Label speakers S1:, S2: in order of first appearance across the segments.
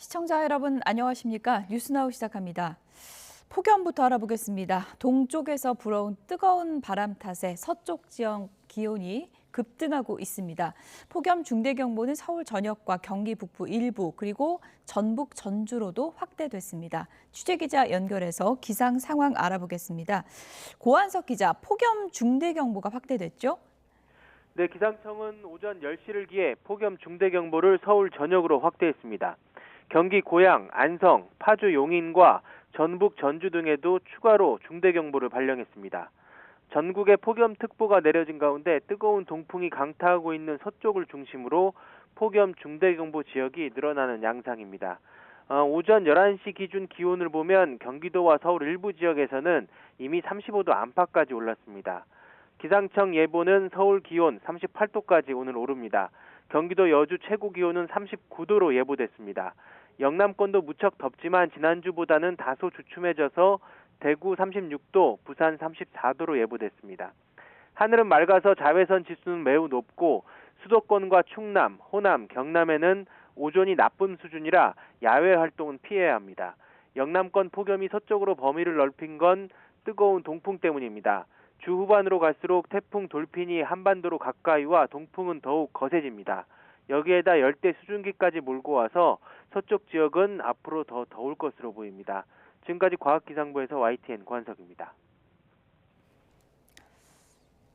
S1: 시청자 여러분 안녕하십니까? 뉴스나우 시작합니다. 폭염부터 알아보겠습니다. 동쪽에서 불어온 뜨거운 바람 탓에 서쪽 지역 기온이 급등하고 있습니다. 폭염 중대경보는 서울 전역과 경기 북부 일부 그리고 전북 전주로도 확대됐습니다. 취재기자 연결해서 기상 상황 알아보겠습니다. 고한석 기자, 폭염 중대경보가 확대됐죠?
S2: 네, 기상청은 오전 10시를 기해 폭염 중대경보를 서울 전역으로 확대했습니다. 경기 고양, 안성, 파주 용인과 전북 전주 등에도 추가로 중대경보를 발령했습니다. 전국에 폭염특보가 내려진 가운데 뜨거운 동풍이 강타하고 있는 서쪽을 중심으로 폭염 중대경보 지역이 늘어나는 양상입니다. 오전 11시 기준 기온을 보면 경기도와 서울 일부 지역에서는 이미 35도 안팎까지 올랐습니다. 기상청 예보는 서울 기온 38도까지 오늘 오릅니다. 경기도 여주 최고 기온은 39도로 예보됐습니다. 영남권도 무척 덥지만 지난주보다는 다소 주춤해져서 대구 36도, 부산 34도로 예보됐습니다. 하늘은 맑아서 자외선 지수는 매우 높고 수도권과 충남, 호남, 경남에는 오존이 나쁨 수준이라 야외 활동은 피해야 합니다. 영남권 폭염이 서쪽으로 범위를 넓힌 건 뜨거운 동풍 때문입니다. 주 후반으로 갈수록 태풍 돌핀이 한반도로 가까이와 동풍은 더욱 거세집니다. 여기에다 열대 수증기까지 몰고 와서 서쪽 지역은 앞으로 더 더울 것으로 보입니다. 지금까지 과학기상부에서 YTN 고한석입니다.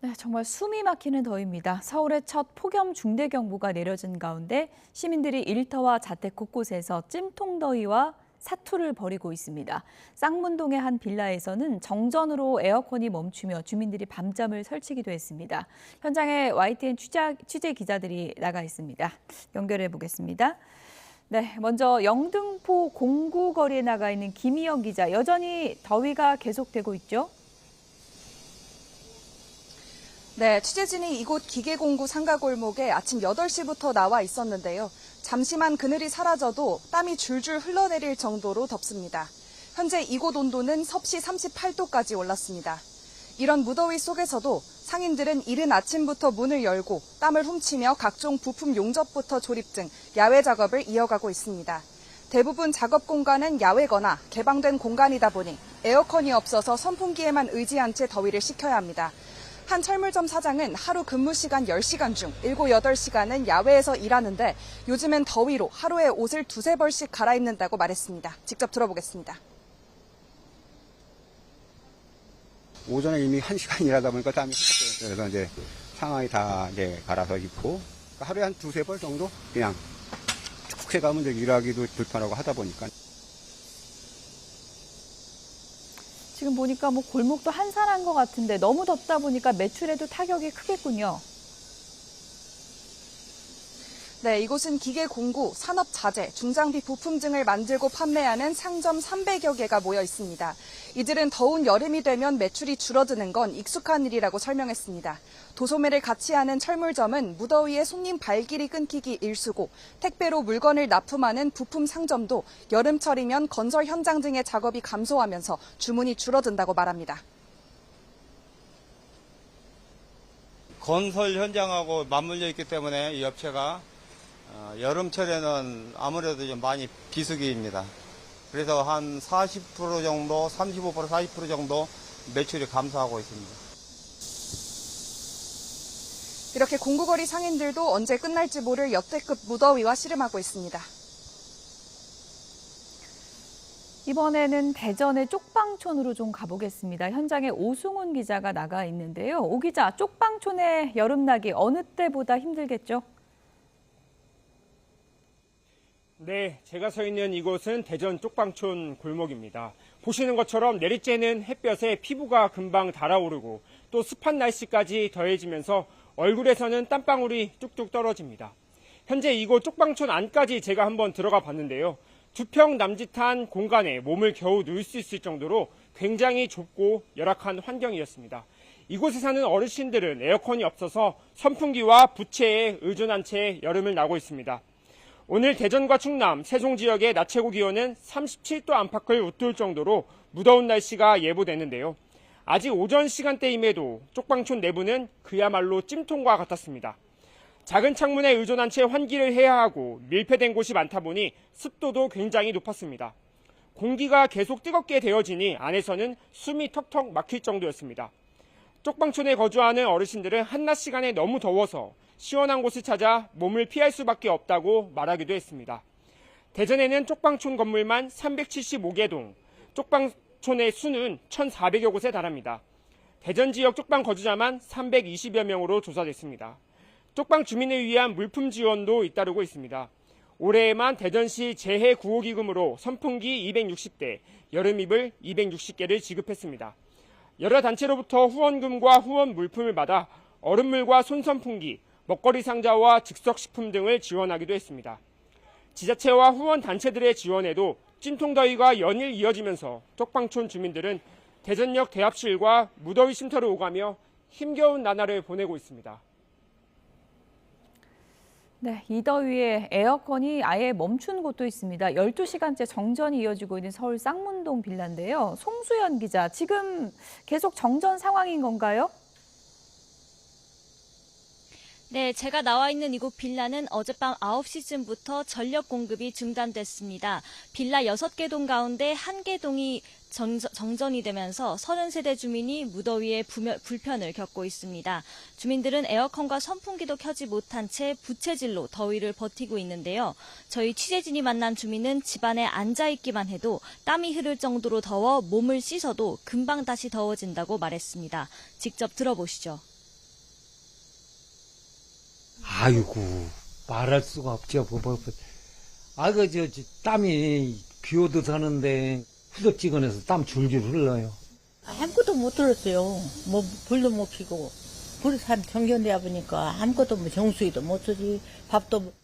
S1: 네, 정말 숨이 막히는 더위입니다. 서울의 첫 폭염 중대경보가 내려진 가운데 시민들이 일터와 자택 곳곳에서 찜통더위와 사투를 벌이고 있습니다. 쌍문동의 한 빌라에서는 정전으로 에어컨이 멈추며 주민들이 밤잠을 설치기도 했습니다. 현장에 YTN 취재 기자들이 나가 있습니다. 연결해 보겠습니다. 네, 먼저 영등포 공구거리에 나가 있는 김희영 기자, 여전히 더위가 계속되고 있죠?
S3: 네, 취재진이 이곳 기계공구 상가골목에 아침 8시부터 나와 있었는데요. 잠시만 그늘이 사라져도 땀이 줄줄 흘러내릴 정도로 덥습니다. 현재 이곳 온도는 섭씨 38도까지 올랐습니다. 이런 무더위 속에서도 상인들은 이른 아침부터 문을 열고 땀을 훔치며 각종 부품 용접부터 조립 등 야외 작업을 이어가고 있습니다. 대부분 작업 공간은 야외거나 개방된 공간이다 보니 에어컨이 없어서 선풍기에만 의지한 채 더위를 식혀야 합니다. 한 철물점 사장은 하루 근무 시간 10시간 중 7, 8시간은 야외에서 일하는데 요즘엔 더위로 하루에 옷을 두세 벌씩 갈아입는다고 말했습니다. 직접 들어보겠습니다.
S4: 오전에 이미 1시간 일하다 보니까 땀이 흘렀어요. 그래서 이제 상하이 다 이제 갈아서 입고 하루에 한 두세 벌 정도 그냥 쭉 해가면 이제 일하기도 불편하고 하다 보니까.
S1: 지금 보니까 뭐 골목도 한산한 것 같은데 너무 덥다 보니까 매출에도 타격이 크겠군요.
S3: 네, 이곳은 기계공구, 산업자재, 중장비 부품 등을 만들고 판매하는 상점 300여 개가 모여 있습니다. 이들은 더운 여름이 되면 매출이 줄어드는 건 익숙한 일이라고 설명했습니다. 도소매를 같이 하는 철물점은 무더위에 손님 발길이 끊기기 일쑤고 택배로 물건을 납품하는 부품 상점도 여름철이면 건설 현장 등의 작업이 감소하면서 주문이 줄어든다고 말합니다.
S5: 건설 현장하고 맞물려 있기 때문에 이 업체가 여름철에는 아무래도 좀 많이 비수기입니다. 그래서 한 40% 정도, 35%, 40% 정도 매출이 감소하고 있습니다.
S3: 이렇게 공구거리 상인들도 언제 끝날지 모를 역대급 무더위와 씨름하고 있습니다.
S1: 이번에는 대전의 쪽방촌으로 좀 가보겠습니다. 현장에 오승훈 기자가 나가 있는데요. 오 기자, 쪽방촌의 여름나기 어느 때보다 힘들겠죠?
S6: 네, 제가 서 있는 이곳은 대전 쪽방촌 골목입니다. 보시는 것처럼 내리쬐는 햇볕에 피부가 금방 달아오르고 또 습한 날씨까지 더해지면서 얼굴에서는 땀방울이 뚝뚝 떨어집니다. 현재 이곳 쪽방촌 안까지 제가 한번 들어가 봤는데요. 2평 남짓한 공간에 몸을 겨우 누울 수 있을 정도로 굉장히 좁고 열악한 환경이었습니다. 이곳에 사는 어르신들은 에어컨이 없어서 선풍기와 부채에 의존한 채 여름을 나고 있습니다. 오늘 대전과 충남, 세종 지역의 낮 최고 기온은 37도 안팎을 웃돌 정도로 무더운 날씨가 예보되는데요. 아직 오전 시간대임에도 쪽방촌 내부는 그야말로 찜통과 같았습니다. 작은 창문에 의존한 채 환기를 해야 하고 밀폐된 곳이 많다 보니 습도도 굉장히 높았습니다. 공기가 계속 뜨겁게 되어지니 안에서는 숨이 턱턱 막힐 정도였습니다. 쪽방촌에 거주하는 어르신들은 한낮 시간에 너무 더워서 시원한 곳을 찾아 몸을 피할 수밖에 없다고 말하기도 했습니다. 대전에는 쪽방촌 건물만 375개 동, 쪽방촌의 수는 1,400여 곳에 달합니다. 대전 지역 쪽방 거주자만 320여 명으로 조사됐습니다. 쪽방 주민을 위한 물품 지원도 잇따르고 있습니다. 올해에만 대전시 재해 구호기금으로 선풍기 260대, 여름이불 260개를 지급했습니다. 여러 단체로부터 후원금과 후원 물품을 받아 얼음물과 손선풍기, 먹거리 상자와 즉석식품 등을 지원하기도 했습니다. 지자체와 후원 단체들의 지원에도 찜통더위가 연일 이어지면서 쪽방촌 주민들은 대전역 대합실과 무더위 쉼터를 오가며 힘겨운 나날을 보내고 있습니다.
S1: 네, 이 더위에 에어컨이 아예 멈춘 곳도 있습니다. 12시간째 정전이 이어지고 있는 서울 쌍문동 빌라인데요. 송수연 기자, 지금 계속 정전 상황인 건가요?
S7: 네, 제가 나와 있는 이곳 빌라는 어젯밤 9시쯤부터 전력 공급이 중단됐습니다. 빌라 6개 동 가운데 1개 동이 정전이 되면서 30세대 주민이 무더위에 불편을 겪고 있습니다. 주민들은 에어컨과 선풍기도 켜지 못한 채 부채질로 더위를 버티고 있는데요. 저희 취재진이 만난 주민은 집안에 앉아있기만 해도 땀이 흐를 정도로 더워 몸을 씻어도 금방 다시 더워진다고 말했습니다. 직접 들어보시죠.
S8: 아이고, 말할 수가 없죠. 땀이 비오듯 하는데 후덥지근해서 땀 줄줄 흘러요.
S9: 아무것도 못 들었어요. 뭐 불도 못 피고 불이 산 정전되어 보니까 아무것도 뭐 정수기도 못 쓰지, 밥도 못.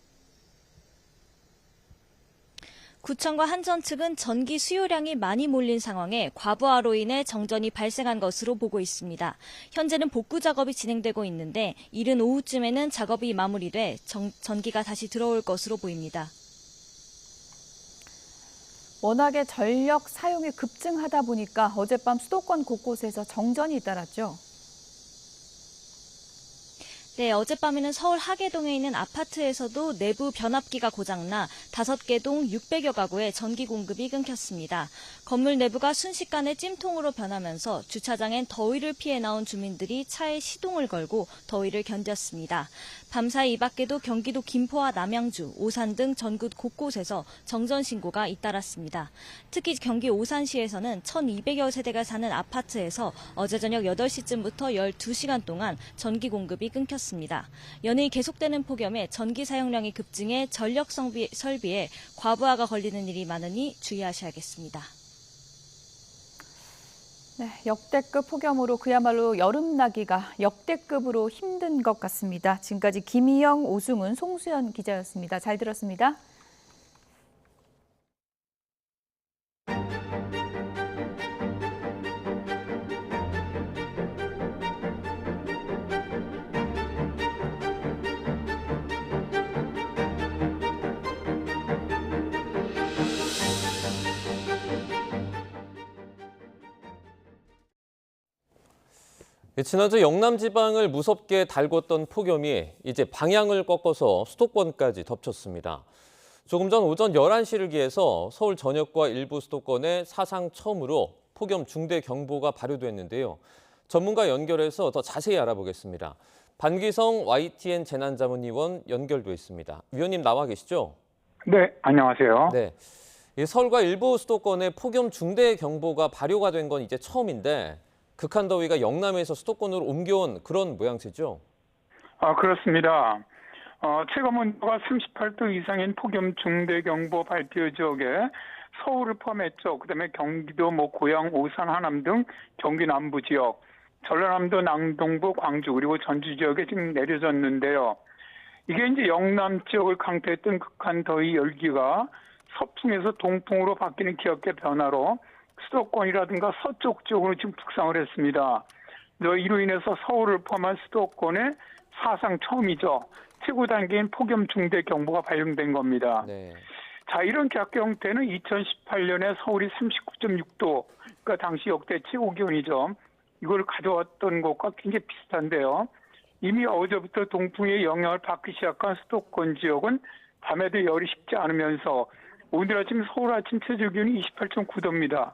S7: 구청과 한전 측은 전기 수요량이 많이 몰린 상황에 과부하로 인해 정전이 발생한 것으로 보고 있습니다. 현재는 복구 작업이 진행되고 있는데 이른 오후쯤에는 작업이 마무리돼 전기가 다시 들어올 것으로 보입니다.
S1: 워낙에 전력 사용이 급증하다 보니까 어젯밤 수도권 곳곳에서 정전이 잇따랐죠.
S7: 네, 어젯밤에는 서울 하계동에 있는 아파트에서도 내부 변압기가 고장나 5개 동 600여 가구에 전기 공급이 끊겼습니다. 건물 내부가 순식간에 찜통으로 변하면서 주차장엔 더위를 피해 나온 주민들이 차에 시동을 걸고 더위를 견뎠습니다. 밤사이 이 밖에도 경기도 김포와 남양주, 오산 등 전국 곳곳에서 정전 신고가 잇따랐습니다. 특히 경기 오산시에서는 1,200여 세대가 사는 아파트에서 어제 저녁 8시쯤부터 12시간 동안 전기 공급이 끊겼습니다. 연일 계속되는 폭염에 전기 사용량이 급증해 전력 설비에 과부하가 걸리는 일이 많으니 주의하셔야겠습니다.
S1: 네, 역대급 폭염으로 그야말로 여름나기가 역대급으로 힘든 것 같습니다. 지금까지 김희영, 오승훈, 송수연 기자였습니다. 잘 들었습니다.
S10: 지난주 영남 지방을 무섭게 달궜던 폭염이 이제 방향을 꺾어서 수도권까지 덮쳤습니다. 조금 전 오전 11시를 기해서 서울 전역과 일부 수도권에 사상 처음으로 폭염 중대 경보가 발효됐는데요. 전문가 연결해서 더 자세히 알아보겠습니다. 반기성 YTN 재난자문위원 연결돼 있습니다. 위원님 나와 계시죠?
S11: 네, 안녕하세요.
S10: 네. 서울과 일부 수도권에 폭염 중대 경보가 발효가 된 건 이제 처음인데 극한 더위가 영남에서 수도권으로 옮겨온 그런 모양새죠?
S11: 그렇습니다. 체감 온도가 38도 이상인 폭염 중대경보 발표 지역에 서울을 포함했죠. 그다음에 경기도, 고양, 오산, 하남 등 경기 남부 지역, 전라남도, 남동부, 광주 그리고 전주 지역에 지금 내려졌는데요. 이게 이제 영남 지역을 강타했던 극한 더위 열기가 서풍에서 동풍으로 바뀌는 기압계 변화로 수도권이라든가 서쪽 지역으로 지금 북상을 했습니다. 이로 인해서 서울을 포함한 수도권에 사상 처음이죠. 최고 단계인 폭염 중대 경보가 발령된 겁니다.
S10: 네.
S11: 자, 이런 기압계 형태는 2018년에 서울이 39.6도, 그러니까 당시 역대 최고 기온이죠. 이걸 가져왔던 것과 굉장히 비슷한데요. 이미 어제부터 동풍의 영향을 받기 시작한 수도권 지역은 밤에도 열이 식지 않으면서 오늘 아침 서울 아침 최저 기온이 28.9도입니다.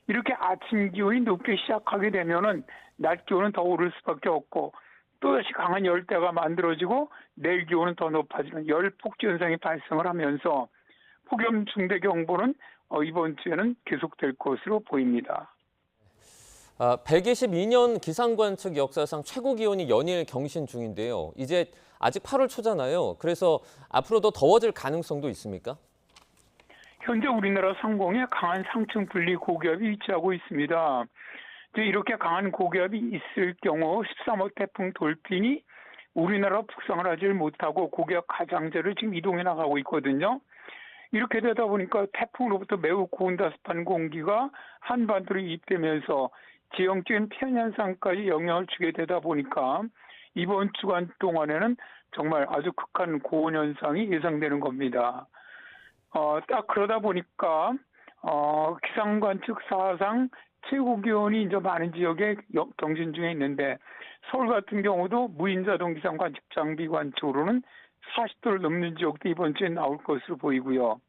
S11: 이렇게 아침 기온이 높게 시작하게 되면은 낮 기온은 더 오를 수밖에 없고 또다시 강한 열대가 만들어지고 내일 기온은 더 높아지는 열폭주 현상이 발생을 하면서 폭염 중대경보는 이번 주에는 계속될 것으로 보입니다.
S10: 122년 기상관측 역사상 최고 기온이 연일 경신 중인데요. 이제 아직 8월 초잖아요. 그래서 앞으로 더 더워질 가능성도 있습니까?
S11: 현재 우리나라 상공에 강한 상층 분리 고기압이 위치하고 있습니다. 이렇게 강한 고기압이 있을 경우 13호 태풍 돌핀이 우리나라 북상을 하지 못하고 고기압 가장자를 지금 이동해 나가고 있거든요. 이렇게 되다 보니까 태풍으로부터 매우 고온다습한 공기가 한반도로 이입되면서 지형적인 피현현상까지 영향을 주게 되다 보니까 이번 주간 동안에는 정말 아주 극한 고온 현상이 예상되는 겁니다. 딱 그러다 보니까 기상관측 사상 최고 기온이 이제 많은 지역에 경신 중에 있는데 서울 같은 경우도 무인자동 기상관측 장비 관측으로는 40도를 넘는 지역도 이번 주에 나올 것으로 보이고요.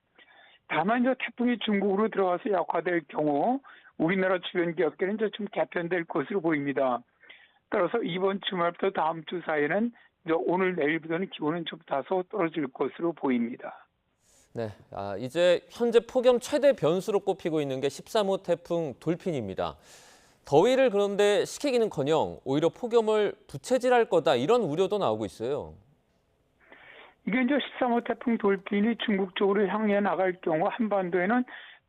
S11: 다만 이제 태풍이 중국으로 들어가서 약화될 경우 우리나라 주변 지역에는 이제 좀 개편될 것으로 보입니다. 따라서 이번 주말부터 다음 주 사이에는 이제 오늘 내일부터는 기온은 좀 다소 떨어질 것으로 보입니다.
S10: 네, 이제 현재 폭염 최대 변수로 꼽히고 있는 게 13호 태풍 돌핀입니다. 더위를 그런데 식히기는커녕 오히려 폭염을 부채질할 거다 이런 우려도 나오고 있어요.
S11: 이게 이제 13호 태풍 돌핀이 중국 쪽으로 향해 나갈 경우 한반도에는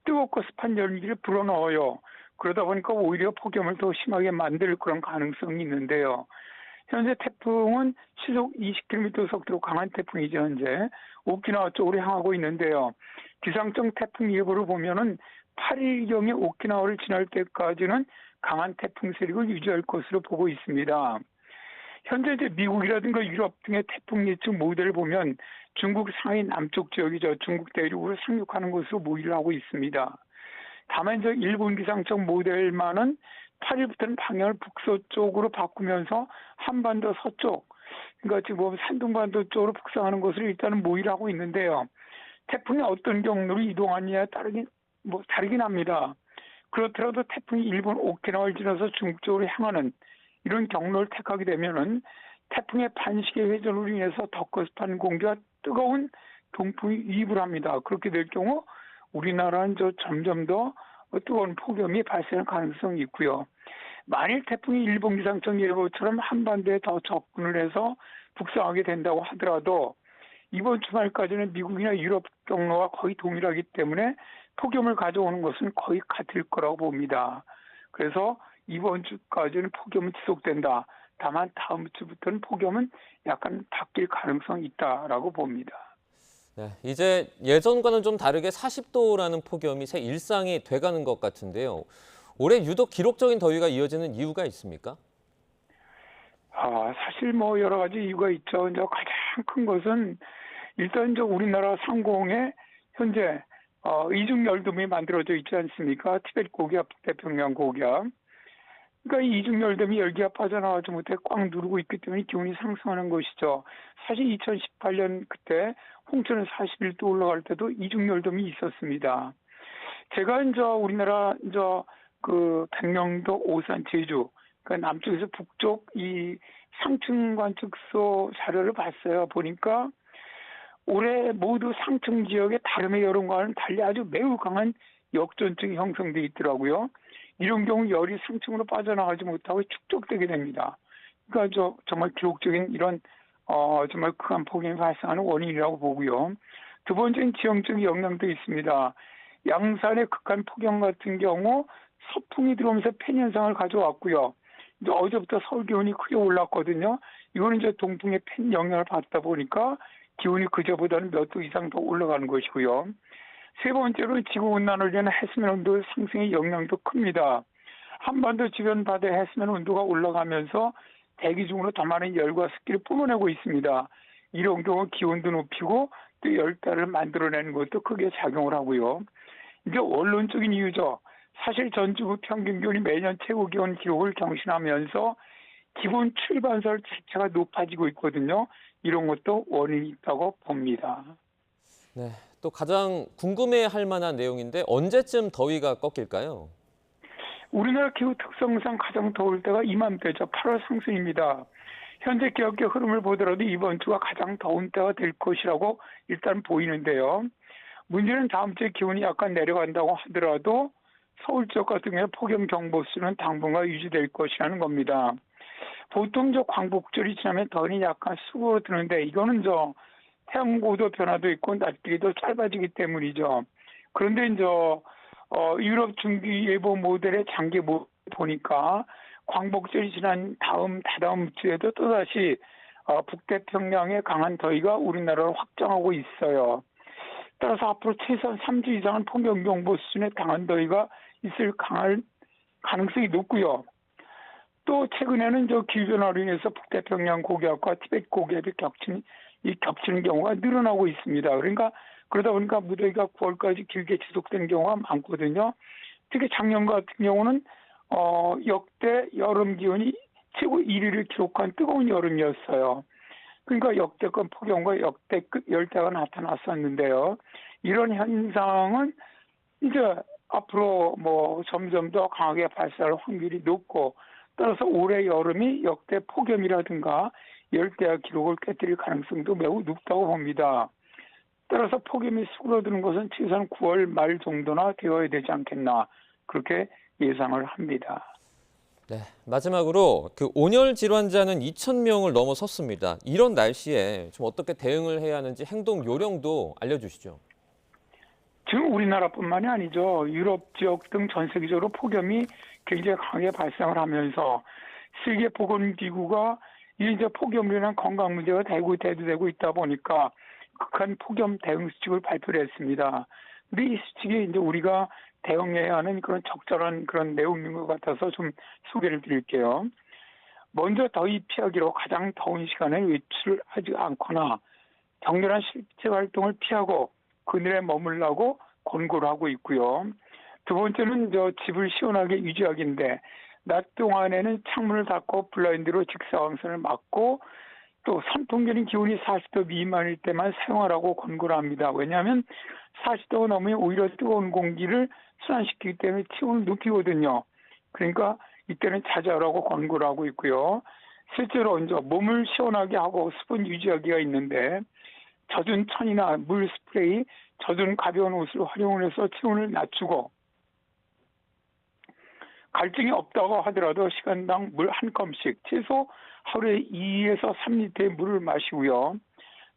S11: 뜨겁고 습한 열기를 불어넣어요. 그러다 보니까 오히려 폭염을 더 심하게 만들 그런 가능성이 있는데요. 현재 태풍은 시속 20km 속도로 강한 태풍이죠. 현재 오키나와 쪽으로 향하고 있는데요. 기상청 태풍 예보를 보면은 8일경에 오키나와를 지날 때까지는 강한 태풍 세력을 유지할 것으로 보고 있습니다. 현재 이제 미국이라든가 유럽 등의 태풍 예측 모델을 보면 중국 상해 남쪽 지역이죠. 중국 대륙으로 상륙하는 것으로 모의를 하고 있습니다. 다만 이제 일본 기상청 모델만은 8일부터는 방향을 북서쪽으로 바꾸면서 한반도 서쪽, 그러니까 지금 산둥반도 쪽으로 북상하는 것으로 일단은 모의를 하고 있는데요. 태풍이 어떤 경로로 이동하느냐에 다르긴 합니다. 그렇더라도 태풍이 일본 오키나와를 지나서 중국 쪽으로 향하는 이런 경로를 택하게 되면은 태풍의 반시계 회전으로 인해서 덥고 습한 공기와 뜨거운 동풍이 유입을 합니다. 그렇게 될 경우 우리나라는 점점 더 뜨거운 폭염이 발생할 가능성이 있고요. 만일 태풍이 일본 기상청 예보처럼 한반도에 더 접근을 해서 북상하게 된다고 하더라도 이번 주말까지는 미국이나 유럽 경로와 거의 동일하기 때문에 폭염을 가져오는 것은 거의 같을 거라고 봅니다. 그래서 이번 주까지는 폭염은 지속된다. 다만 다음 주부터는 폭염은 약간 바뀔 가능성이 있다라고 봅니다.
S10: 네, 이제 예전과는 좀 다르게 40도라는 폭염이 새 일상이 돼가는 것 같은데요. 올해 유독 기록적인 더위가 이어지는 이유가 있습니까?
S11: 사실 여러 가지 이유가 있죠. 이제 가장 큰 것은 일단 이제 우리나라 상공에 현재 이중 열돔이 만들어져 있지 않습니까? 티베트 고기압, 북태평양 고기압. 그러니까 이 이중 열돔이 열기가 빠져나가지 못해 꽉 누르고 있기 때문에 기온이 상승하는 것이죠. 사실 2018년 그때 홍천은 41도 올라갈 때도 이중 열돔이 있었습니다. 제가 이제 우리나라 백령도, 오산, 제주, 그러니까 남쪽에서 북쪽 이 상층 관측소 자료를 봤어요. 보니까 올해 모두 상층 지역의 다름의 여름과는 달리 아주 매우 강한 역전층이 형성돼 있더라고요. 이런 경우 열이 상층으로 빠져나가지 못하고 축적되게 됩니다. 그러니까 정말 기록적인 이런 정말 극한 폭염이 발생하는 원인이라고 보고요. 두 번째는 지형적 영향도 있습니다. 양산의 극한 폭염 같은 경우 서풍이 들어오면서 팬 현상을 가져왔고요. 이제 어제부터 서울 기온이 크게 올랐거든요. 이거는 이제 동풍의 팬 영향을 받다 보니까 기온이 그저보다는 몇 도 이상 더 올라가는 것이고요. 세 번째로 지구온난화로 인한 해수면 온도 상승의 영향도 큽니다. 한반도 주변 바다의 해수면 온도가 올라가면서 대기 중으로 더 많은 열과 습기를 뿜어내고 있습니다. 이런 경우 기온도 높이고 또 열대를 만들어내는 것도 크게 작용을 하고요. 이제 원론적인 이유죠. 사실 전주부 평균 기온이 매년 최고 기온 기록을 경신하면서 기본 출판설 자체가 높아지고 있거든요. 이런 것도 원인이 있다고 봅니다.
S10: 네, 또 가장 궁금해할 만한 내용인데 언제쯤 더위가 꺾일까요?
S11: 우리나라 기후 특성상 가장 더울 때가 이맘때죠. 8월 상순입니다. 현재 기압계 흐름을 보더라도 이번 주가 가장 더운 때가 될 것이라고 일단 보이는데요. 문제는 다음 주에 기온이 약간 내려간다고 하더라도 서울 지역 같은 경우에 폭염 경보수는 당분간 유지될 것이라는 겁니다. 보통 광복절이 지나면 더위는 약간 수그러드는데 이거는 태양 고도 변화도 있고 낮길이도 짧아지기 때문이죠. 그런데 유럽 중기예보 모델의 장기 보니까 광복절이 지난 다다음 주에도 또다시 북태평양의 강한 더위가 우리나라로 확장하고 있어요. 따라서 앞으로 최소한 3주 이상은 폭염경보 수준의 강한 더위가 있을 가능성이 높고요. 또 최근에는 기후변화로 인해서 북태평양 고기압과 티베트 고기압이 겹치는 경우가 늘어나고 있습니다. 그러다 보니까 무더위가 9월까지 길게 지속되는 경우가 많거든요. 특히 작년 같은 경우는 역대 여름 기온이 최고 1위를 기록한 뜨거운 여름이었어요. 그러니까 역대급 폭염과 역대급 열대가 나타났었는데요. 이런 현상은 이제 앞으로 점점 더 강하게 발생할 확률이 높고 따라서 올해 여름이 역대 폭염이라든가 열대야 기록을 깨뜨릴 가능성도 매우 높다고 봅니다. 따라서 폭염이 수그러드는 것은 최소한 9월 말 정도나 되어야 되지 않겠나 그렇게 예상을 합니다.
S10: 네, 마지막으로 온열 질환자는 2,000명을 넘어섰습니다. 이런 날씨에 좀 어떻게 대응을 해야 하는지 행동 요령도 알려주시죠.
S11: 지금 우리나라뿐만이 아니죠. 유럽 지역 등 전 세계적으로 폭염이 굉장히 강하게 발생을 하면서 세계보건기구가 이제 폭염으로 인한 건강 문제가 대두되고 있다 보니까 극한 폭염 대응 수칙을 발표를 했습니다. 근데 이 수칙이 이제 우리가 대응해야 하는 그런 적절한 그런 내용인 것 같아서 좀 소개를 드릴게요. 먼저 더위 피하기로 가장 더운 시간에 외출을 하지 않거나 격렬한 실제 활동을 피하고 그늘에 머물라고 권고를 하고 있고요. 두 번째는 집을 시원하게 유지하기인데 낮 동안에는 창문을 닫고 블라인드로 직사광선을 막고 또 선풍기는 기온이 40도 미만일 때만 사용하라고 권고를 합니다. 왜냐하면 40도가 넘으면 오히려 뜨거운 공기를 순환시키기 때문에 체온을 높이거든요. 그러니까 이때는 자제하라고 권고를 하고 있고요. 실제로 몸을 시원하게 하고 수분 유지하기가 있는데 젖은 천이나 물 스프레이, 젖은 가벼운 옷을 활용을 해서 체온을 낮추고 갈증이 없다고 하더라도 시간당 물 한 컵씩 최소 하루에 2에서 3리터의 물을 마시고요.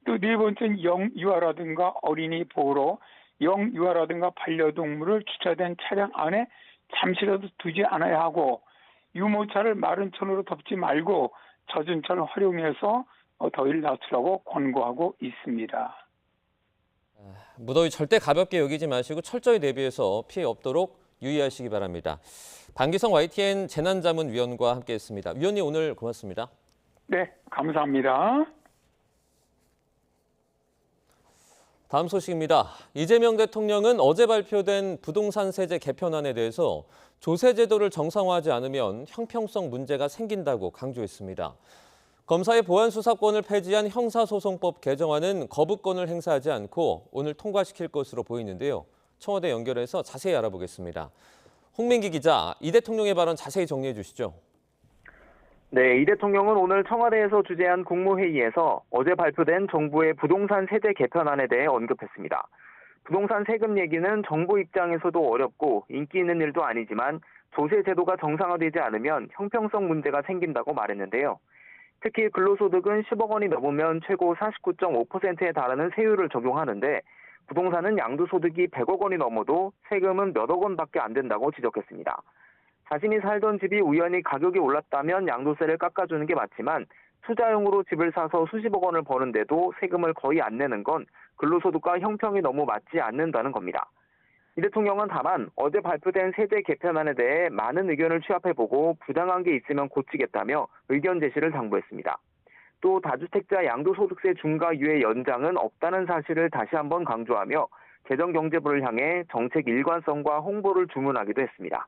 S11: 또 네 번째는 영유아라든가 어린이 보호로 영유아라든가 반려동물을 주차된 차량 안에 잠시라도 두지 않아야 하고 유모차를 마른 천으로 덮지 말고 젖은 천을 활용해서 더위를 낮추라고 권고하고 있습니다.
S10: 무더위 절대 가볍게 여기지 마시고 철저히 대비해서 피해 없도록 유의하시기 바랍니다. 방기성 YTN 재난자문위원과 함께했습니다. 위원님 오늘 고맙습니다.
S11: 네, 감사합니다.
S10: 다음 소식입니다. 이재명 대통령은 어제 발표된 부동산 세제 개편안에 대해서 조세 제도를 정상화하지 않으면 형평성 문제가 생긴다고 강조했습니다. 검사의 보안 수사권을 폐지한 형사소송법 개정안은 거부권을 행사하지 않고 오늘 통과시킬 것으로 보이는데요. 청와대 연결해서 자세히 알아보겠습니다. 홍민기 기자, 이 대통령의 발언 자세히 정리해 주시죠.
S12: 네, 이 대통령은 오늘 청와대에서 주재한 국무회의에서 어제 발표된 정부의 부동산 세제 개편안에 대해 언급했습니다. 부동산 세금 얘기는 정부 입장에서도 어렵고 인기 있는 일도 아니지만 조세 제도가 정상화되지 않으면 형평성 문제가 생긴다고 말했는데요. 특히 근로소득은 10억 원이 넘으면 최고 49.5%에 달하는 세율을 적용하는데 부동산은 양도소득이 100억 원이 넘어도 세금은 몇억 원밖에 안 된다고 지적했습니다. 자신이 살던 집이 우연히 가격이 올랐다면 양도세를 깎아주는 게 맞지만 투자용으로 집을 사서 수십억 원을 버는데도 세금을 거의 안 내는 건 근로소득과 형평이 너무 맞지 않는다는 겁니다. 이 대통령은 다만 어제 발표된 세제 개편안에 대해 많은 의견을 취합해보고 부당한 게 있으면 고치겠다며 의견 제시를 당부했습니다. 또 다주택자 양도소득세 중과 유예 연장은 없다는 사실을 다시 한번 강조하며 재정경제부를 향해 정책 일관성과 홍보를 주문하기도 했습니다.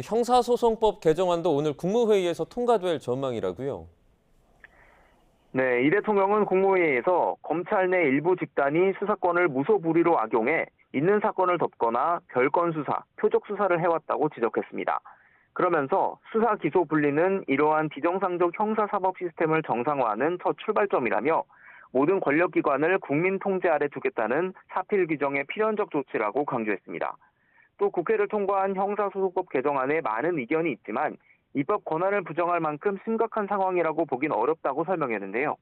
S10: 형사소송법 개정안도 오늘 국무회의에서 통과될 전망이라고요.
S12: 네, 이 대통령은 국무회의에서 검찰 내 일부 집단이 수사권을 무소불위로 악용해 있는 사건을 덮거나 별건 수사, 표적 수사를 해왔다고 지적했습니다. 그러면서 수사 기소 분리는 이러한 비정상적 형사사법 시스템을 정상화하는 첫 출발점이라며 모든 권력기관을 국민 통제 아래 두겠다는 사필 규정의 필연적 조치라고 강조했습니다. 또 국회를 통과한 형사소송법 개정안에 많은 의견이 있지만 입법 권한을 부정할 만큼 심각한 상황이라고 보긴 어렵다고 설명했는데요.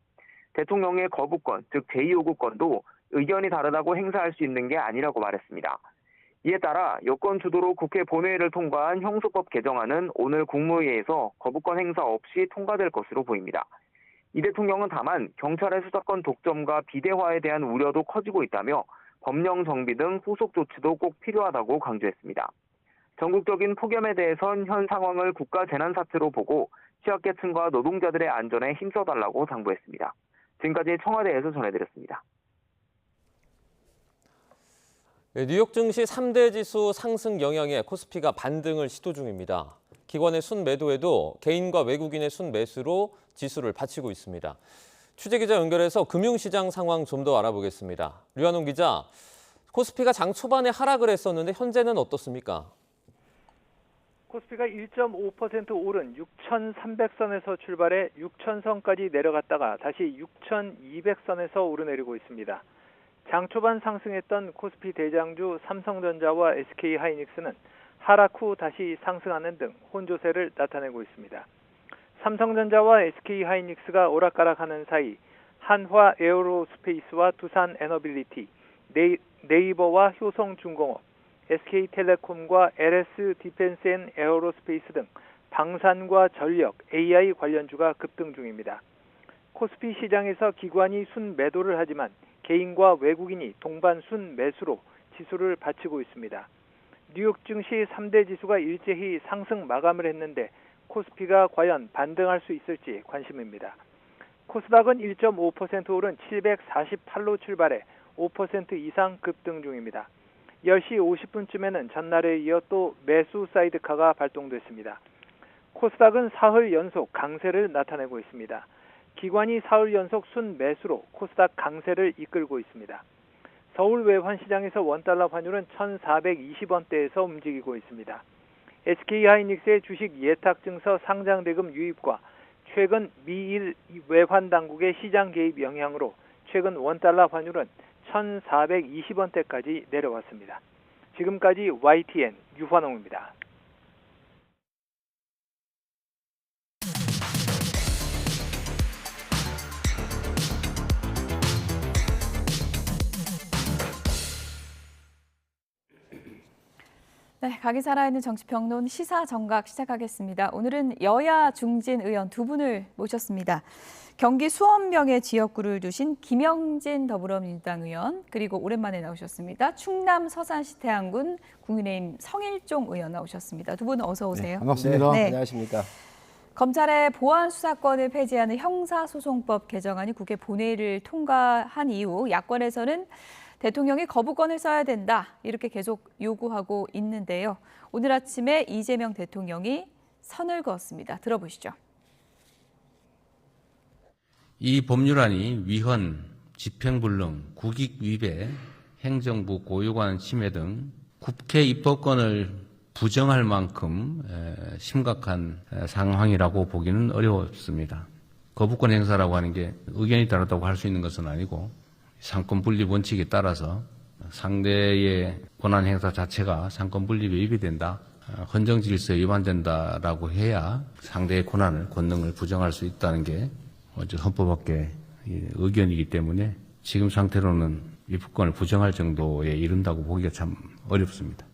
S12: 대통령의 거부권, 즉 제2요구권도 의견이 다르다고 행사할 수 있는 게 아니라고 말했습니다. 이에 따라 여권 주도로 국회 본회의를 통과한 형소법 개정안은 오늘 국무회의에서 거부권 행사 없이 통과될 것으로 보입니다. 이 대통령은 다만 경찰의 수사권 독점과 비대화에 대한 우려도 커지고 있다며 법령 정비 등 후속 조치도 꼭 필요하다고 강조했습니다. 전국적인 폭염에 대해선 현 상황을 국가 재난사태로 보고 취약계층과 노동자들의 안전에 힘써달라고 당부했습니다. 지금까지 청와대에서 전해드렸습니다.
S10: 뉴욕 증시 3대 지수 상승 영향에 코스피가 반등을 시도 중입니다. 기관의 순매도에도 개인과 외국인의 순매수로 지수를 받치고 있습니다. 취재기자 연결해서 금융시장 상황 좀 더 알아보겠습니다. 류한홍 기자, 코스피가 장 초반에 하락을 했었는데 현재는 어떻습니까?
S2: 코스피가 1.5% 오른 6,300선에서 출발해 6,000선까지 내려갔다가 다시 6,200선에서 오르내리고 있습니다. 장 초반 상승했던 코스피 대장주 삼성전자와 SK하이닉스는 하락 후 다시 상승하는 등 혼조세를 나타내고 있습니다. 삼성전자와 SK하이닉스가 오락가락하는 사이 한화 에어로스페이스와 두산 에너빌리티, 네이버와 효성중공업, SK텔레콤과 LS 디펜스 앤 에어로스페이스 등 방산과 전력, AI 관련주가 급등 중입니다. 코스피 시장에서 기관이 순매도를 하지만 개인과 외국인이 동반 순매수로 지수를 받치고 있습니다. 뉴욕 증시 3대 지수가 일제히 상승 마감을 했는데 코스피가 과연 반등할 수 있을지 관심입니다. 코스닥은 1.5% 오른 748로 출발해 5% 이상 급등 중입니다. 10시 50분쯤에는 전날에 이어 또 매수 사이드카가 발동됐습니다. 코스닥은 사흘 연속 강세를 나타내고 있습니다. 기관이 사흘 연속 순매수로 코스닥 강세를 이끌고 있습니다. 서울 외환시장에서 원달러 환율은 1,420원대에서 움직이고 있습니다. SK하이닉스의 주식 예탁증서 상장대금 유입과 최근 미일 외환당국의 시장 개입 영향으로 최근 원달러 환율은 1,420원대까지 내려왔습니다. 지금까지 YTN 유환홍입니다.
S1: 네, 각이 살아있는 정치평론 시사정각 시작하겠습니다. 오늘은 여야 중진 의원 두 분을 모셨습니다. 경기 수원명의 지역구를 두신 김영진 더불어민주당 의원, 그리고 오랜만에 나오셨습니다. 충남 서산시 태안군 국민의힘 성일종 의원 나오셨습니다. 두 분 어서 오세요.
S13: 네, 반갑습니다.
S1: 네.
S13: 안녕하십니까.
S1: 검찰의 보안 수사권을 폐지하는 형사소송법 개정안이 국회 본회의를 통과한 이후 야권에서는 대통령이 거부권을 써야 된다, 이렇게 계속 요구하고 있는데요. 오늘 아침에 이재명 대통령이 선을 그었습니다. 들어보시죠.
S14: 이 법률안이 위헌, 집행불능, 국익위배, 행정부 고유관 침해 등 국회 입법권을 부정할 만큼 심각한 상황이라고 보기는 어렵습니다. 거부권 행사라고 하는 게 의견이 다르다고 할 수 있는 것은 아니고 상권 분립 원칙에 따라서 상대의 권한 행사 자체가 상권 분립에 위배된다, 헌정 질서에 위반된다라고 해야 상대의 권능을 부정할 수 있다는 게 헌법학계 의견이기 때문에 지금 상태로는 입법권을 부정할 정도에 이른다고 보기가 참 어렵습니다.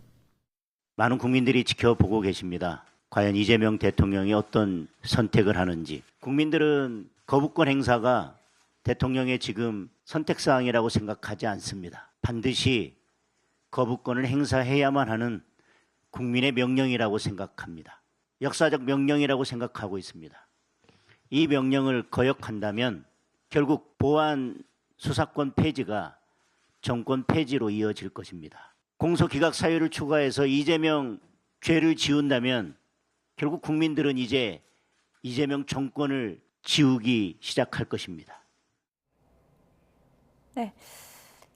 S15: 많은 국민들이 지켜보고 계십니다. 과연 이재명 대통령이 어떤 선택을 하는지. 국민들은 거부권 행사가 대통령의 지금 선택사항이라고 생각하지 않습니다. 반드시 거부권을 행사해야만 하는 국민의 명령이라고 생각합니다. 역사적 명령이라고 생각하고 있습니다. 이 명령을 거역한다면 결국 보안 수사권 폐지가 정권 폐지로 이어질 것입니다. 공소기각 사유를 추가해서 이재명 죄를 지운다면 결국 국민들은 이제 이재명 정권을 지우기 시작할 것입니다.
S1: 네.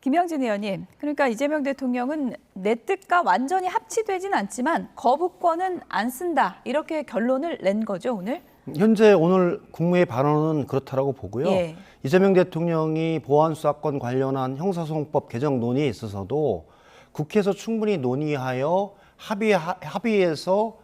S1: 김영진 의원님, 그러니까 이재명 대통령은 내 뜻과 완전히 합치되진 않지만 거부권은 안 쓴다. 이렇게 결론을 낸 거죠, 오늘?
S13: 현재 오늘 국무회의 발언은 그렇다라고 보고요.
S1: 예.
S13: 이재명 대통령이 보안수사권 관련한 형사소송법 개정 논의에 있어서도 국회에서 충분히 논의하여 합의해서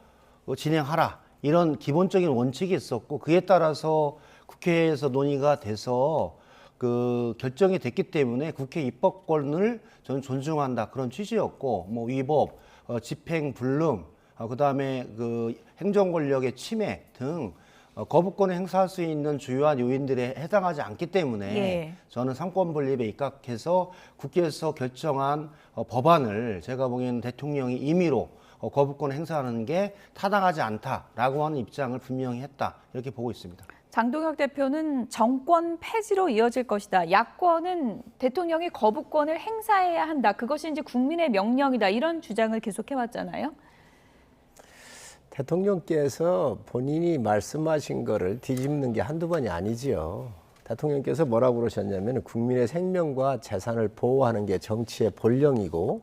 S13: 진행하라. 이런 기본적인 원칙이 있었고 그에 따라서 국회에서 논의가 돼서 그 결정이 됐기 때문에 국회 입법권을 저는 존중한다 그런 취지였고 뭐 위법, 집행 불능, 그다음에 그 행정 권력의 침해 등 거부권을 행사할 수 있는 주요한 요인들에 해당하지 않기 때문에
S1: 예.
S13: 저는 삼권 분립에 입각해서 국회에서 결정한 법안을 제가 보기에는 대통령이 임의로 거부권 행사하는 게 타당하지 않다라고 하는 입장을 분명히 했다 이렇게 보고 있습니다.
S1: 장동혁 대표는 정권 폐지로 이어질 것이다. 야권은 대통령이 거부권을 행사해야 한다. 그것이 이제 국민의 명령이다. 이런 주장을 계속해왔잖아요.
S16: 대통령께서 본인이 말씀하신 거를 뒤집는 게 한두 번이 아니지요. 대통령께서 뭐라고 그러셨냐면 국민의 생명과 재산을 보호하는 게 정치의 본령이고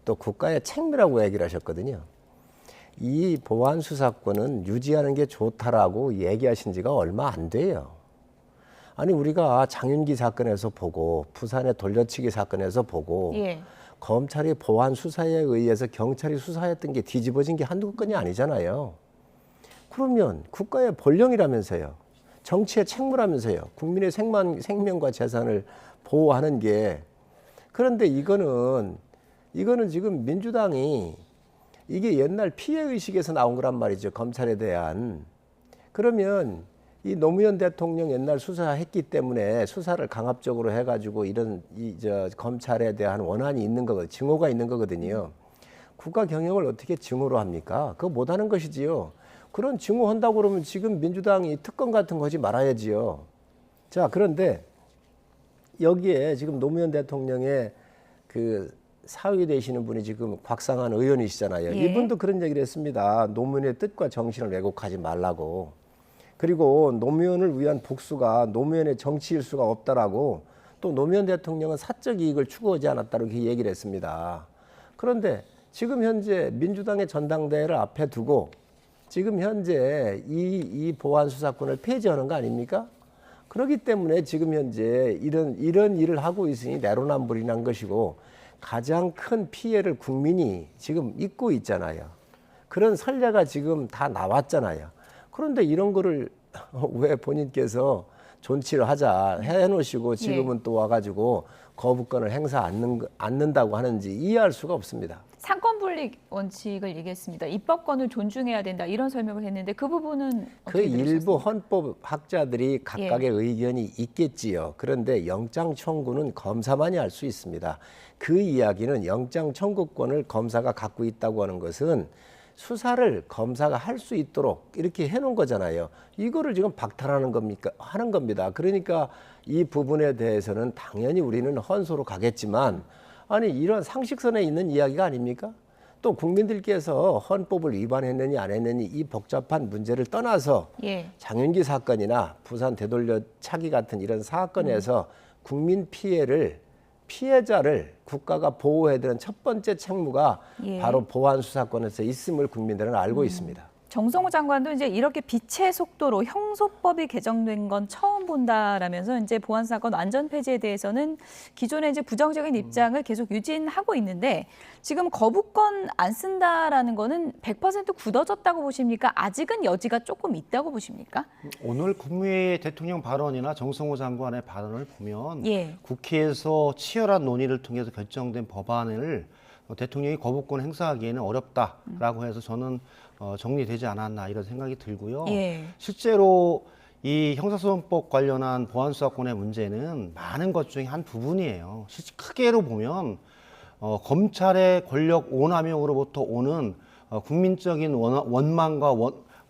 S16: 또 국가의 책무라고 얘기를 하셨거든요. 이 보안 수사권은 유지하는 게 좋다라고 얘기하신 지가 얼마 안 돼요. 아니 우리가 장윤기 사건에서 보고 부산의 돌려치기 사건에서 보고
S1: 예.
S16: 검찰이 보안 수사에 의해서 경찰이 수사했던 게 뒤집어진 게 한두 건이 아니잖아요. 그러면 국가의 본령이라면서요. 정치의 책무라면서요. 국민의 생명과 재산을 보호하는 게. 그런데 이거는 지금 민주당이 이게 옛날 피해의식에서 나온 거란 말이죠. 검찰에 대한. 그러면 이 노무현 대통령 옛날 수사했기 때문에 수사를 강압적으로 해가지고 이런 검찰에 대한 원한이 있는 거거든요. 증오가 있는 거거든요. 국가 경영을 어떻게 증오로 합니까? 그거 못하는 것이지요. 그런 증오한다고 그러면 지금 민주당이 특검 같은 거 하지 말아야지요. 자, 그런데 여기에 지금 노무현 대통령의 그 사위 되시는 분이 지금 곽상한 의원이시잖아요.
S1: 예.
S16: 이분도 그런 얘기를 했습니다. 노무현의 뜻과 정신을 왜곡하지 말라고. 그리고 노무현을 위한 복수가 노무현의 정치일 수가 없다라고 또 노무현 대통령은 사적 이익을 추구하지 않았다고 이렇게 얘기를 했습니다. 그런데 지금 현재 민주당의 전당대회를 앞에 두고 지금 현재 이 보안 수사권을 폐지하는 거 아닙니까? 그렇기 때문에 지금 현재 이런 일을 하고 있으니 내로남불이란 것이고 가장 큰 피해를 국민이 지금 입고 있잖아요. 그런 선례가 지금 다 나왔잖아요. 그런데 이런 거를 왜 본인께서 존치를 하자 해놓으시고 지금은 또 와가지고 거부권을 행사 않는다고 하는지 이해할 수가 없습니다.
S1: 상권분립 원칙을 얘기했습니다. 입법권을 존중해야 된다 이런 설명을 했는데 그 부분은
S16: 그 일부 헌법학자들이 각각의 의견이 있겠지요. 그런데 영장 청구는 검사만이 할 수 있습니다. 그 이야기는 영장 청구권을 검사가 갖고 있다고 하는 것은 수사를 검사가 할 수 있도록 이렇게 해놓은 거잖아요. 이거를 지금 박탈하는 겁니까? 하는 겁니다. 그러니까 이 부분에 대해서는 당연히 우리는 헌소로 가겠지만 아니 이런 상식선에 있는 이야기가 아닙니까? 또 국민들께서 헌법을 위반했느니 안 했느니 이 복잡한 문제를 떠나서
S1: 예.
S16: 장윤기 사건이나 부산 되돌려차기 같은 이런 사건에서 국민 피해자를 국가가 보호해야 되는 첫 번째 책무가
S1: 예.
S16: 바로 보안 수사권에서 있음을 국민들은 알고 있습니다.
S1: 정성호 장관도 이제 이렇게 빛의 속도로 형소법이 개정된 건 처음 본다라면서 이제 보안 사건 완전 폐지에 대해서는 기존의 이제 부정적인 입장을 계속 유지하고 있는데 지금 거부권 안 쓴다라는 거는 100% 굳어졌다고 보십니까? 아직은 여지가 조금 있다고 보십니까?
S13: 오늘 국무회의 대통령 발언이나 정성호 장관의 발언을 보면
S1: 예.
S13: 국회에서 치열한 논의를 통해서 결정된 법안을 대통령이 거부권 행사하기에는 어렵다라고 해서 저는 정리되지 않았나 이런 생각이 들고요.
S1: 예.
S13: 실제로 이 형사소송법 관련한 보안수사권의 문제는 많은 것 중에 한 부분이에요. 실제 크게로 보면 검찰의 권력 오남용으로부터 오는 국민적인 원망과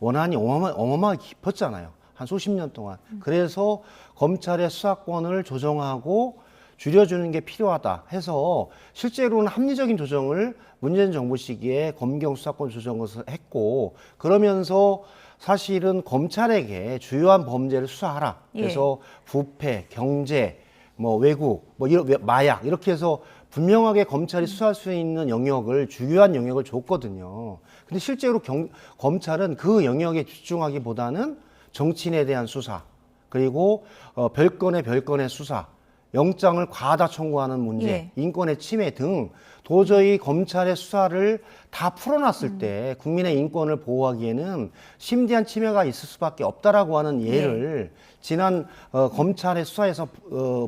S13: 원한이 어마어마하게 깊었잖아요. 한 수십 년 동안. 그래서 검찰의 수사권을 조정하고 줄여주는 게 필요하다 해서 실제로는 합리적인 조정을 문재인 정부 시기에 검경 수사권 조정을 했고 그러면서 사실은 검찰에게 주요한 범죄를 수사하라. 그래서 부패, 경제, 뭐 외국, 뭐 마약 이렇게 해서 분명하게 검찰이 수사할 수 있는 영역을 주요한 영역을 줬거든요. 근데 실제로 검찰은 그 영역에 집중하기보다는 정치인에 대한 수사 그리고 별건의 수사, 영장을 과다 청구하는 문제, 인권의 침해 등 도저히 검찰의 수사를 다 풀어놨을 때 국민의 인권을 보호하기에는 심대한 침해가 있을 수밖에 없다라고 하는 예를 지난 검찰의 수사에서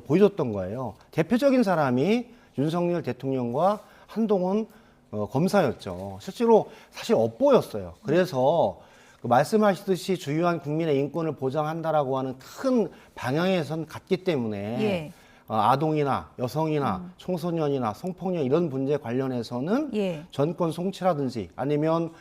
S13: 보여줬던 거예요. 대표적인 사람이 윤석열 대통령과 한동훈 검사였죠. 실제로 사실 엇보였어요. 그래서 말씀하시듯이 주요한 국민의 인권을 보장한다라고 하는 큰 방향에선 갔기 때문에 아동이나 여성이나 청소년이나 성폭력 이런 문제 관련해서는 전권 송치라든지 아니면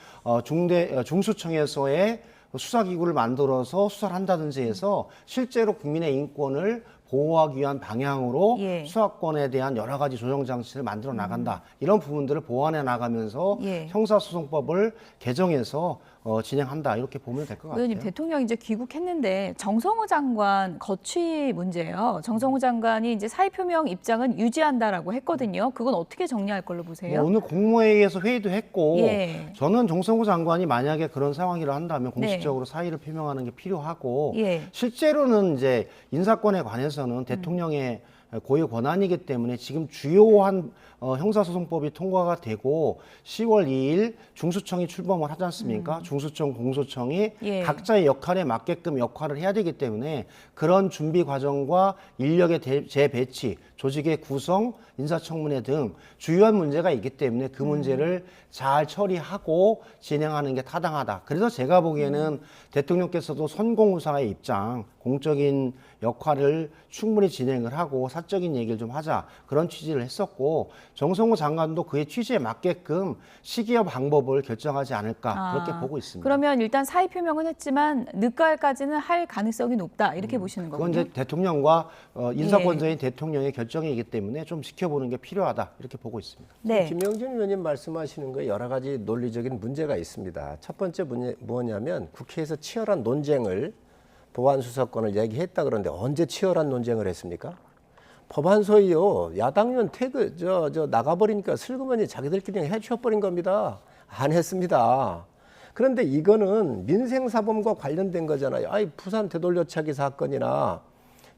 S13: 중수청에서의 수사기구를 만들어서 수사를 한다든지 해서 실제로 국민의 인권을 보호하기 위한 방향으로 수사권에 대한 여러 가지 조정 장치를 만들어 나간다. 이런 부분들을 보완해 나가면서 형사소송법을 개정해서 진행한다. 이렇게 보면 될 것 같아요.
S1: 의원님, 대통령이 이제 귀국했는데 정성호 장관 거취 문제예요. 정성호 장관이 이제 사의 표명 입장은 유지한다라고 했거든요. 그건 어떻게 정리할 걸로 보세요?
S13: 오늘 국무회의에서 회의도 했고 저는 정성호 장관이 만약에 그런 상황이라 한다면 공식적으로 사의를 표명하는 게 필요하고 실제로는 이제 인사권에 관해서는 대통령의 고유 권한이기 때문에 지금 주요한 형사소송법이 통과가 되고 10월 2일 중수청이 출범을 하지 않습니까? 중수청, 공소청이 각자의 역할에 맞게끔 역할을 해야 되기 때문에 그런 준비 과정과 인력의 재배치, 조직의 구성, 인사청문회 등 주요한 문제가 있기 때문에 그 문제를 잘 처리하고 진행하는 게 타당하다. 그래서 제가 보기에는 대통령께서도 선공후사의 입장, 공적인 역할을 충분히 진행을 하고 사적인 얘기를 좀 하자 그런 취지를 했었고 정성호 장관도 그의 취지에 맞게끔 시기와 방법을 결정하지 않을까 그렇게 보고 있습니다.
S1: 그러면 일단 사의 표명은 했지만 늦가을까지는 할 가능성이 높다 이렇게 보시는 거군요.
S13: 그건 이제 대통령과 인사권자인 대통령의 결정이기 때문에 좀 지켜보는 게 필요하다 이렇게 보고 있습니다.
S16: 김영준 의원님 말씀하시는 거 여러 가지 논리적인 문제가 있습니다. 첫 번째 뭐냐면 국회에서 치열한 논쟁을 보안 수사권을 얘기했다 그러는데 언제 치열한 논쟁을 했습니까? 법안소위요 야당의원 나가버리니까 슬그머니 자기들끼리 해치워버린 겁니다. 안 했습니다. 그런데 이거는 민생사범과 관련된 거잖아요. 아이 부산 되돌려차기 사건이나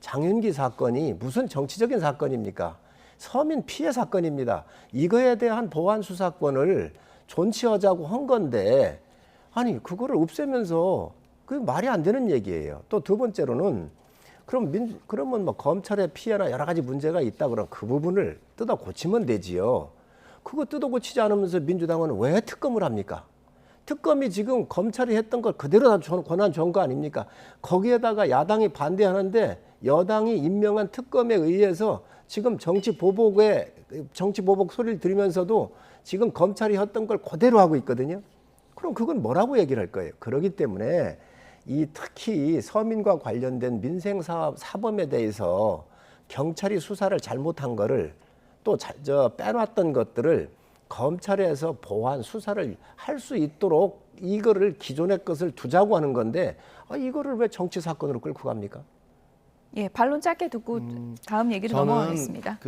S16: 장윤기 사건이 무슨 정치적인 사건입니까? 서민 피해 사건입니다. 이거에 대한 보안 수사권을 존치하자고 한 건데 아니 그거를 없애면서 그 말이 안 되는 얘기예요. 또 두 번째로는 그러면 뭐 검찰의 피해나 여러 가지 문제가 있다 그러면 그 부분을 뜯어 고치면 되지요. 그거 뜯어 고치지 않으면서 민주당은 왜 특검을 합니까? 특검이 지금 검찰이 했던 걸 그대로 다 권한 준 거 아닙니까? 거기에다가 야당이 반대하는데 여당이 임명한 특검에 의해서 지금 정치 보복 소리를 들으면서도 지금 검찰이 했던 걸 그대로 하고 있거든요. 그럼 그건 뭐라고 얘기를 할 거예요? 그렇기 때문에 특히 서민과 관련된 민생사범에 대해서 경찰이 수사를 잘못한 거를 또 빼놨던 것들을 검찰에서 보완 수사를 할 수 있도록 이거를 기존의 것을 두자고 하는 건데 이거를 왜 정치 사건으로 끌고 갑니까?
S1: 반론 짧게 듣고 다음 얘기로 넘어가겠습니다.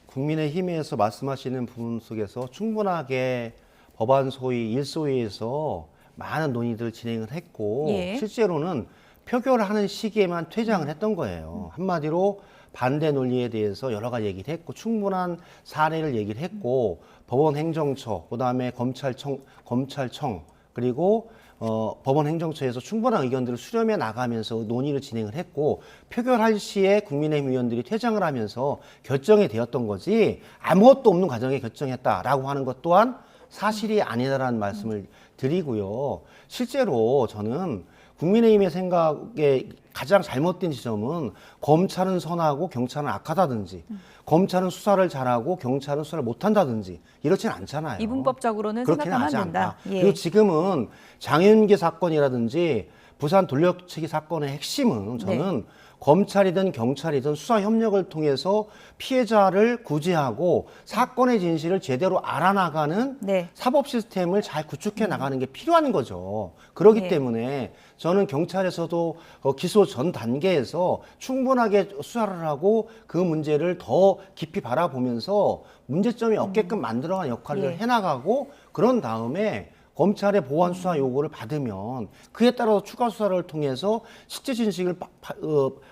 S13: 국민의힘에서 말씀하시는 부분 속에서 충분하게 법안 소위 일소위에서 많은 논의들을 진행을 했고 실제로는 표결하는 시기에만 퇴장을 했던 거예요. 한마디로 반대 논리에 대해서 여러 가지 얘기를 했고 충분한 사례를 얘기를 했고 법원 행정처, 그다음에 검찰청 그리고 법원 행정처에서 충분한 의견들을 수렴해 나가면서 논의를 진행을 했고 표결할 시에 국민의힘 의원들이 퇴장을 하면서 결정이 되었던 거지 아무것도 없는 과정에 결정했다라고 하는 것 또한 사실이 아니다라는 말씀을 드리고요. 실제로 저는 국민의힘의 생각에 가장 잘못된 지점은 검찰은 선하고 경찰은 악하다든지 검찰은 수사를 잘하고 경찰은 수사를 못한다든지 이렇지는 않잖아요.
S1: 이분법적으로는 생각하면 안 된다.
S13: 그리고 지금은 장윤기 사건이라든지 부산 돌려치기 사건의 핵심은 저는 검찰이든 경찰이든 수사 협력을 통해서 피해자를 구제하고 사건의 진실을 제대로 알아나가는
S1: 네.
S13: 사법 시스템을 잘 구축해 나가는 게 필요한 거죠. 그렇기
S1: 네.
S13: 때문에 저는 경찰에서도 기소 전 단계에서 충분하게 수사를 하고 그 문제를 더 깊이 바라보면서 문제점이 없게끔 만들어가는 역할을
S1: 예.
S13: 해나가고 그런 다음에 검찰의 보완 수사 요구를 받으면 그에 따라서 추가 수사를 통해서 실제 진실을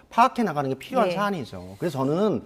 S13: 파악해 나가는 게 필요한
S1: 예.
S13: 사안이죠. 그래서 저는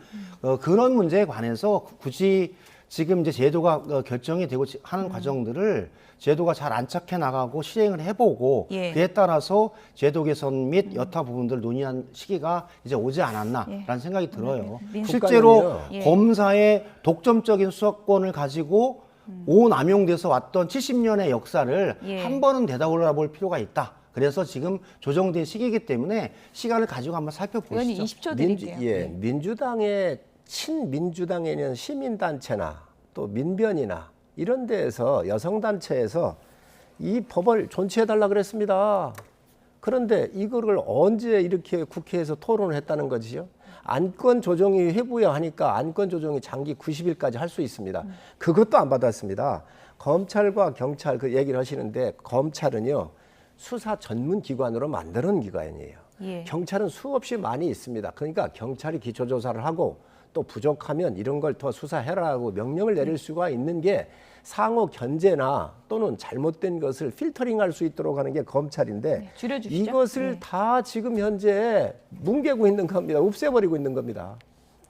S13: 그런 문제에 관해서 굳이 지금 이제 제도가 결정이 되고 하는 과정들을 제도가 잘 안착해 나가고 시행을 해보고
S1: 예.
S13: 그에 따라서 제도 개선 및 여타 부분들을 논의한 시기가 이제 오지 않았나라는 생각이 들어요. 실제로
S1: 예.
S13: 검사의 독점적인 수사권을 가지고 오남용돼서 왔던 70년의 역사를
S1: 예.
S13: 한 번은 되돌아볼 필요가 있다. 그래서 지금 조정된 시기이기 때문에 시간을 가지고 한번 살펴보시죠.
S1: 의원님 20초 드릴게요.
S16: 민주당의 친민주당에 있는 시민단체나 또 민변이나 이런 데에서 여성단체에서 이 법을 존치해달라 그랬습니다. 그런데 이거를 언제 이렇게 국회에서 토론을 했다는 거지요? 안건 조정이 회부해야 하니까 안건 조정이 장기 90일까지 할 수 있습니다. 그것도 안 받았습니다. 검찰과 경찰 그 얘기를 하시는데 검찰은요 수사 전문 기관으로 만드는 기관이에요.
S1: 예.
S16: 경찰은 수없이 많이 있습니다. 그러니까 경찰이 기초조사를 하고 또 부족하면 이런 걸 더 수사해라고 명령을 내릴 수가 있는 게 상호 견제나 또는 잘못된 것을 필터링할 수 있도록 하는 게 검찰인데
S1: 줄여주시죠.
S16: 이것을 다 지금 현재 뭉개고 있는 겁니다. 없애버리고 있는 겁니다.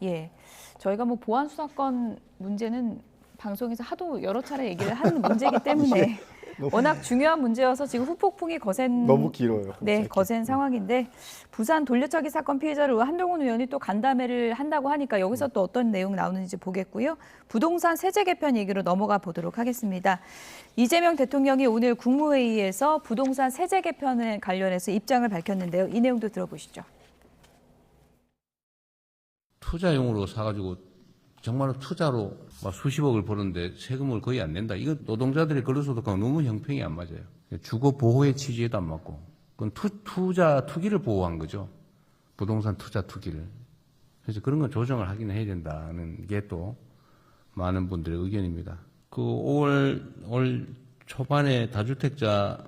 S1: 예, 저희가 뭐 보안 수사권 문제는 방송에서 하도 여러 차례 얘기를 하는 문제이기 때문에 워낙 중요한 문제여서 지금 후폭풍이 거센
S13: 너무 길어요.
S1: 네, 거센 상황인데 부산 돌려차기 사건 피해자를 한동훈 의원이 또 간담회를 한다고 하니까 여기서 또 어떤 내용 나오는지 보겠고요. 부동산 세제 개편 얘기로 넘어가 보도록 하겠습니다. 이재명 대통령이 오늘 국무회의에서 부동산 세제 개편에 관련해서 입장을 밝혔는데요. 이 내용도 들어보시죠.
S14: 투자용으로 사가지고 정말로 투자로 막 수십억을 버는데 세금을 거의 안 낸다. 이건 노동자들의 근로소득하고 너무 형평이 안 맞아요. 주거 보호의 취지에도 안 맞고. 그건 투기를 보호한 거죠. 부동산 투자 투기를. 그래서 그런 건 조정을 하긴 해야 된다는 게 또 많은 분들의 의견입니다. 그 올 초반에 다주택자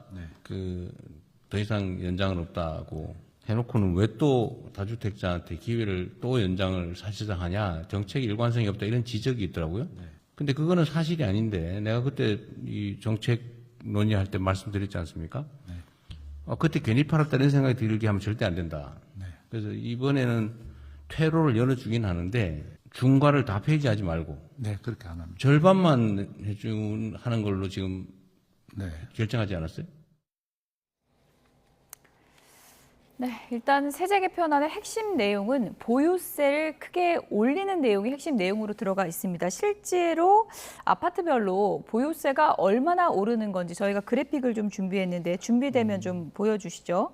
S14: 더 이상 연장은 없다고 해놓고는 왜 또 다주택자한테 기회를 또 연장을 사실상 하냐, 정책 일관성이 없다 이런 지적이 있더라고요. 근데 그거는 사실이 아닌데 내가 그때 이 정책 논의할 때 말씀드렸지 않습니까? 그때 괜히 팔았다 이런 생각이 들게 하면 절대 안 된다. 그래서 이번에는 퇴로를 열어주긴 하는데 중과를 다 폐지하지 말고
S17: 그렇게 안 합니다.
S14: 절반만 하는 걸로 지금 결정하지 않았어요?
S1: 네, 일단 세제 개편안의 핵심 내용은 보유세를 크게 올리는 내용이 핵심 내용으로 들어가 있습니다. 실제로 아파트별로 보유세가 얼마나 오르는 건지 저희가 그래픽을 좀 준비했는데 준비되면 좀 보여주시죠.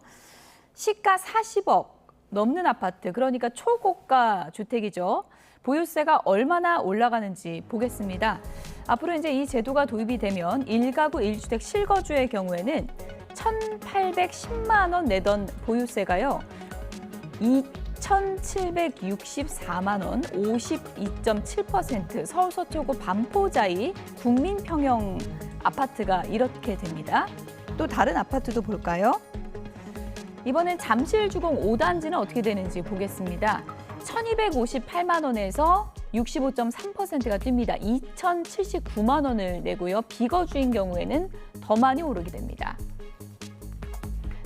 S1: 시가 40억 넘는 아파트, 그러니까 초고가 주택이죠. 보유세가 얼마나 올라가는지 보겠습니다. 앞으로 이제 이 제도가 도입이 되면 1가구 1주택 실거주의 경우에는 1,810만 원 내던 보유세가요. 2,764만 원, 52.7%. 서울 서초구 반포자이 국민평형 아파트가 이렇게 됩니다. 또 다른 아파트도 볼까요? 이번엔 잠실주공 5단지는 어떻게 되는지 보겠습니다. 1,258만 원에서 65.3%가 뜁니다. 2,079만 원을 내고요. 비거주인 경우에는 더 많이 오르게 됩니다.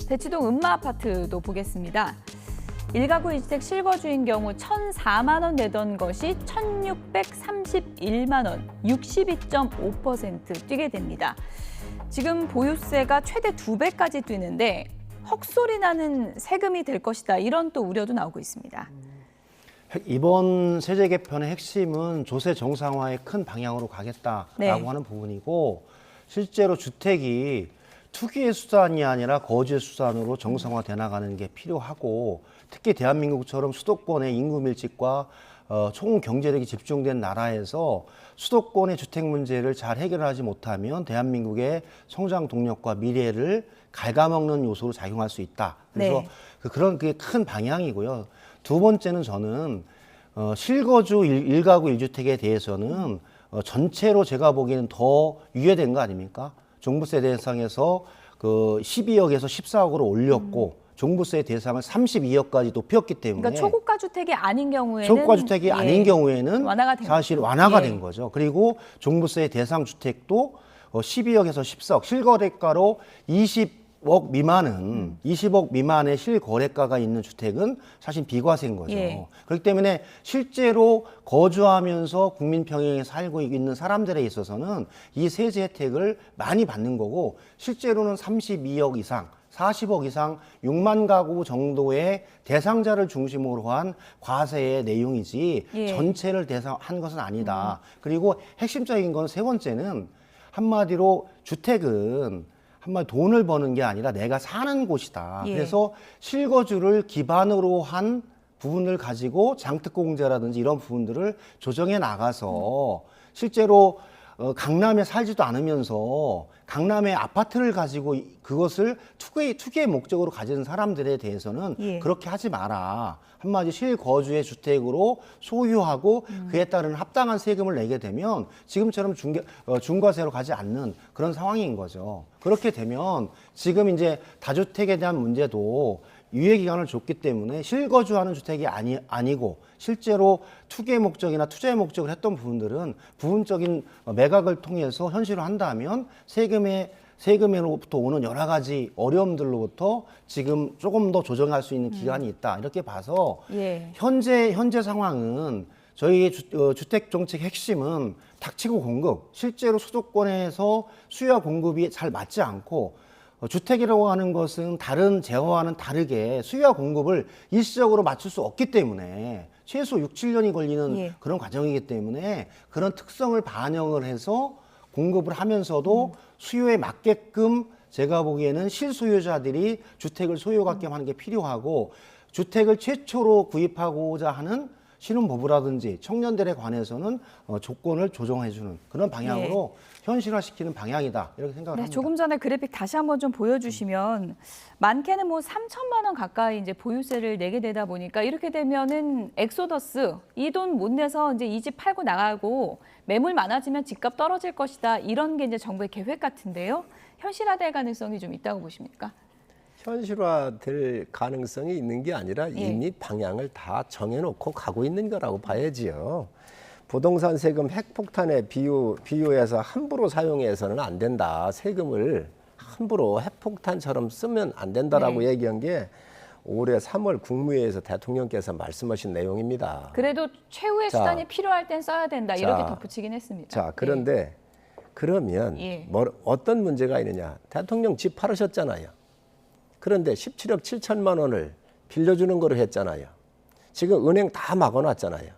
S1: 대치동 음마아파트도 보겠습니다. 1가구 1주택 실거주인 경우 1,004만 원 내던 것이 1,631만 원, 62.5% 뛰게 됩니다. 지금 보유세가 최대 2배까지 뛰는데 헛소리 나는 세금이 될 것이다. 이런 또 우려도 나오고 있습니다.
S13: 이번 세제 개편의 핵심은 조세 정상화의 큰 방향으로 가겠다라고 하는 부분이고 실제로 주택이 투기의 수단이 아니라 거주의 수단으로 정상화돼 나가는 게 필요하고 특히 대한민국처럼 수도권의 인구 밀집과 총 경제력이 집중된 나라에서 수도권의 주택 문제를 잘 해결하지 못하면 대한민국의 성장 동력과 미래를 갉아먹는 요소로 작용할 수 있다. 그래서
S1: 네.
S13: 그런 게 큰 방향이고요. 두 번째는 저는 실거주 일가구 1주택에 대해서는 전체로 제가 보기에는 더 유예된 거 아닙니까? 종부세 대상에서 그 12억에서 14억으로 올렸고 종부세 대상을 32억까지 높였기 때문에
S1: 그러니까 초고가 주택이 아닌 경우에는
S13: 초고가 주택이 아닌 경우에는
S1: 완화가 된
S13: 사실
S1: 거죠.
S13: 완화가
S1: 예.
S13: 된 거죠. 그리고 종부세 대상 주택도 12억에서 14억 실거래가로 20억 미만은 20억 미만의 실거래가가 있는 주택은 사실 비과세인 거죠.
S1: 예.
S13: 그렇기 때문에 실제로 거주하면서 국민 평형에 살고 있는 사람들에 있어서는 이 세제 혜택을 많이 받는 거고 실제로는 32억 이상 40억 이상 6만 가구 정도의 대상자를 중심으로 한 과세의 내용이지
S1: 예.
S13: 전체를 대상한 것은 아니다. 그리고 핵심적인 건 세 번째는 한마디로 주택은 한마디 돈을 버는 게 아니라 내가 사는 곳이다.
S1: 예.
S13: 그래서 실거주를 기반으로 한 부분을 가지고 장특공제라든지 이런 부분들을 조정해 나가서 실제로 강남에 살지도 않으면서 강남의 아파트를 가지고 그것을 투기의 목적으로 가진 사람들에 대해서는
S1: 예.
S13: 그렇게 하지 마라. 한마디 실거주의 주택으로 소유하고 그에 따른 합당한 세금을 내게 되면 지금처럼 중과세로 가지 않는 그런 상황인 거죠. 그렇게 되면 지금 이제 다주택에 대한 문제도 유예 기간을 줬기 때문에 실거주하는 주택이 아니고 실제로 투기의 목적이나 투자의 목적을 했던 부분들은 부분적인 매각을 통해서 현실화한다면 세금으로부터 오는 여러 가지 어려움들로부터 지금 조금 더 조정할 수 있는 기간이 있다. 이렇게 봐서
S1: 예.
S13: 현재 상황은 저희 주택 정책 핵심은 닥치고 공급, 실제로 수도권에서 수요와 공급이 잘 맞지 않고 주택이라고 하는 것은 다른 재화와는 다르게 수요와 공급을 일시적으로 맞출 수 없기 때문에 최소 6, 7년이 걸리는
S1: 예.
S13: 그런 과정이기 때문에 그런 특성을 반영을 해서 공급을 하면서도 수요에 맞게끔 제가 보기에는 실소유자들이 주택을 소유하게 하는 게 필요하고 주택을 최초로 구입하고자 하는 신혼부부라든지 청년들에 관해서는 조건을 조정해주는 그런 방향으로 현실화시키는 방향이다 이렇게 생각을 합니다.
S1: 조금 전에 그래픽 다시 한번 좀 보여주시면 많게는 뭐 3천만 원 가까이 이제 보유세를 내게 되다 보니까 이렇게 되면은 엑소더스 이 돈 못 내서 이제 이 집 팔고 나가고 매물 많아지면 집값 떨어질 것이다 이런 게 이제 정부의 계획 같은데요. 현실화될 가능성이 좀 있다고 보십니까?
S16: 현실화될 가능성이 있는 게 아니라 이미 방향을 다 정해놓고 가고 있는 거라고 봐야지요. 부동산 세금 핵폭탄에 비유해서 함부로 사용해서는 안 된다. 세금을 함부로 핵폭탄처럼 쓰면 안 된다라고 얘기한 게 올해 3월 국무회의에서 대통령께서 말씀하신 내용입니다.
S1: 그래도 최후의 수단이 필요할 땐 써야 된다 이렇게 덧붙이긴 했습니다.
S16: 자, 그런데 그러면 어떤 문제가 있느냐. 대통령 집 팔으셨잖아요. 그런데 17억 7천만 원을 빌려주는 거로 했잖아요. 지금 은행 다 막아놨잖아요.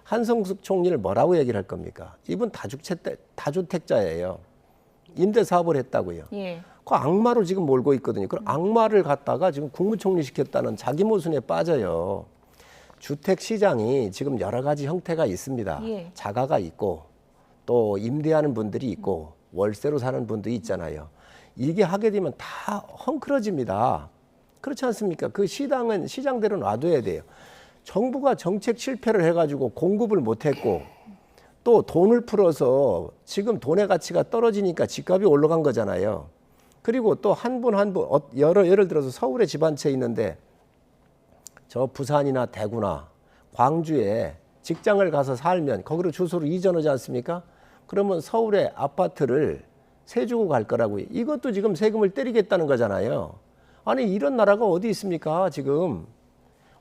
S16: 한성숙 총리를 뭐라고 얘기를 할 겁니까? 이분 다주택자예요. 임대사업을 했다고요. 그 악마로 지금 몰고 있거든요. 그 악마를 갖다가 지금 국무총리 시켰다는 자기 모순에 빠져요. 주택 시장이 지금 여러 가지 형태가 있습니다. 자가가 있고 또 임대하는 분들이 있고 월세로 사는 분들이 있잖아요. 이게 하게 되면 다 헝클어집니다. 그렇지 않습니까? 그 시장은 시장대로 놔둬야 돼요. 정부가 정책 실패를 해가지고 공급을 못했고 또 돈을 풀어서 지금 돈의 가치가 떨어지니까 집값이 올라간 거잖아요. 그리고 또 한 분 예를 들어서 서울에 집 한 채 있는데 저 부산이나 대구나 광주에 직장을 가서 살면 거기로 주소를 이전하지 않습니까? 그러면 서울의 아파트를 세 주고 갈 거라고요. 이것도 지금 세금을 때리겠다는 거잖아요. 아니 이런 나라가 어디 있습니까 지금.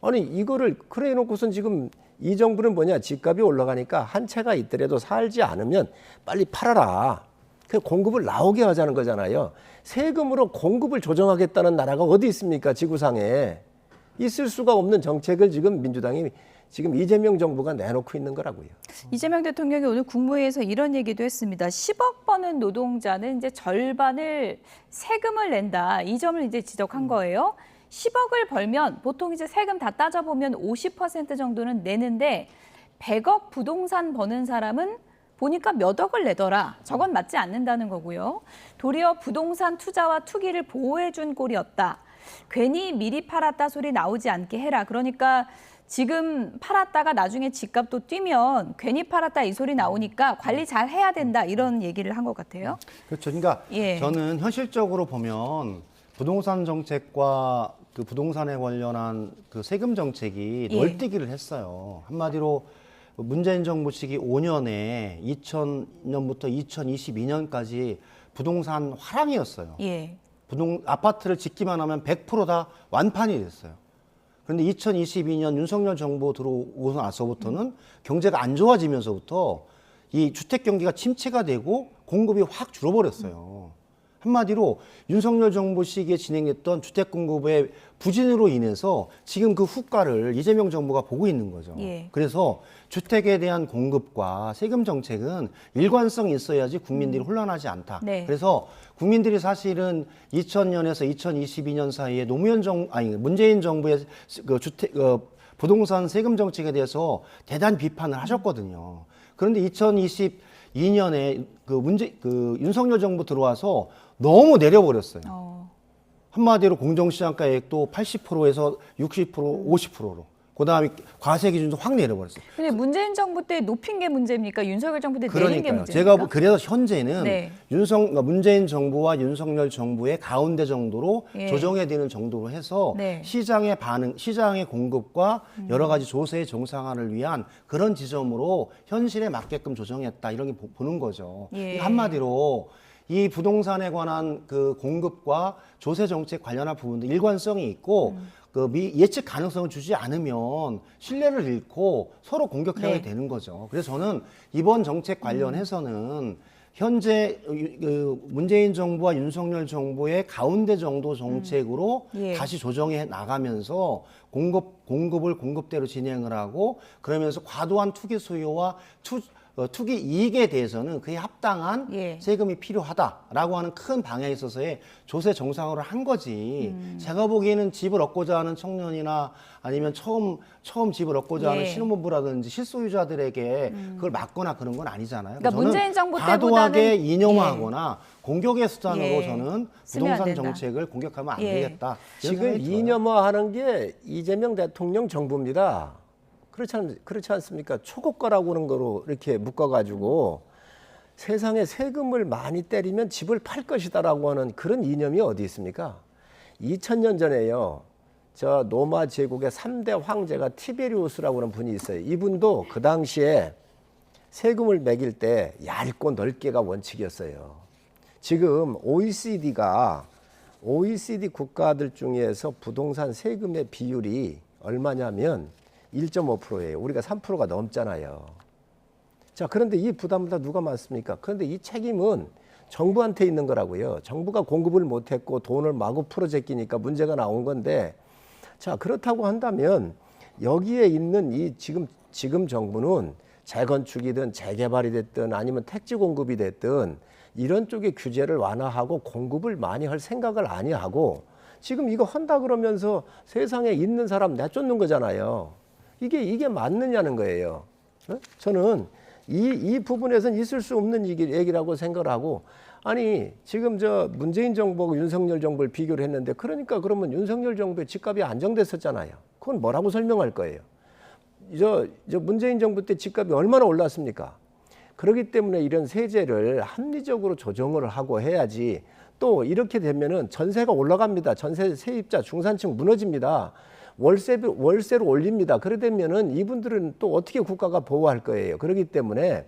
S16: 아니 이거를 그래 놓고선 지금 이 정부는 뭐냐, 집값이 올라가니까 한 채가 있더라도 살지 않으면 빨리 팔아라. 그 공급을 나오게 하자는 거잖아요. 세금으로 공급을 조정하겠다는 나라가 어디 있습니까 지구상에. 있을 수가 없는 정책을 지금 민주당이 지금 이재명 정부가 내놓고 있는 거라고요.
S1: 이재명 대통령이 오늘 국무회의에서 이런 얘기도 했습니다. 10억 버는 노동자는 이제 절반을 세금을 낸다. 이 점을 이제 지적한 거예요. 10억을 벌면 보통 이제 세금 다 따져보면 50% 정도는 내는데 100억 부동산 버는 사람은 보니까 몇 억을 내더라. 저건 맞지 않는다는 거고요. 도리어 부동산 투자와 투기를 보호해준 꼴이었다. 괜히 미리 팔았다 소리 나오지 않게 해라. 그러니까 지금 팔았다가 나중에 집값도 뛰면 괜히 팔았다 이 소리 나오니까 관리 잘 해야 된다. 이런 얘기를 한 것 같아요.
S13: 그렇죠. 그러니까
S1: 예.
S13: 저는 현실적으로 보면 부동산 정책과 그 부동산에 관련한 그 세금 정책이
S1: 예.
S13: 널뛰기를 했어요. 한마디로 문재인 정부 시기 5년에 2000년부터 2022년까지 부동산 화랑이었어요.
S1: 예.
S13: 아파트를 짓기만 하면 100% 다 완판이 됐어요. 그런데 2022년 윤석열 정부 들어오고 나서부터는 경제가 안 좋아지면서부터 이 주택 경기가 침체가 되고 공급이 확 줄어버렸어요. 한마디로 윤석열 정부 시기에 진행했던 주택 공급의 부진으로 인해서 지금 그 후과를 이재명 정부가 보고 있는 거죠.
S1: 예.
S13: 그래서 주택에 대한 공급과 세금 정책은 일관성이 있어야지 국민들이 혼란하지 않다.
S1: 네.
S13: 그래서 국민들이 사실은 2000년에서 2022년 사이에 문재인 정부의 그 부동산 세금 정책에 대해서 대단 비판을 하셨거든요. 그런데 2022년에 윤석열 정부 들어와서 너무 내려버렸어요. 한마디로 공정시장가액도 80%에서 60%, 50%로. 그다음에 과세 기준도 확 내려버렸어요.
S1: 근데 문재인 정부 때 높인 게 문제입니까? 윤석열 정부 때 내린 게
S13: 그러니까요.
S1: 문제입니까?
S13: 제가 그래서 현재는
S1: 네.
S13: 문재인 정부와 윤석열 정부의 가운데 정도로
S1: 예.
S13: 조정해야 되는 정도로 해서
S1: 네.
S13: 시장의 반응, 시장의 공급과 여러 가지 조세의 정상화를 위한 그런 지점으로 현실에 맞게끔 조정했다 이런 게 보는 거죠.
S1: 예.
S13: 한마디로 이 부동산에 관한 그 공급과 조세 정책 관련한 부분도 일관성이 있고 예측 가능성을 주지 않으면 신뢰를 잃고 서로 공격해야
S1: 네.
S13: 되는 거죠. 그래서 저는 이번 정책 관련해서는 현재 문재인 정부와 윤석열 정부의 가운데 정도 정책으로
S1: 예.
S13: 다시 조정해 나가면서 공급을 공급대로 진행을 하고 그러면서 과도한 투기 수요와 투기 이익에 대해서는 그에 합당한
S1: 예.
S13: 세금이 필요하다라고 하는 큰 방향에 있어서의 조세 정상화를 한 거지. 제가 보기에는 집을 얻고자 하는 청년이나 아니면 처음 집을 얻고자 하는
S1: 예.
S13: 신혼부부라든지 실소유자들에게 그걸 막거나 그런 건 아니잖아요.
S1: 그러니까
S13: 저는
S1: 문재인 정부
S13: 과도하게
S1: 때보다는
S13: 이념화하거나 공격의 수단으로
S1: 예.
S13: 저는
S1: 쓰면 안
S13: 부동산
S1: 된다.
S13: 정책을 공격하면 안
S1: 예.
S13: 되겠다. 이런
S16: 지금
S13: 생각이 들어요.
S16: 이념화하는 게 이재명 대통령 정부입니다. 그렇지 않습니까? 초고가라고 하는 거로 이렇게 묶어가지고 세상에 세금을 많이 때리면 집을 팔 것이다라고 하는 그런 이념이 어디 있습니까? 2000년 전에요. 저 로마 제국의 3대 황제가 티베리우스라고 하는 분이 있어요. 이분도 그 당시에 세금을 매길 때 얇고 넓게가 원칙이었어요. 지금 OECD 국가들 중에서 부동산 세금의 비율이 얼마냐면 1.5%예요. 우리가 3%가 넘잖아요. 자, 그런데 이 부담은 다 누가 많습니까? 그런데 이 책임은 정부한테 있는 거라고요. 정부가 공급을 못했고 돈을 마구 풀어제끼니까 문제가 나온 건데, 자, 그렇다고 한다면 여기에 있는 이 지금 정부는 재건축이든 재개발이 됐든 아니면 택지 공급이 됐든 이런 쪽의 규제를 완화하고 공급을 많이 할 생각을 아니하고 지금 이거 한다 그러면서 세상에 있는 사람 내쫓는 거잖아요. 이게 맞느냐는 거예요. 저는 이 부분에서는 있을 수 없는 얘기라고 생각을 하고, 아니 지금 저 문재인 정부하고 윤석열 정부를 비교를 했는데, 그러니까 그러면 윤석열 정부의 집값이 안정됐었잖아요. 그건 뭐라고 설명할 거예요? 저 문재인 정부 때 집값이 얼마나 올랐습니까? 그렇기 때문에 이런 세제를 합리적으로 조정을 하고 해야지. 또 이렇게 되면은 전세가 올라갑니다. 전세 세입자 중산층 무너집니다. 월세를 올립니다. 그러되면은 이분들은 또 어떻게 국가가 보호할 거예요. 그렇기 때문에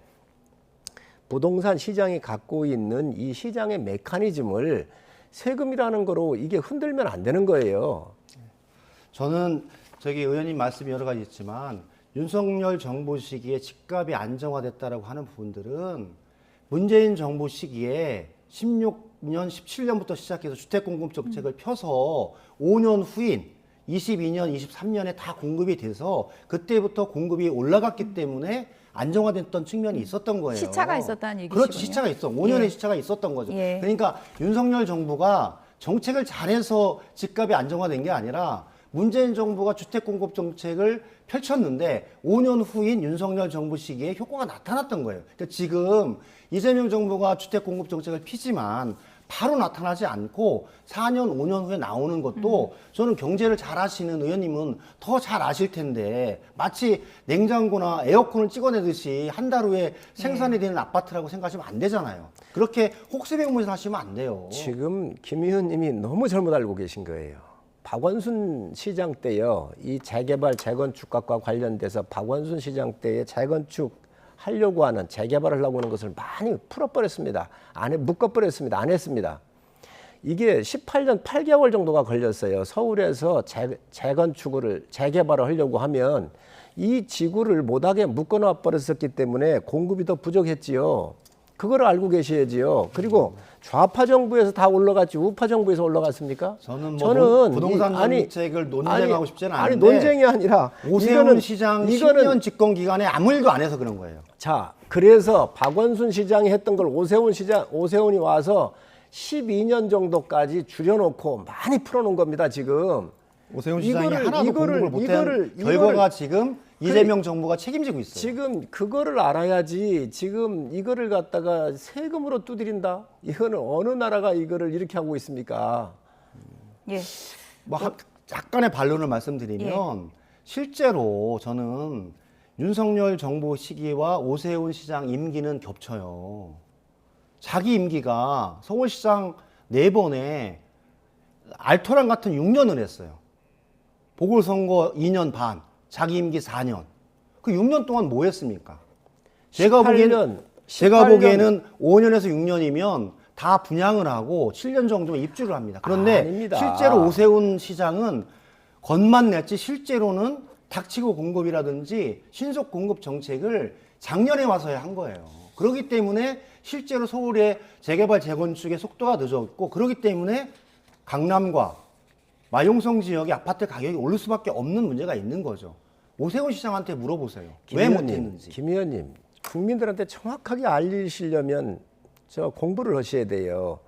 S16: 부동산 시장이 갖고 있는 이 시장의 메커니즘을 세금이라는 거로 이게 흔들면 안 되는 거예요.
S13: 저는 의원님 말씀이 여러 가지 있지만 윤석열 정부 시기에 집값이 안정화됐다라고 하는 부분들은 문재인 정부 시기에 16년, 17년부터 시작해서 주택공급 정책을 펴서 5년 후인 22년, 23년에 다 공급이 돼서 그때부터 공급이 올라갔기 때문에 안정화됐던 측면이 있었던 거예요.
S1: 시차가 있었다는 얘기시군요.
S13: 그렇죠. 시차가 있어. 5년의
S1: 예.
S13: 시차가 있었던 거죠.
S1: 예.
S13: 그러니까 윤석열 정부가 정책을 잘해서 집값이 안정화된 게 아니라 문재인 정부가 주택 공급 정책을 펼쳤는데 5년 후인 윤석열 정부 시기에 효과가 나타났던 거예요. 그러니까 지금 이재명 정부가 주택 공급 정책을 피지만 바로 나타나지 않고 4년, 5년 후에 나오는 것도 저는 경제를 잘 하시는 의원님은 더 잘 아실 텐데 마치 냉장고나 에어컨을 찍어내듯이 한 달 후에 생산이 되는 아파트라고 생각하시면 안 되잖아요. 그렇게 혹세병무에서 하시면 안 돼요.
S16: 지금 김 의원님이 너무 잘못 알고 계신 거예요. 박원순 시장 때요, 이 재개발 재건축과 관련돼서 박원순 시장 때에 재건축 하려고 하는 재개발을 하려고 하는 것을 많이 풀어버렸습니다. 묶어버렸습니다. 안 했습니다. 이게 18년 8개월 정도가 걸렸어요. 서울에서 재건축을 재개발을 하려고 하면 이 지구를 못하게 묶어놔 버렸었기 때문에 공급이 더 부족했지요. 그걸 알고 계셔야지요. 그리고 좌파 정부에서 다 올라갔지 우파 정부에서 올라갔습니까?
S13: 저는 부동산 정책을 논쟁하고 싶지는 않은데
S16: 아니 논쟁이 아니라
S13: 오세훈 시장 10년 집권 기간에 아무 일도 안 해서 그런 거예요.
S16: 자, 그래서 박원순 시장이 했던 걸 오세훈이 와서 12년 정도까지 줄여놓고 많이 풀어놓은 겁니다. 지금.
S13: 오세훈 시장이 하나도 공급을 못한 결과가 지금 이재명 정부가 책임지고 있어요.
S16: 지금 그거를 알아야지. 지금 이거를 갖다가 세금으로 두드린다? 이거는 어느 나라가 이거를 이렇게 하고 있습니까?
S1: 예.
S13: 약간의 반론을 말씀드리면 실제로 저는 윤석열 정부 시기와 오세훈 시장 임기는 겹쳐요. 자기 임기가 서울시장 4번에 알토란 같은 6년을 했어요. 보궐선거 2년 반, 자기 임기 4년. 그 6년 동안 뭐 했습니까? 제가 보기에는 5년에서 6년이면 다 분양을 하고 7년 정도면 입주를 합니다. 그런데
S16: 아닙니다.
S13: 실제로 오세훈 시장은 겉만 냈지 실제로는 닥치고 공급이라든지 신속 공급 정책을 작년에 와서야 한 거예요. 그렇기 때문에 실제로 서울의 재개발 재건축의 속도가 늦어졌고 그렇기 때문에 강남과 마용성 지역의 아파트 가격이 오를 수밖에 없는 문제가 있는 거죠. 오세훈 시장한테 물어보세요. 왜 못했는지.
S16: 김 의원님, 국민들한테 정확하게 알리시려면 저 공부를 하셔야 돼요.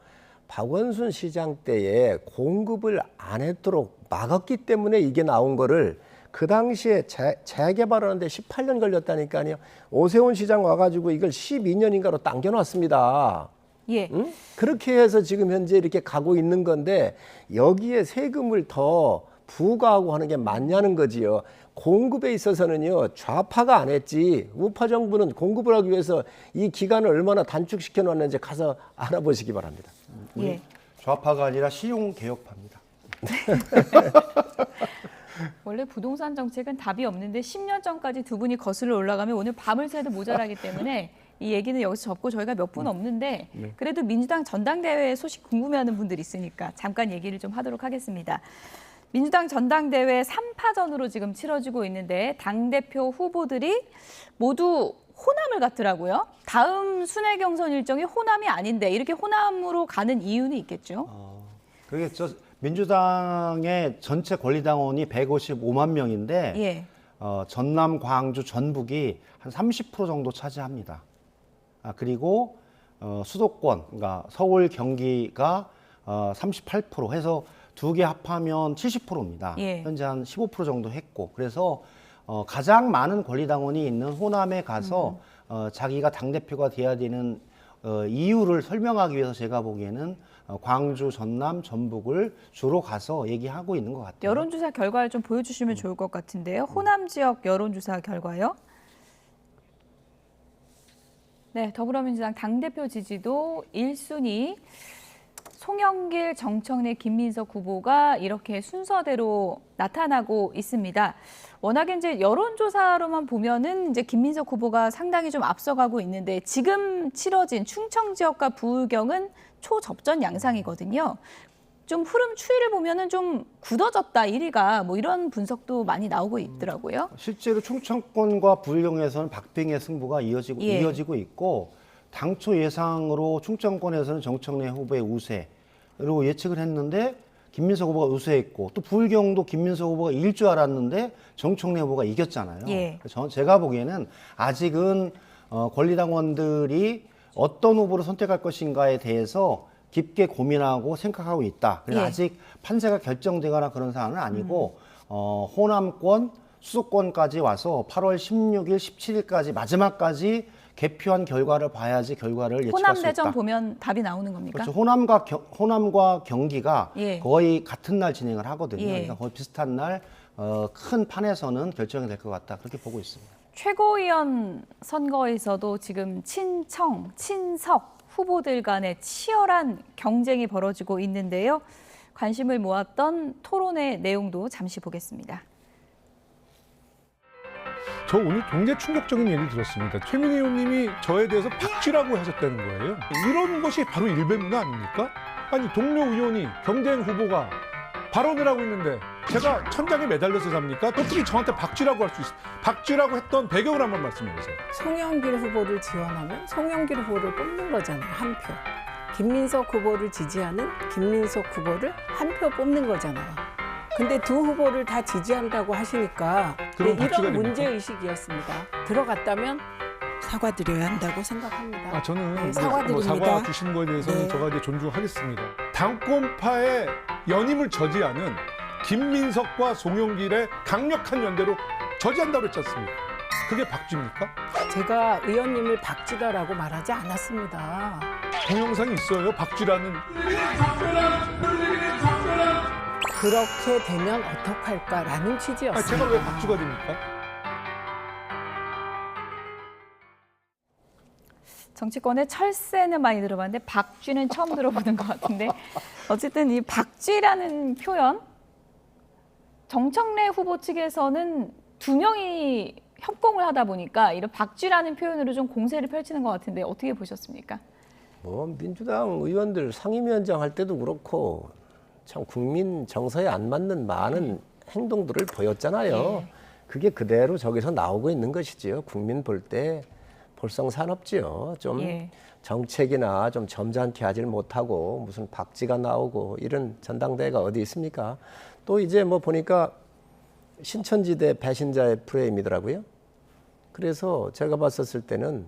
S16: 박원순 시장 때에 공급을 안 했도록 막았기 때문에 이게 나온 거를 그 당시에 재개발하는데 18년 걸렸다니까요. 오세훈 시장 와가지고 이걸 12년인가로 당겨놨습니다.
S1: 예.
S16: 응? 그렇게 해서 지금 현재 이렇게 가고 있는 건데 여기에 세금을 더 부과하고 하는 게 맞냐는 거지요. 공급에 있어서는요, 좌파가 안 했지 우파 정부는 공급을 하기 위해서 이 기간을 얼마나 단축시켜 놨는지 가서 알아보시기 바랍니다.
S1: 예.
S13: 좌파가 아니라 실용개혁파입니다.
S1: 원래 부동산 정책은 답이 없는데 10년 전까지 두 분이 거슬러 올라가면 오늘 밤을 새도 모자라기 때문에 이 얘기는 여기서 접고 저희가 몇 분 없는데 그래도 민주당 전당대회 소식 궁금해하는 분들이 있으니까 잠깐 얘기를 좀 하도록 하겠습니다. 민주당 전당대회 3파전으로 지금 치러지고 있는데 당대표 후보들이 모두 호남을 갔더라고요. 다음 순회 경선 일정이 호남이 아닌데 이렇게 호남으로 가는 이유는 있겠죠?
S13: 그러겠죠. 민주당의 전체 권리당원이 155만 명인데
S1: 예.
S13: 전남, 광주, 전북이 한 30% 정도 차지합니다. 그리고 수도권, 그러니까 서울, 경기가 38% 해서 두 개 합하면 70%입니다.
S1: 예.
S13: 현재 한 15% 정도 했고 그래서 가장 많은 권리당원이 있는 호남에 가서 자기가 당대표가 돼야 되는 이유를 설명하기 위해서 제가 보기에는 광주, 전남, 전북을 주로 가서 얘기하고 있는 것 같아요.
S1: 여론조사 결과를 좀 보여주시면 좋을 것 같은데요. 호남 지역 여론조사 결과요. 네, 더불어민주당 당대표 지지도 1순위 송영길, 정청래, 김민석 후보가 이렇게 순서대로 나타나고 있습니다. 워낙에 이제 여론조사로만 보면은 이제 김민석 후보가 상당히 좀 앞서가고 있는데 지금 치러진 충청 지역과 부울경은 초접전 양상이거든요. 좀 흐름 추이를 보면은 좀 굳어졌다 1위가 뭐 이런 분석도 많이 나오고 있더라고요.
S13: 실제로 충청권과 부울경에서는 박빙의 승부가 이어지고 있고 당초 예상으로 충청권에서는 정청래 후보의 우세로 예측을 했는데 김민석 후보가 우세했고 또 부울경도 김민석 후보가 이길 줄 알았는데 정청래 후보가 이겼잖아요.
S1: 예.
S13: 제가 보기에는 아직은 권리당원들이 어떤 후보를 선택할 것인가에 대해서 깊게 고민하고 생각하고 있다. 그래서
S1: 예.
S13: 아직 판세가 결정되거나 그런 상황은 아니고 호남권, 수도권까지 와서 8월 16일, 17일까지 마지막까지 개표한 결과를 봐야지 결과를 예측할 수 있다.
S1: 호남대전 보면 답이 나오는 겁니까?
S13: 그렇죠. 호남과 경기가
S1: 예.
S13: 거의 같은 날 진행을 하거든요.
S1: 예.
S13: 그러니까 거의 비슷한 날 큰 판에서는 결정이 될 것 같다. 그렇게 보고 있습니다.
S1: 최고위원 선거에서도 지금 친청, 친석 후보들 간의 치열한 경쟁이 벌어지고 있는데요. 관심을 모았던 토론의 내용도 잠시 보겠습니다.
S17: 저 오늘 굉장히 충격적인 얘기를 들었습니다. 최민희 의원님이 저에 대해서 박쥐라고 하셨다는 거예요. 이런 것이 바로 일배문화 아닙니까? 아니 동료 의원이 경쟁 후보가 발언을 하고 있는데 제가 천장에 매달려서 잡니까? 어떻게 저한테 박쥐라고 할 수 있어요? 박쥐라고 했던 배경을 한번 말씀해 주세요.
S18: 송영길 후보를 지원하면 송영길 후보를 뽑는 거잖아요. 한 표. 김민석 후보를 지지하는 김민석 후보를 한 표 뽑는 거잖아요. 근데 두 후보를 다 지지한다고 하시니까 이런 문제의식이었습니다. 들어갔다면 사과드려야 한다고 생각합니다.
S17: 저는
S18: 네, 사과드립니다.
S17: 사과 주시는 거에 대해서는
S18: 네.
S17: 제가 이제 존중하겠습니다. 당권파의 연임을 저지하는 김민석과 송영길의 강력한 연대로 저지한다고 했지 않습니까? 그게 박쥐입니까?
S18: 제가 의원님을 박쥐다라고 말하지 않았습니다.
S17: 동영상이 있어요. 박쥐라는.
S18: 그렇게 되면 어떡할까라는 취지였습니다.
S17: 제가 왜 박쥐가 됩니까?
S1: 정치권의 철새는 많이 들어봤는데 박쥐는 처음 들어보는 것 같은데 어쨌든 이 박쥐라는 표현 정청래 후보 측에서는 두 명이 협공을 하다 보니까 이런 박쥐라는 표현으로 좀 공세를 펼치는 것 같은데 어떻게 보셨습니까?
S16: 민주당 의원들 상임위원장 할 때도 그렇고 참 국민 정서에 안 맞는 많은 행동들을 보였잖아요.
S1: 예.
S16: 그게 그대로 저기서 나오고 있는 것이지요. 국민 볼 때 볼썽사납지요. 좀
S1: 예.
S16: 정책이나 좀 점잖게 하질 못하고 무슨 박쥐가 나오고 이런 전당대회가 어디 있습니까? 또 이제 뭐 보니까 신천지대 배신자의 프레임이더라고요. 그래서 제가 봤었을 때는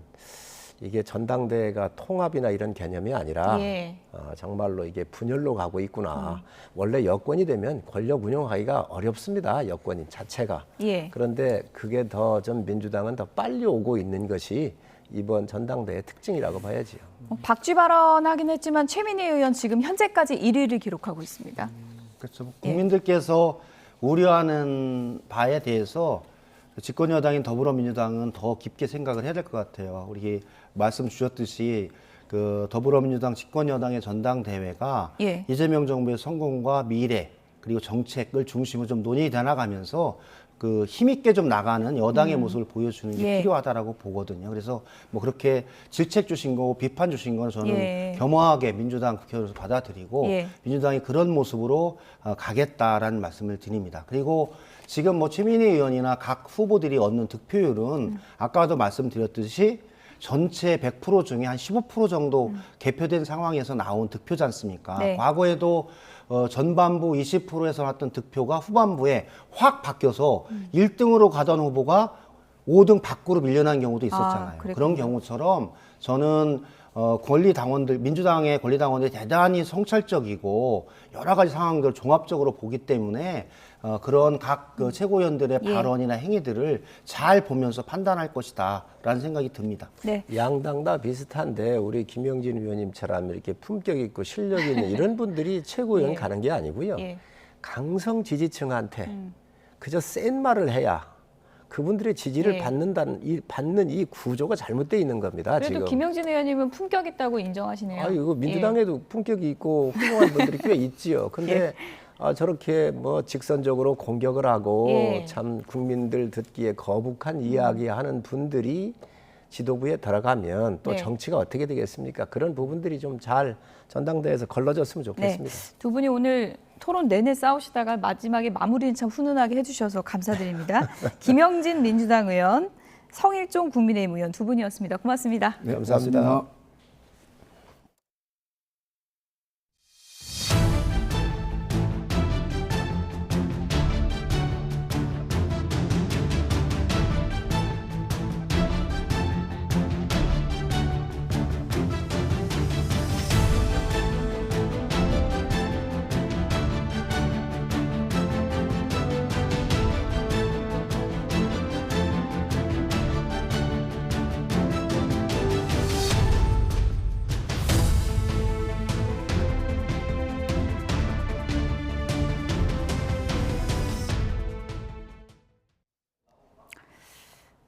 S16: 이게 전당대회가 통합이나 이런 개념이 아니라
S1: 예.
S16: 정말로 이게 분열로 가고 있구나. 원래 여권이 되면 권력 운영하기가 어렵습니다. 여권인 자체가.
S1: 예.
S16: 그런데 그게 더 좀 민주당은 더 빨리 오고 있는 것이 이번 전당대회 특징이라고 봐야지요.
S1: 박쥐 발언하긴 했지만 최민희 의원 지금 현재까지 1위를 기록하고 있습니다.
S13: 그렇죠. 국민들께서 우려하는 바에 대해서 집권 여당인 더불어민주당은 더 깊게 생각을 해야 될 것 같아요. 우리 말씀 주셨듯이 그 더불어민주당 집권 여당의 전당대회가
S1: 예.
S13: 이재명 정부의 성공과 미래 그리고 정책을 중심으로 좀 논의돼 나가면서 그 힘있게 좀 나가는 여당의 모습을 보여주는 게
S1: 예.
S13: 필요하다라고 보거든요. 그래서 뭐 그렇게 질책 주신 거, 비판 주신 건 저는
S1: 예.
S13: 겸허하게 민주당 국회의원으로서 받아들이고
S1: 예.
S13: 민주당이 그런 모습으로 가겠다라는 말씀을 드립니다. 그리고 지금 뭐 최민희 의원이나 각 후보들이 얻는 득표율은 아까도 말씀드렸듯이 전체 100% 중에 한 15% 정도 개표된 상황에서 나온 득표지 않습니까?
S1: 네.
S13: 과거에도 전반부 20%에서 나왔던 득표가 후반부에 확 바뀌어서 1등으로 가던 후보가 5등 밖으로 밀려난 경우도 있었잖아요. 그런 경우처럼 저는 권리당원들, 민주당의 권리당원들이 대단히 성찰적이고 여러 가지 상황들을 종합적으로 보기 때문에 그런 각 최고위원들의
S1: 예.
S13: 발언이나 행위들을 잘 보면서 판단할 것이다라는 생각이 듭니다.
S1: 네.
S16: 양당 다 비슷한데 우리 김영진 의원님처럼 이렇게 품격 있고 실력 있는 이런 분들이 최고위원
S1: 예.
S16: 가는 게 아니고요.
S1: 예.
S16: 강성 지지층한테 그저 센 말을 해야 그분들의 지지를
S1: 예.
S16: 받는 이 구조가 잘못되어 있는 겁니다.
S1: 그래도
S16: 지금.
S1: 김영진 의원님은 품격 있다고 인정하시네요.
S16: 이거 민주당에도 품격이 있고 훌륭한 분들이 꽤 있지요. 근데 저렇게 뭐 직선적으로 공격을 하고
S1: 예.
S16: 참 국민들 듣기에 거북한 이야기하는 분들이 지도부에 들어가면 또
S1: 네.
S16: 정치가 어떻게 되겠습니까? 그런 부분들이 좀 잘 전당대회에서 걸러졌으면 좋겠습니다.
S1: 네. 두 분이 오늘 토론 내내 싸우시다가 마지막에 마무리는 참 훈훈하게 해주셔서 감사드립니다. 김영진 민주당 의원, 성일종 국민의힘 의원 두 분이었습니다. 고맙습니다.
S16: 네, 감사합니다.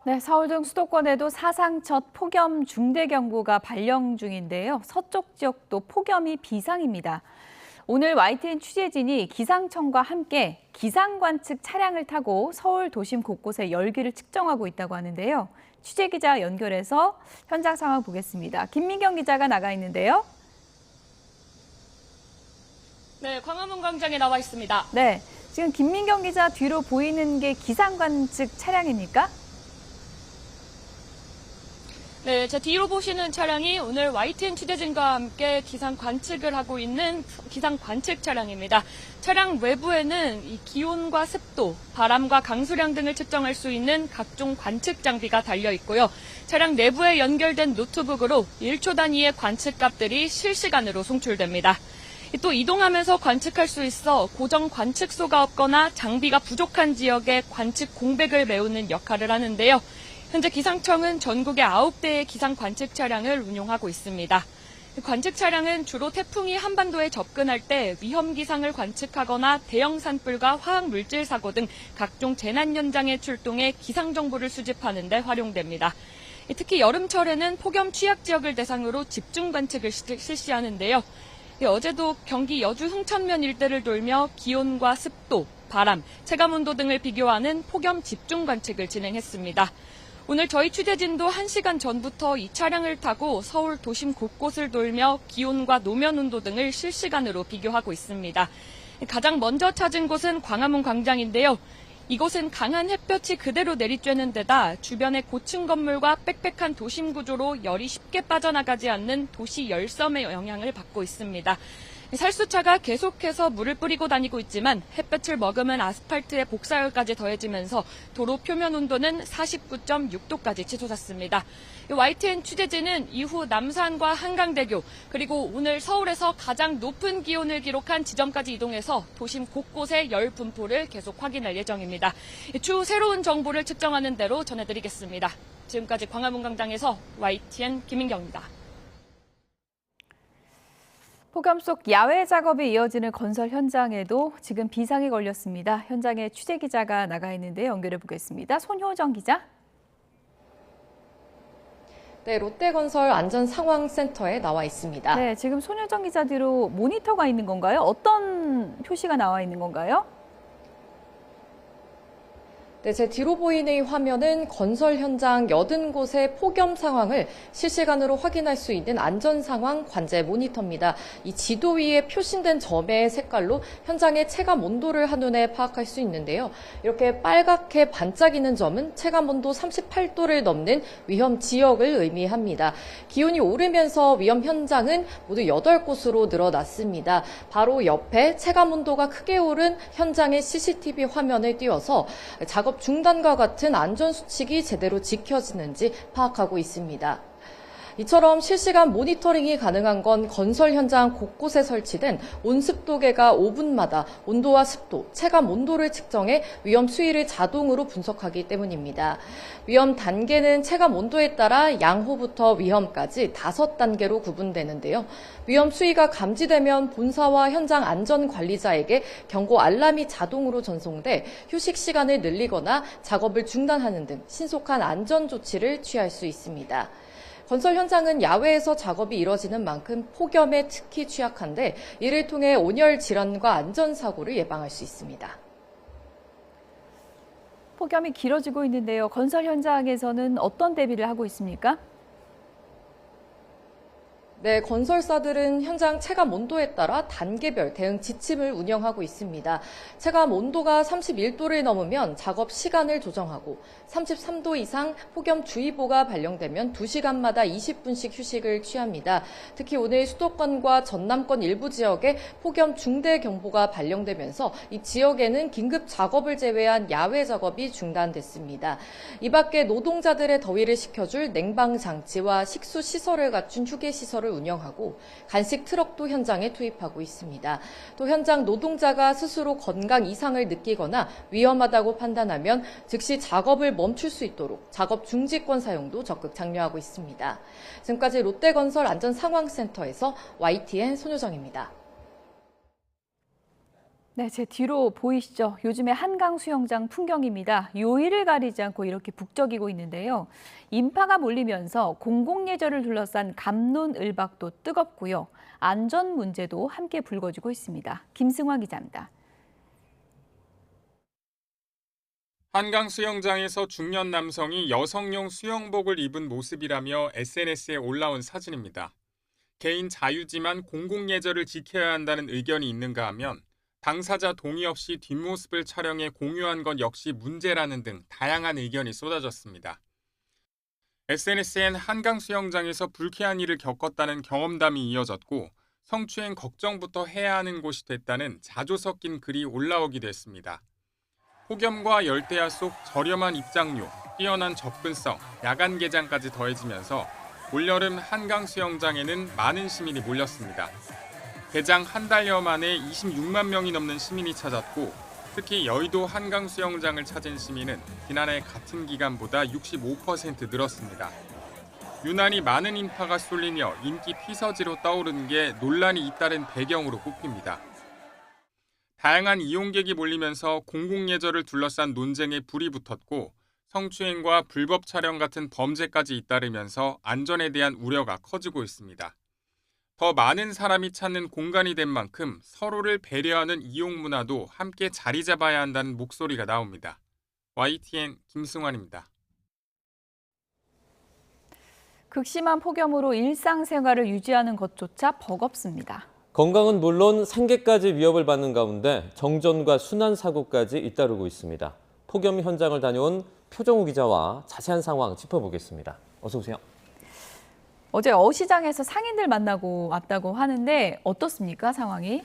S1: 네, 서울 등 수도권에도 사상 첫 폭염 중대경보가 발령 중인데요. 서쪽 지역도 폭염이 비상입니다. 오늘 YTN 취재진이 기상청과 함께 기상관측 차량을 타고 서울 도심 곳곳의 열기를 측정하고 있다고 하는데요. 취재기자 연결해서 현장 상황 보겠습니다. 김민경 기자가 나가 있는데요.
S19: 네, 광화문 광장에 나와 있습니다.
S1: 네, 지금 김민경 기자 뒤로 보이는 게 기상관측 차량입니까?
S19: 네, 제 뒤로 보시는 차량이 오늘 YTN 취재진과 함께 기상 관측을 하고 있는 기상 관측 차량입니다. 차량 외부에는 이 기온과 습도, 바람과 강수량 등을 측정할 수 있는 각종 관측 장비가 달려 있고요. 차량 내부에 연결된 노트북으로 1초 단위의 관측값들이 실시간으로 송출됩니다. 또 이동하면서 관측할 수 있어 고정 관측소가 없거나 장비가 부족한 지역에 관측 공백을 메우는 역할을 하는데요. 현재 기상청은 전국에 9대의 기상 관측 차량을 운용하고 있습니다. 관측 차량은 주로 태풍이 한반도에 접근할 때 위험 기상을 관측하거나 대형 산불과 화학 물질 사고 등 각종 재난 현장에 출동해 기상 정보를 수집하는 데 활용됩니다. 특히 여름철에는 폭염 취약 지역을 대상으로 집중 관측을 실시하는데요. 어제도 경기 여주 흥천면 일대를 돌며 기온과 습도, 바람, 체감온도 등을 비교하는 폭염 집중 관측을 진행했습니다. 오늘 저희 취재진도 1시간 전부터 이 차량을 타고 서울 도심 곳곳을 돌며 기온과 노면 온도 등을 실시간으로 비교하고 있습니다. 가장 먼저 찾은 곳은 광화문 광장인데요. 이곳은 강한 햇볕이 그대로 내리쬐는 데다 주변의 고층 건물과 빽빽한 도심 구조로 열이 쉽게 빠져나가지 않는 도시 열섬의 영향을 받고 있습니다. 살수차가 계속해서 물을 뿌리고 다니고 있지만 햇볕을 머금은 아스팔트의 복사열까지 더해지면서 도로 표면 온도는 49.6도까지 치솟았습니다. YTN 취재진은 이후 남산과 한강대교 그리고 오늘 서울에서 가장 높은 기온을 기록한 지점까지 이동해서 도심 곳곳의 열 분포를 계속 확인할 예정입니다. 추후 새로운 정보를 측정하는 대로 전해드리겠습니다. 지금까지 광화문 광장에서 YTN 김민경입니다.
S1: 폭염 속 야외 작업이 이어지는 건설 현장에도 지금 비상이 걸렸습니다. 현장에 취재 기자가 나가 있는데 연결해 보겠습니다. 손효정 기자.
S20: 네, 롯데건설 안전상황센터에 나와 있습니다.
S1: 네, 지금 손효정 기자 뒤로 모니터가 있는 건가요? 어떤 표시가 나와 있는 건가요?
S20: 네, 제 뒤로 보이는 이 화면은 건설 현장 80곳의 폭염 상황을 실시간으로 확인할 수 있는 안전상황 관제 모니터입니다. 이 지도 위에 표시된 점의 색깔로 현장의 체감 온도를 한눈에 파악할 수 있는데요. 이렇게 빨갛게 반짝이는 점은 체감 온도 38도를 넘는 위험 지역을 의미합니다. 기온이 오르면서 위험 현장은 모두 8곳으로 늘어났습니다. 바로 옆에 체감 온도가 크게 오른 현장의 CCTV 화면을 띄워서 작업 중단과 같은 안전수칙이 제대로 지켜지는지 파악하고 있습니다. 이처럼 실시간 모니터링이 가능한 건 건설 현장 곳곳에 설치된 온습도계가 5분마다 온도와 습도, 체감 온도를 측정해 위험 수위를 자동으로 분석하기 때문입니다. 위험 단계는 체감 온도에 따라 양호부터 위험까지 5단계로 구분되는데요. 위험 수위가 감지되면 본사와 현장 안전관리자에게 경고 알람이 자동으로 전송돼 휴식 시간을 늘리거나 작업을 중단하는 등 신속한 안전 조치를 취할 수 있습니다. 건설 현장은 야외에서 작업이 이뤄지는 만큼 폭염에 특히 취약한데 이를 통해 온열 질환과 안전사고를 예방할 수 있습니다.
S1: 폭염이 길어지고 있는데요. 건설 현장에서는 어떤 대비를 하고 있습니까?
S20: 네, 건설사들은 현장 체감 온도에 따라 단계별 대응 지침을 운영하고 있습니다. 체감 온도가 31도를 넘으면 작업 시간을 조정하고 33도 이상 폭염주의보가 발령되면 2시간마다 20분씩 휴식을 취합니다. 특히 오늘 수도권과 전남권 일부 지역에 폭염 중대경보가 발령되면서 이 지역에는 긴급 작업을 제외한 야외 작업이 중단됐습니다. 이 밖에 노동자들의 더위를 식혀줄 냉방장치와 식수시설을 갖춘 휴게시설을 운영하고 간식 트럭도 현장에 투입하고 있습니다. 또 현장 노동자가 스스로 건강 이상을 느끼거나 위험하다고 판단하면 즉시 작업을 멈출 수 있도록 작업 중지권 사용도 적극 장려하고 있습니다. 지금까지 롯데건설 안전상황센터에서 YTN 손효정입니다.
S1: 네, 제 뒤로 보이시죠? 요즘의 한강 수영장 풍경입니다. 요일을 가리지 않고 이렇게 북적이고 있는데요. 인파가 몰리면서 공공예절을 둘러싼 감론을박도 뜨겁고요. 안전 문제도 함께 불거지고 있습니다. 김승화 기자입니다.
S21: 한강 수영장에서 중년 남성이 여성용 수영복을 입은 모습이라며 SNS에 올라온 사진입니다. 개인 자유지만 공공예절을 지켜야 한다는 의견이 있는가 하면 당사자 동의 없이 뒷모습을 촬영해 공유한 것 역시 문제라는 등 다양한 의견이 쏟아졌습니다. SNS엔 한강 수영장에서 불쾌한 일을 겪었다는 경험담이 이어졌고 성추행 걱정부터 해야 하는 곳이 됐다는 자조 섞인 글이 올라오기도 했습니다. 폭염과 열대야 속 저렴한 입장료, 뛰어난 접근성, 야간 개장까지 더해지면서 올여름 한강 수영장에는 많은 시민이 몰렸습니다. 개장 한 달여 만에 26만 명이 넘는 시민이 찾았고 특히 여의도 한강 수영장을 찾은 시민은 지난해 같은 기간보다 65% 늘었습니다. 유난히 많은 인파가 쏠리며 인기 피서지로 떠오르는 게 논란이 잇따른 배경으로 꼽힙니다. 다양한 이용객이 몰리면서 공공예절을 둘러싼 논쟁에 불이 붙었고 성추행과 불법 촬영 같은 범죄까지 잇따르면서 안전에 대한 우려가 커지고 있습니다. 더 많은 사람이 찾는 공간이 된 만큼 서로를 배려하는 이용 문화도 함께 자리 잡아야 한다는 목소리가 나옵니다. YTN 김승환입니다.
S1: 극심한 폭염으로 일상생활을 유지하는 것조차 버겁습니다.
S10: 건강은 물론 생계까지 위협을 받는 가운데 정전과 순환 사고까지 잇따르고 있습니다. 폭염 현장을 다녀온 표정우 기자와 자세한 상황 짚어보겠습니다. 어서 오세요.
S1: 어제 어시장에서 상인들 만나고 왔다고 하는데 어떻습니까, 상황이?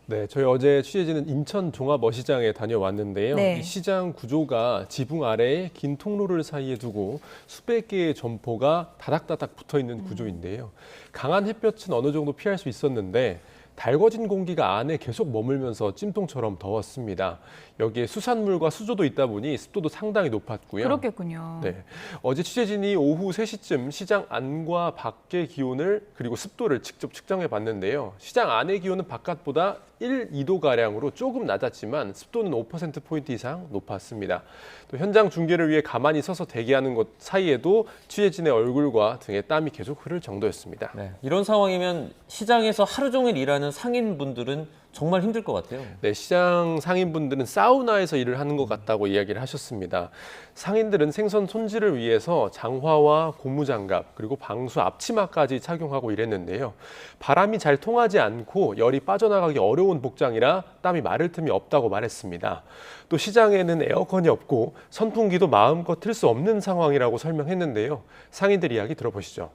S22: 네, 저희 어제 취재진은 인천 종합어시장에 다녀왔는데요.
S1: 네.
S22: 이 시장 구조가 지붕 아래에 긴 통로를 사이에 두고 수백 개의 점포가 다닥다닥 붙어있는 구조인데요. 강한 햇볕은 어느 정도 피할 수 있었는데 달궈진 공기가 안에 계속 머물면서 찜통처럼 더웠습니다. 여기에 수산물과 수조도 있다 보니 습도도 상당히 높았고요.
S1: 그렇겠군요.
S22: 네, 어제 취재진이 오후 3시쯤 시장 안과 밖의 기온을 그리고 습도를 직접 측정해 봤는데요. 시장 안의 기온은 바깥보다 1, 2도가량으로 조금 낮았지만 습도는 5%포인트 이상 높았습니다. 또 현장 중계를 위해 가만히 서서 대기하는 것 사이에도 취재진의 얼굴과 등에 땀이 계속 흐를 정도였습니다.
S10: 네, 이런 상황이면 시장에서 하루 종일 일하는 상인분들은 정말 힘들 것 같아요.
S22: 네, 시장 상인분들은 사우나에서 일을 하는 것 같다고 이야기를 하셨습니다. 상인들은 생선 손질을 위해서 장화와 고무장갑 그리고 방수 앞치마까지 착용하고 일했는데요. 바람이 잘 통하지 않고 열이 빠져나가기 어려운 복장이라 땀이 마를 틈이 없다고 말했습니다. 또 시장에는 에어컨이 없고 선풍기도 마음껏 틀 수 없는 상황이라고 설명했는데요. 상인들 이야기 들어보시죠.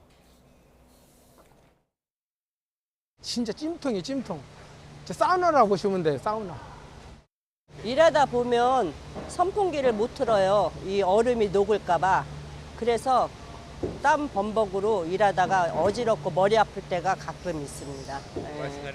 S23: 진짜 찜통이에요, 찜통. 사우나라고 보시면 돼요, 사우나.
S24: 일하다 보면 선풍기를 못 틀어요. 이 얼음이 녹을까 봐. 그래서 땀 범벅으로 일하다가 어지럽고 머리 아플 때가 가끔 있습니다. 네.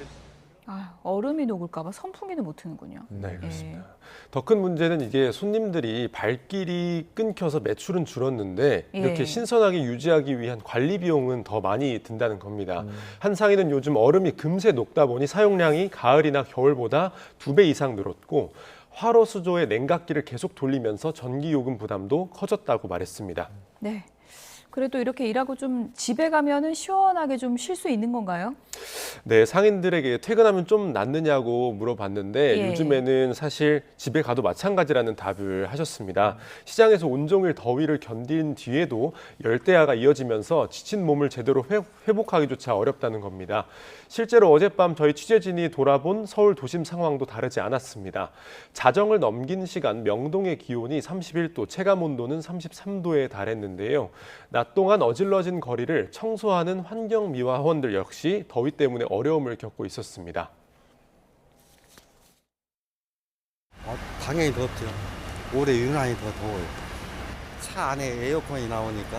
S1: 얼음이 녹을까 봐 선풍기는 못 트는군요.
S22: 네, 그렇습니다. 더 큰 문제는 이게 손님들이 발길이 끊겨서 매출은 줄었는데 이렇게 신선하게 유지하기 위한 관리 비용은 더 많이 든다는 겁니다. 한 상인은 요즘 얼음이 금세 녹다 보니 사용량이 가을이나 겨울보다 2배 이상 늘었고 화로 수조의 냉각기를 계속 돌리면서 전기요금 부담도 커졌다고 말했습니다.
S1: 네. 그래도 이렇게 일하고 좀 집에 가면은 시원하게 좀 쉴 수 있는 건가요?
S22: 네, 상인들에게 퇴근하면 좀 낫느냐고 물어봤는데 요즘에는 사실 집에 가도 마찬가지라는 답을 하셨습니다. 시장에서 온종일 더위를 견딘 뒤에도 열대야가 이어지면서 지친 몸을 제대로 회복하기조차 어렵다는 겁니다. 실제로 어젯밤 저희 취재진이 돌아본 서울 도심 상황도 다르지 않았습니다. 자정을 넘긴 시간 명동의 기온이 31도, 체감온도는 33도에 달했는데요. 낮 동안 어질러진 거리를 청소하는 환경미화원들 역시 더위 때문에 어려움을 겪고 있었습니다.
S25: 당연히 덥죠. 올해 유난히 더 더워요. 차 안에 에어컨이 나오니까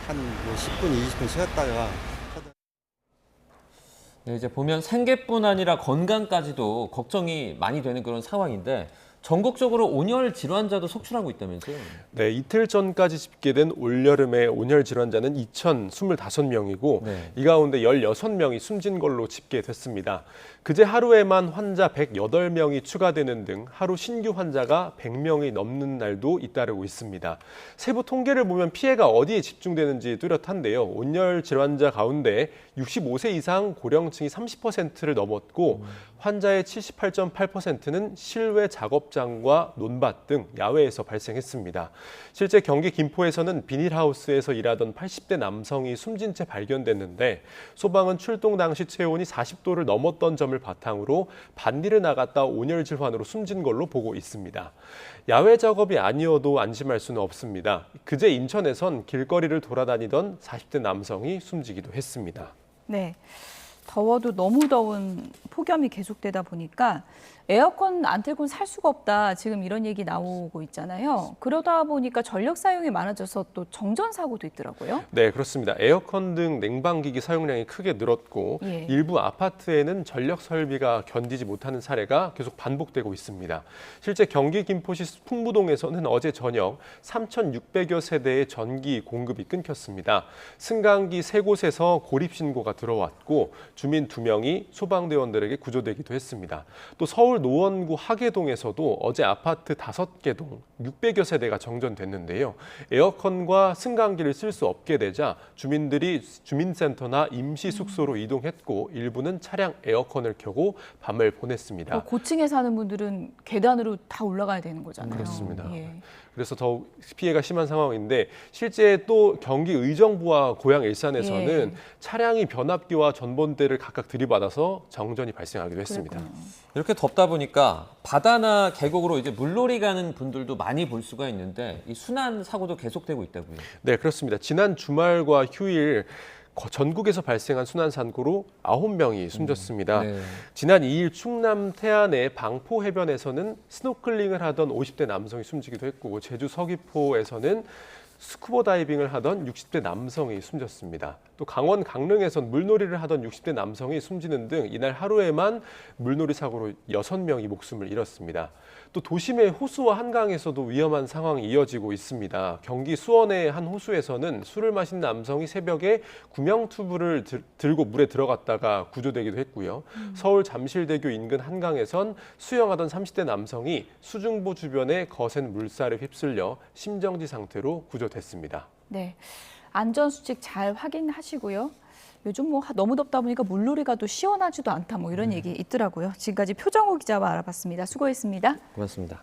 S25: 한 10분, 20분 쉬었다가
S10: 네, 이제 보면 생계뿐 아니라 건강까지도 걱정이 많이 되는 그런 상황인데 전국적으로 온열 질환자도 속출하고 있다면서요?
S22: 네, 이틀 전까지 집계된 올여름의 온열 질환자는 2,025명이고 이 가운데 16명이 숨진 걸로 집계됐습니다. 그제 하루에만 환자 108명이 추가되는 등 하루 신규 환자가 100명이 넘는 날도 잇따르고 있습니다. 세부 통계를 보면 피해가 어디에 집중되는지 뚜렷한데요. 온열 질환자 가운데 65세 이상 고령층이 30%를 넘었고 환자의 78.8%는 실외 작업장과 논밭 등 야외에서 발생했습니다. 실제 경기 김포에서는 비닐하우스에서 일하던 80대 남성이 숨진 채 발견됐는데 소방은 출동 당시 체온이 40도를 넘었던 점을 바탕으로 밭일을 나갔다 온열 질환으로 숨진 걸로 보고 있습니다. 야외 작업이 아니어도 안심할 수는 없습니다. 그제 인천에선 길거리를 돌아다니던 40대 남성이 숨지기도 했습니다.
S1: 네. 더워도 너무 더운 폭염이 계속되다 보니까 에어컨 안 틀고는 살 수가 없다. 지금 이런 얘기 나오고 있잖아요. 그러다 보니까 전력 사용이 많아져서 또 정전 사고도 있더라고요.
S22: 네, 그렇습니다. 에어컨 등 냉방기기 사용량이 크게 늘었고 일부 아파트에는 전력 설비가 견디지 못하는 사례가 계속 반복되고 있습니다. 실제 경기 김포시 풍무동에서는 어제 저녁 3,600여 세대의 전기 공급이 끊겼습니다. 승강기 3곳에서 고립 신고가 들어왔고 주민 2명이 소방대원들에게 구조되기도 했습니다. 또 서울 노원구 하계동에서도 어제 아파트 5개 동 600여 세대가 정전됐는데요. 에어컨과 승강기를 쓸 수 없게 되자 주민들이 주민센터나 임시 숙소로 이동했고 일부는 차량 에어컨을 켜고 밤을 보냈습니다.
S1: 고층에 사는 분들은 계단으로 다 올라가야 되는 거잖아요.
S22: 그렇습니다. 그래서 더욱 피해가 심한 상황인데 실제 또 경기 의정부와 고양 일산에서는 차량이 변압기와 전봇대를 각각 들이받아서 정전이 발생하기도 했습니다.
S10: 이렇게 덥다 보니까 바다나 계곡으로 이제 물놀이 가는 분들도 많이 볼 수가 있는데 이 순환 사고도 계속되고 있다고요.
S22: 네, 그렇습니다. 지난 주말과 휴일 전국에서 발생한 순환 사고로 9명이 숨졌습니다. 지난 2일 충남 태안의 방포 해변에서는 스노클링을 하던 50대 남성이 숨지기도 했고 제주 서귀포에서는 스쿠버 다이빙을 하던 60대 남성이 숨졌습니다. 또 강원 강릉에선 물놀이를 하던 60대 남성이 숨지는 등 이날 하루에만 물놀이 사고로 6명이 목숨을 잃었습니다. 또 도심의 호수와 한강에서도 위험한 상황이 이어지고 있습니다. 경기 수원의 한 호수에서는 술을 마신 남성이 새벽에 구명투브를 들고 물에 들어갔다가 구조되기도 했고요. 서울 잠실대교 인근 한강에선 수영하던 30대 남성이 수중보 주변에 거센 물살에 휩쓸려 심정지 상태로 구조됐습니다.
S1: 네, 안전수칙 잘 확인하시고요. 요즘 뭐 너무 덥다 보니까 물놀이 가도 시원하지도 않다 뭐 이런 얘기 있더라고요. 지금까지 표정호 기자와 알아봤습니다. 수고했습니다.
S10: 고맙습니다.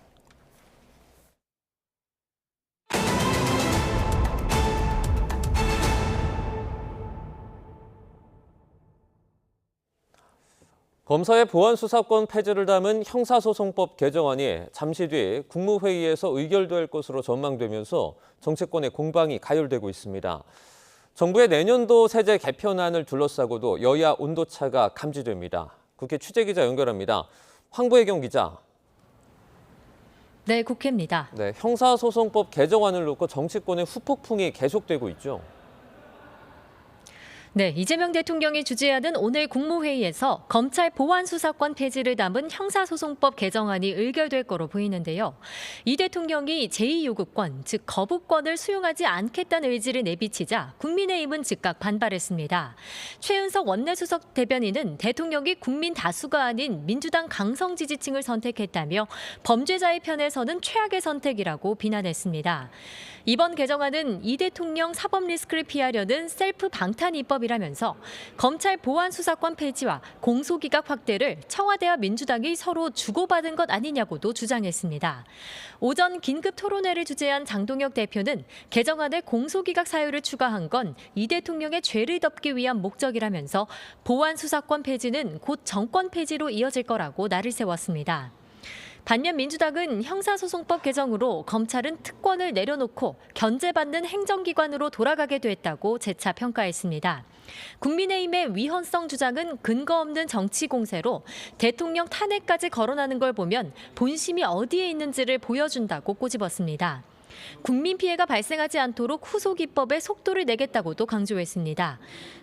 S10: 검사의 보안수사권 폐지를 담은 형사소송법 개정안이 잠시 뒤 국무회의에서 의결될 것으로 전망되면서 정치권의 공방이 가열되고 있습니다. 정부의 내년도 세제 개편안을 둘러싸고도 여야 온도차가 감지됩니다. 국회 취재기자 연결합니다. 황보혜경 기자.
S3: 네, 국회입니다.
S10: 네, 형사소송법 개정안을 놓고 정치권의 후폭풍이 계속되고 있죠.
S3: 네, 이재명 대통령이 주재하는 오늘 국무회의에서 검찰 보안수사권 폐지를 담은 형사소송법 개정안이 의결될 거로 보이는데요. 이 대통령이 제2요구권, 즉 거부권을 수용하지 않겠다는 의지를 내비치자 국민의힘은 즉각 반발했습니다. 최은석 원내수석 대변인은 대통령이 국민 다수가 아닌 민주당 강성 지지층을 선택했다며 범죄자의 편에 서는 최악의 선택이라고 비난했습니다. 이번 개정안은 이 대통령 사법 리스크를 피하려는 셀프 방탄 입법이라면서 검찰 보안 수사권 폐지와 공소기각 확대를 청와대와 민주당이 서로 주고받은 것 아니냐고도 주장했습니다. 오전 긴급 토론회를 주재한 장동혁 대표는 개정안에 공소기각 사유를 추가한 건 이 대통령의 죄를 덮기 위한 목적이라면서 보안 수사권 폐지는 곧 정권 폐지로 이어질 거라고 날을 세웠습니다. 반면 민주당은 형사소송법 개정으로 검찰은 특권을 내려놓고 견제받는 행정기관으로 돌아가게 됐다고 재차 평가했습니다. 국민의힘의 위헌성 주장은 근거 없는 정치 공세로 대통령 탄핵까지 거론하는 걸 보면 본심이 어디에 있는지를 보여준다고 꼬집었습니다. 국민 피해가 발생하지 않도록 후속 입법에 속도를 내겠다고도 강조했습니다.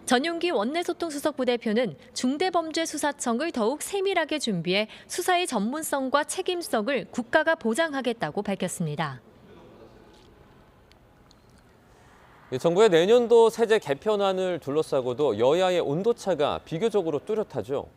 S3: 전용기 원내소통수석부대표는 중대범죄수사청을 더욱 세밀하게 준비해 수사의 전문성과 책임성을 국가가 보장하겠다고 밝혔습니다.
S10: 정부의 내년도 세제 개편안을 둘러싸고도 여야의 온도차가 비교적으로 뚜렷하죠.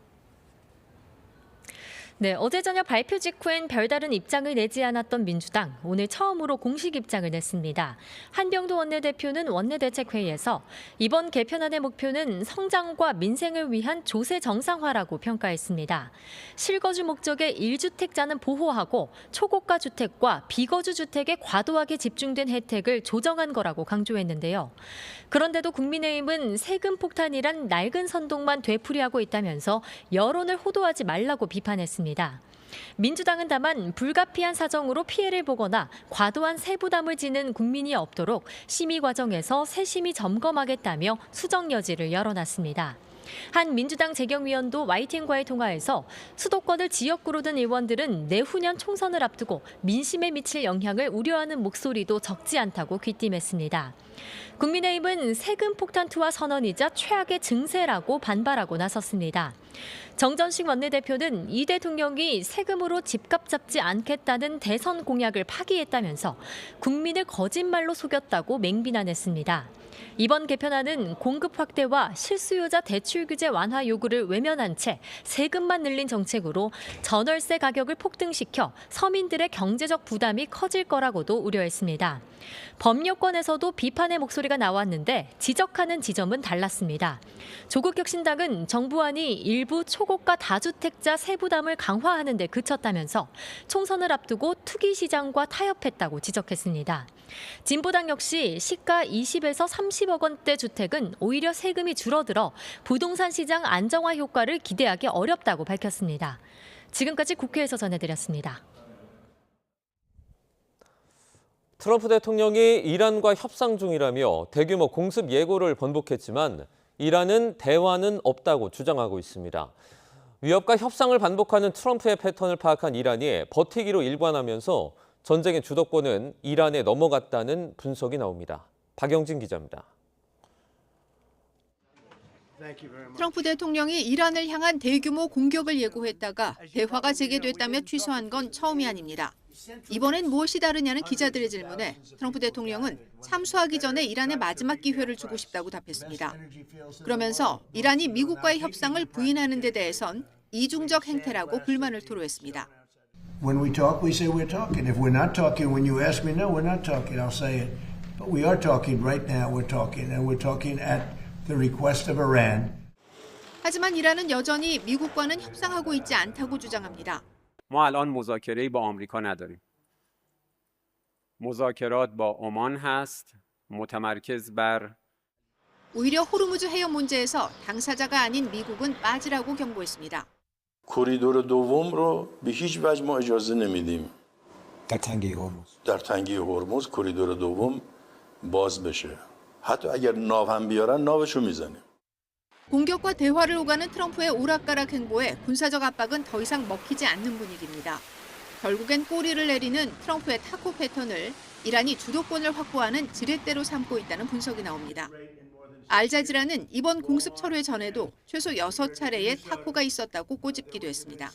S3: 네, 어제 저녁 발표 직후엔 별다른 입장을 내지 않았던 민주당, 오늘 처음으로 공식 입장을 냈습니다. 한병도 원내대표는 원내대책회의에서 이번 개편안의 목표는 성장과 민생을 위한 조세 정상화라고 평가했습니다. 실거주 목적의 1주택자는 보호하고 초고가 주택과 비거주 주택에 과도하게 집중된 혜택을 조정한 거라고 강조했는데요. 그런데도 국민의힘은 세금 폭탄이란 낡은 선동만 되풀이하고 있다면서 여론을 호도하지 말라고 비판했습니다. 민주당은 다만 불가피한 사정으로 피해를 보거나 과도한 세부담을 지는 국민이 없도록 심의 과정에서 세심히 점검하겠다며 수정 여지를 열어놨습니다. 한 민주당 재경위원도 YTN과의 통화에서 수도권을 지역구로 든 의원들은 내후년 총선을 앞두고 민심에 미칠 영향을 우려하는 목소리도 적지 않다고 귀띔했습니다. 국민의힘은 세금 폭탄 투하 선언이자 최악의 증세라고 반발하고 나섰습니다. 정전식 원내대표는 이 대통령이 세금으로 집값 잡지 않겠다는 대선 공약을 파기했다면서 국민을 거짓말로 속였다고 맹비난했습니다. 이번 개편안은 공급 확대와 실수요자 대출 규제 완화 요구를 외면한 채 세금만 늘린 정책으로 전월세 가격을 폭등시켜 서민들의 경제적 부담이 커질 거라고도 우려했습니다. 법률권에서도 비판의 목소리가 나왔는데 지적하는 지점은 달랐습니다. 조국혁신당은 정부안이 일부 초고가 다주택자 세부담을 강화하는 데 그쳤다면서 총선을 앞두고 투기 시장과 타협했다고 지적했습니다. 진보당 역시 시가 20에서 30억 원대 주택은 오히려 세금이 줄어들어 부동산 시장 안정화 효과를 기대하기 어렵다고 밝혔습니다. 지금까지 국회에서 전해드렸습니다.
S10: 트럼프 대통령이 이란과 협상 중이라며 대규모 공습 예고를 번복했지만 이란은 대화는 없다고 주장하고 있습니다. 위협과 협상을 반복하는 트럼프의 패턴을 파악한 이란이 버티기로 일관하면서 전쟁의 주도권은 이란에 넘어갔다는 분석이 나옵니다. 박영진 기자입니다.
S4: 트럼프 대통령이 이란을 향한 대규모 공격을 예고했다가 대화가 재개됐다며 취소한 건 처음이 아닙니다. 이번엔 무엇이 다르냐는 기자들의 질문에 트럼프 대통령은 참수하기 전에 이란에 마지막 기회를 주고 싶다고 답했습니다. 그러면서 이란이 미국과의 협상을 부인하는 데 대해선 이중적 행태라고 불만을 토로했습니다.
S5: When we talk, we say we're talking. If we're not talking, when you ask me, no, we're not talking, I'll say it. But we are talking right now, we're talking, and we're talking at the request of Iran.
S4: 하지만 이란은 여전히 미국과는 협상하고 있지 않다고 주장합니다.
S6: ما الان مذاکره‌ای با آمریکا نداریم. مذاکرات با عمان هست. متمرکز بر
S4: 오히려 호르무즈 해협 문제에서 당사자가 아닌 미국은 빠지라고 경고했습니다.
S8: کوریدور دوم رو به هیچ وجه ما اجازه نمیدیم. در تنگه هرمز کوریدور دوم باز بشه. حتی اگر ناو هم بیارن ناوشو میزنیم.
S4: 공격과 대화를 오가는 트럼프의 오락가락 행보에 군사적 압박은 더 이상 먹히지 않는 분위기입니다. 결국엔 꼬리를 내리는 트럼프의 타코 패턴을 이란이 주도권을 확보하는 지렛대로 삼고 있다는 분석이 나옵니다. 알자지라는 이번 공습 철회 전에도 최소 6차례의 타코가 있었다고 꼬집기도 했습니다.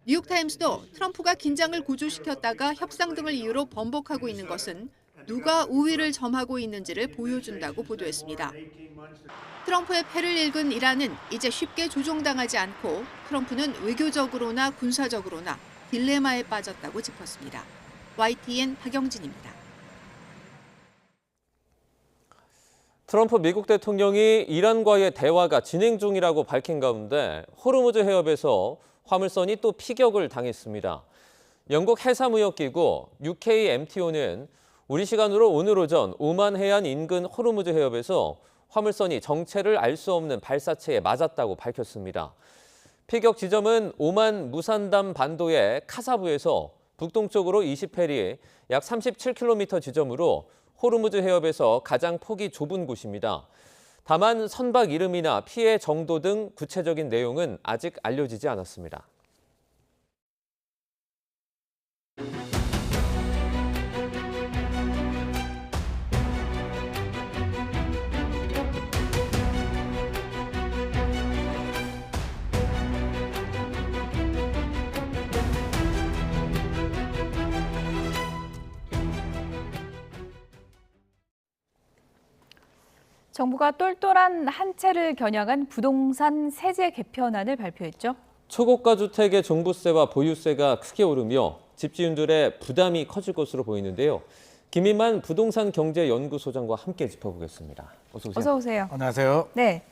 S4: 뉴욕타임스도 트럼프가 긴장을 고조시켰다가 협상 등을 이유로 번복하고 있는 것은 누가 우위를 점하고 있는지를 보여준다고 보도했습니다. 트럼프의 패를 읽은 이란은 이제 쉽게 조종당하지 않고 트럼프는 외교적으로나 군사적으로나 딜레마에 빠졌다고 짚었습니다. YTN 박영진입니다.
S10: 트럼프 미국 대통령이 이란과의 대화가 진행 중이라고 밝힌 가운데 호르무즈 해협에서 화물선이 또 피격을 당했습니다. 영국 해사무역기구 UKMTO는 우리 시간으로 오늘 오전 오만 해안 인근 호르무즈 해협에서 화물선이 정체를 알 수 없는 발사체에 맞았다고 밝혔습니다. 피격 지점은 오만 무산담 반도의 카사부에서 북동쪽으로 20해리 약 37km 지점으로 호르무즈 해협에서 가장 폭이 좁은 곳입니다. 다만 선박 이름이나 피해 정도 등 구체적인 내용은 아직 알려지지 않았습니다.
S1: 정부가 똘똘한 한 채를 겨냥한 부동산 세제 개편안을 발표했죠.
S10: 초고가 주택의 종부세와 보유세가 크게 오르며 집주인들의 부담이 커질 것으로 보이는데요. 김인만 부동산 경제연구소장과 함께 짚어보겠습니다. 어서 오세요.
S1: 어서 오세요.
S2: 안녕하세요.
S1: 네.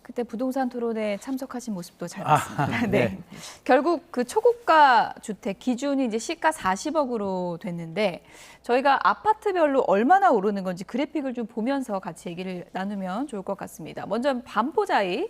S1: 그때 부동산 토론에 참석하신 모습도 잘 봤습니다. 네.
S2: 네.
S1: 결국 그 초고가 주택 기준이 이제 시가 40억으로 됐는데 저희가 아파트별로 얼마나 오르는 건지 그래픽을 좀 보면서 같이 얘기를 나누면 좋을 것 같습니다. 먼저 반포자이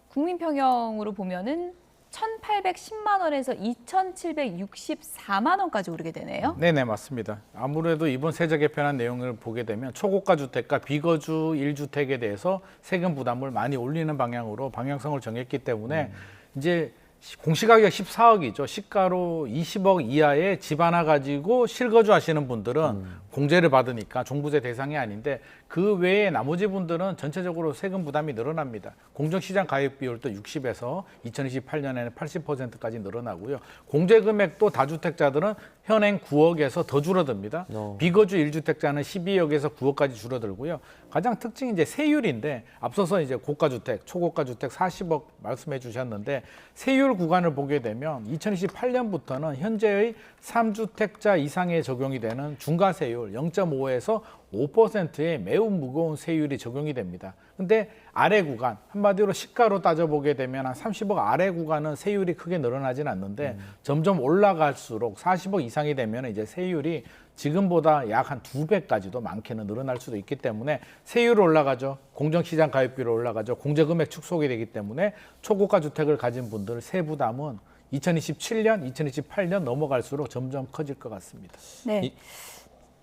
S1: 국민평형으로 보면은 1,810만 원에서 2,764만 원까지 오르게 되네요.
S2: 네네, 맞습니다. 아무래도 이번 세제 개편안 내용을 보게 되면 초고가 주택과 비거주 1주택에 대해서 세금 부담을 많이 올리는 방향으로 방향성을 정했기 때문에 이제 공시가격 14억이죠. 시가로 20억 이하의 집 하나 가지고 실거주 하시는 분들은 공제를 받으니까 종부세 대상이 아닌데 그 외에 나머지 분들은 전체적으로 세금 부담이 늘어납니다. 공정시장 가입 비율도 60에서 2028년에는 80%까지 늘어나고요. 공제 금액도 다주택자들은 현행 9억에서 더 줄어듭니다. 비거주 1주택자는 12억에서 9억까지 줄어들고요. 가장 특징이 이제 세율인데 앞서서 이제 고가주택, 초고가주택 40억 말씀해 주셨는데 세율 구간을 보게 되면 2028년부터는 현재의 3주택자 이상에 적용이 되는 중과세율 0.5에서 5%의 매우 무거운 세율이 적용이 됩니다. 근데 아래 구간, 한마디로 시가로 따져보게 되면 한 30억 아래 구간은 세율이 크게 늘어나진 않는데 점점 올라갈수록 40억 이상이 되면 이제 세율이 지금보다 약 한 2배까지도 많게는 늘어날 수도 있기 때문에 세율이 올라가죠. 공정시장 가입비율이 올라가죠. 공제금액 축소가 되기 때문에 초고가 주택을 가진 분들 세부담은 2027년, 2028년 넘어갈수록 점점 커질 것 같습니다.
S1: 네.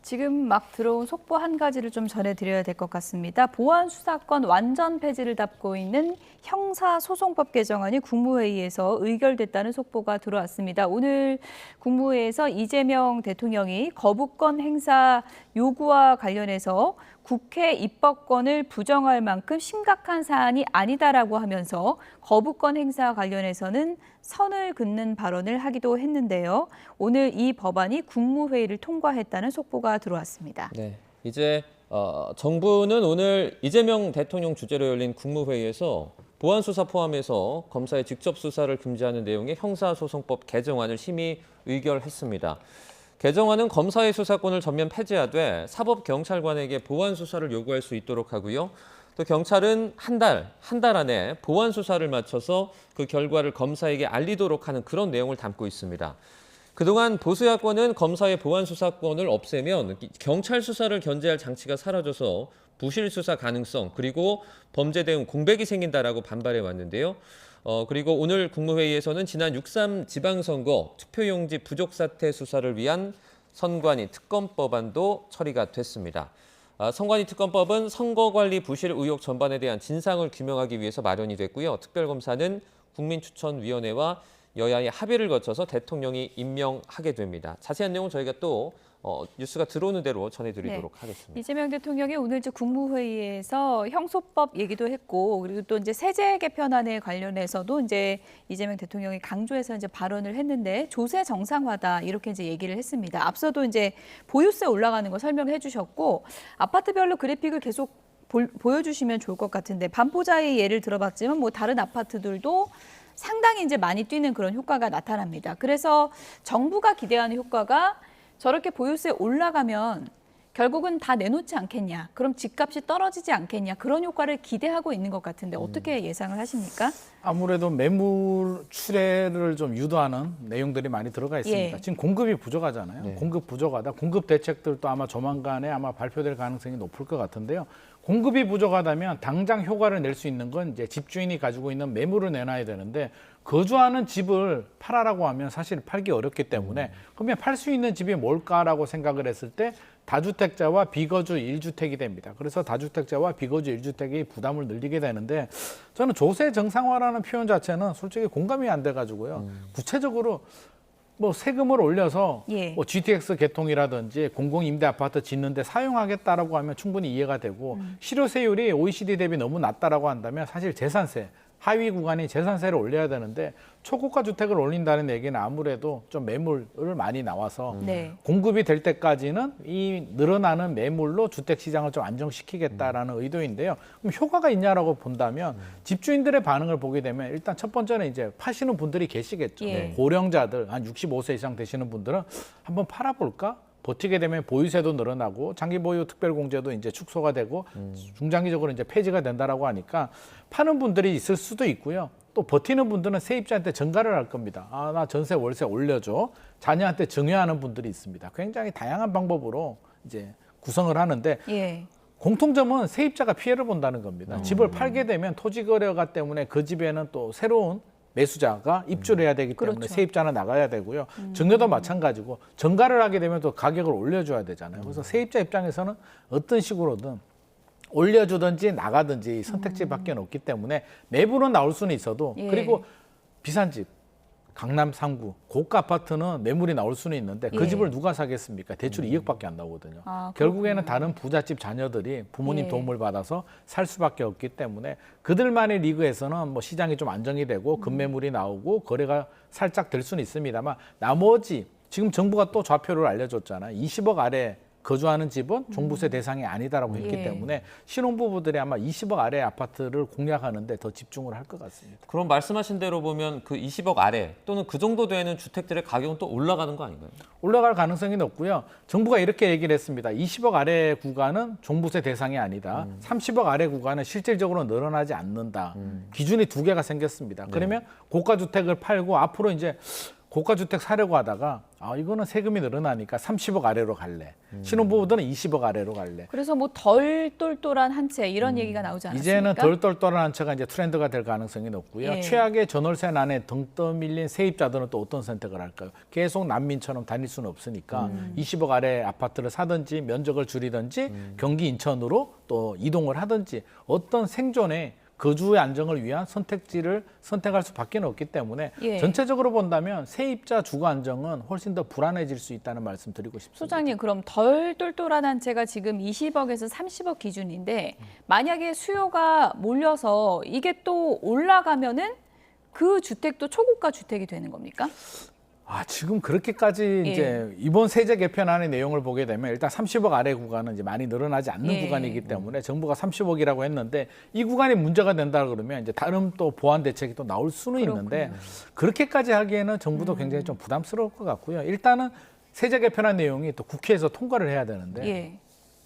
S1: 지금 막 들어온 속보 한 가지를 좀 전해드려야 될 것 같습니다. 보안수사권 완전 폐지를 담고 있는 형사소송법 개정안이 국무회의에서 의결됐다는 속보가 들어왔습니다. 오늘 국무회의에서 이재명 대통령이 거부권 행사 요구와 관련해서 국회 입법권을 부정할 만큼 심각한 사안이 아니다라고 하면서 거부권 행사 관련해서는 선을 긋는 발언을 하기도 했는데요. 오늘 이 법안이 국무회의를 통과했다는 속보가 들어왔습니다.
S10: 네, 이제 정부는 오늘 이재명 대통령 주재로 열린 국무회의에서 보안수사 포함해서 검사의 직접 수사를 금지하는 내용의 형사소송법 개정안을 심의 의결했습니다. 개정안은 검사의 수사권을 전면 폐지하되 사법경찰관에게 보안수사를 요구할 수 있도록 하고요. 또 경찰은 한 달 안에 보안수사를 마쳐서 그 결과를 검사에게 알리도록 하는 그런 내용을 담고 있습니다. 그동안 보수야권은 검사의 보안수사권을 없애면 경찰 수사를 견제할 장치가 사라져서 부실 수사 가능성 그리고 범죄 대응 공백이 생긴다라고 반발해 왔는데요. 그리고 오늘 국무회의에서는 지난 6.3 지방선거 투표용지 부족 사태 수사를 위한 선관위 특검법안도 처리가 됐습니다. 선관위 특검법은 선거관리 부실 의혹 전반에 대한 진상을 규명하기 위해서 마련이 됐고요. 특별검사는 국민추천위원회와 여야의 합의를 거쳐서 대통령이 임명하게 됩니다. 자세한 내용은 저희가 또 뉴스가 들어오는 대로 전해드리도록 하겠습니다.
S1: 이재명 대통령이 오늘 이제 국무회의에서 형소법 얘기도 했고 그리고 또 이제 세제 개편안에 관련해서도 이제 이재명 대통령이 강조해서 이제 발언을 했는데 조세 정상화다 이렇게 이제 얘기를 했습니다. 앞서도 이제 보유세 올라가는 거 설명해 주셨고 아파트별로 그래픽을 계속 보여주시면 좋을 것 같은데 반포자의 예를 들어봤지만 뭐 다른 아파트들도 상당히 이제 많이 뛰는 그런 효과가 나타납니다. 그래서 정부가 기대하는 효과가 저렇게 보유세 올라가면 결국은 다 내놓지 않겠냐. 그럼 집값이 떨어지지 않겠냐. 그런 효과를 기대하고 있는 것 같은데 어떻게 예상을 하십니까?
S2: 아무래도 매물 출회를 좀 유도하는 내용들이 많이 들어가 있습니다.
S1: 예.
S2: 지금 공급이 부족하잖아요.
S10: 네.
S2: 공급 부족하다. 공급 대책들도 아마 조만간에 아마 발표될 가능성이 높을 것 같은데요. 공급이 부족하다면 당장 효과를 낼 수 있는 건 이제 집주인이 가지고 있는 매물을 내놔야 되는데 거주하는 집을 팔아라고 하면 사실 팔기 어렵기 때문에 그러면 팔 수 있는 집이 뭘까라고 생각을 했을 때 다주택자와 비거주 1주택이 됩니다. 그래서 다주택자와 비거주 1주택이 부담을 늘리게 되는데 저는 조세 정상화라는 표현 자체는 솔직히 공감이 안 돼가지고요. 구체적으로 뭐 세금을 올려서 뭐 GTX 개통이라든지 공공임대 아파트 짓는데 사용하겠다라고 하면 충분히 이해가 되고 실효세율이 OECD 대비 너무 낮다라고 한다면 사실 재산세 하위 구간이 재산세를 올려야 되는데 초고가 주택을 올린다는 얘기는 아무래도 좀 매물을 많이 나와서
S1: 네.
S2: 공급이 될 때까지는 이 늘어나는 매물로 주택 시장을 좀 안정시키겠다라는 의도인데요. 그럼 효과가 있냐라고 본다면 집주인들의 반응을 보게 되면 일단 첫 번째는 이제 파시는 분들이 계시겠죠.
S1: 예.
S2: 고령자들 한 65세 이상 되시는 분들은 한번 팔아볼까? 버티게 되면 보유세도 늘어나고 장기 보유 특별공제도 이제 축소가 되고 중장기적으로 이제 폐지가 된다라고 하니까 파는 분들이 있을 수도 있고요. 또 버티는 분들은 세입자한테 전가를 할 겁니다. 아, 나 전세 월세 올려줘. 자녀한테 증여하는 분들이 있습니다. 굉장히 다양한 방법으로 이제 구성을 하는데
S1: 예.
S2: 공통점은 세입자가 피해를 본다는 겁니다. 집을 팔게 되면 토지 거래가 때문에 그 집에는 또 새로운 매수자가 입주를 해야 되기 때문에
S1: 그렇죠.
S2: 세입자는 나가야 되고요. 증여도 마찬가지고 전가를 하게 되면 또 가격을 올려줘야 되잖아요. 그래서 세입자 입장에서는 어떤 식으로든 올려주든지 나가든지 선택지밖에 없기 때문에 매물은 나올 수는 있어도
S1: 예.
S2: 그리고 비싼 집, 강남 3구, 고가 아파트는 매물이 나올 수는 있는데 그
S1: 예.
S2: 집을 누가 사겠습니까? 대출 2억밖에 안 나오거든요.
S1: 아,
S2: 결국에는 다른 부잣집 자녀들이 부모님
S1: 예.
S2: 도움을 받아서 살 수밖에 없기 때문에 그들만의 리그에서는 뭐 시장이 좀 안정이 되고 급매물이 나오고 거래가 살짝 될 수는 있습니다만 나머지 지금 정부가 또 좌표를 알려줬잖아요. 20억 아래 거주하는 집은 종부세 대상이 아니다라고 했기
S1: 예.
S2: 때문에 신혼부부들이 아마 20억 아래 아파트를 공략하는 데 더 집중을 할 것 같습니다.
S10: 그럼 말씀하신 대로 보면 그 20억 아래 또는 그 정도 되는 주택들의 가격은 또 올라가는 거 아닌가요?
S2: 올라갈 가능성이 높고요. 정부가 이렇게 얘기를 했습니다. 20억 아래 구간은 종부세 대상이 아니다. 30억 아래 구간은 실질적으로 늘어나지 않는다. 기준이 두 개가 생겼습니다. 그러면 고가 주택을 팔고 앞으로 이제 고가 주택 사려고 하다가 아 이거는 세금이 늘어나니까 30억 아래로 갈래. 신혼부부들은 20억 아래로 갈래.
S1: 그래서 뭐 덜 똘똘한 한 채 이런 얘기가 나오지 않았습니까?
S2: 이제는 덜 똘똘한 한 채가 이제 트렌드가 될 가능성이 높고요.
S1: 예.
S2: 최악의 전월세 난에 등 떠밀린 세입자들은 또 어떤 선택을 할까요? 계속 난민처럼 다닐 수는 없으니까 20억 아래 아파트를 사든지 면적을 줄이든지 경기 인천으로 또 이동을 하든지 어떤 생존에 거주의 안정을 위한 선택지를 선택할 수밖에 없기 때문에
S1: 예.
S2: 전체적으로 본다면 세입자 주거 안정은 훨씬 더 불안해질 수 있다는 말씀 드리고 싶습니다.
S1: 소장님, 그럼 덜 똘똘한 한 채가 지금 20억에서 30억 기준인데 만약에 수요가 몰려서 이게 또 올라가면은 그 주택도 초고가 주택이 되는 겁니까?
S2: 아, 지금 그렇게까지
S1: 예.
S2: 이제 이번 세제 개편안의 내용을 보게 되면 일단 30억 아래 구간은 이제 많이 늘어나지 않는
S1: 예.
S2: 구간이기 때문에 정부가 30억이라고 했는데 이 구간이 문제가 된다 그러면 이제 다른 또 보완 대책이 또 나올 수는 있는데 그렇게까지 하기에는 정부도 굉장히 좀 부담스러울 것 같고요. 일단은 세제 개편안 내용이 또 국회에서 통과를 해야 되는데
S1: 예.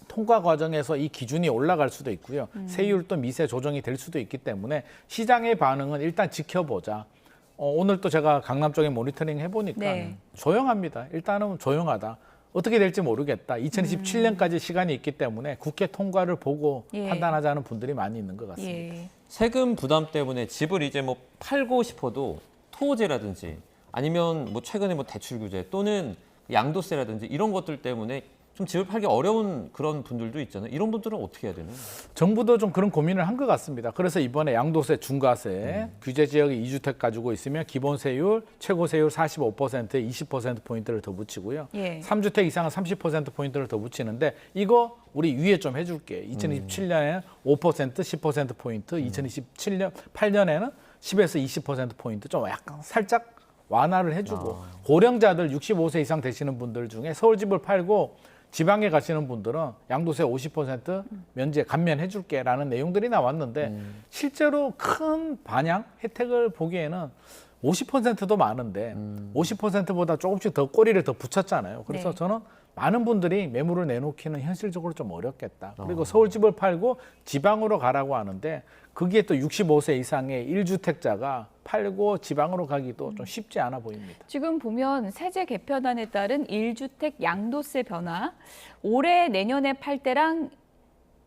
S2: 통과 과정에서 이 기준이 올라갈 수도 있고요. 세율도 미세 조정이 될 수도 있기 때문에 시장의 반응은 일단 지켜보자. 오늘 또 제가 강남 쪽에 모니터링 해보니까
S1: 네.
S2: 조용합니다. 일단은 조용하다. 어떻게 될지 모르겠다. 2027년까지 시간이 있기 때문에 국회 통과를 보고
S1: 예.
S2: 판단하자는 분들이 많이 있는 것 같습니다.
S1: 예.
S10: 세금 부담 때문에 집을 이제 뭐 팔고 싶어도 토지라든지 아니면 뭐 최근에 뭐 대출 규제 또는 양도세라든지 이런 것들 때문에 좀 집을 팔기 어려운 그런 분들도 있잖아요. 이런 분들은 어떻게 해야 되나요?
S2: 정부도 좀 그런 고민을 한 것 같습니다. 그래서 이번에 양도세, 중과세, 규제 지역에 2주택 가지고 있으면 기본세율, 최고세율 45%에 20%포인트를 더 붙이고요.
S1: 예.
S2: 3주택 이상은 30%포인트를 더 붙이는데 이거 우리 위에 좀 해줄게. 2027년에는 5%, 10%포인트, 2027년, 8년에는 10에서 20%포인트 좀 약간 살짝 완화를 해주고 고령자들 65세 이상 되시는 분들 중에 서울집을 팔고 지방에 가시는 분들은 양도세 50% 면제 감면해줄게라는 내용들이 나왔는데 실제로 큰 반향 혜택을 보기에는 50%도 많은데 50%보다 조금씩 더 꼬리를 더 붙였잖아요. 그래서
S1: 네.
S2: 저는 많은 분들이 매물을 내놓기는 현실적으로 좀 어렵겠다. 그리고 서울집을 팔고 지방으로 가라고 하는데 거기에 또 65세 이상의 1주택자가 팔고 지방으로 가기도 좀 쉽지 않아 보입니다.
S1: 지금 보면 세제 개편안에 따른 1주택 양도세 변화, 올해 내년에 팔 때랑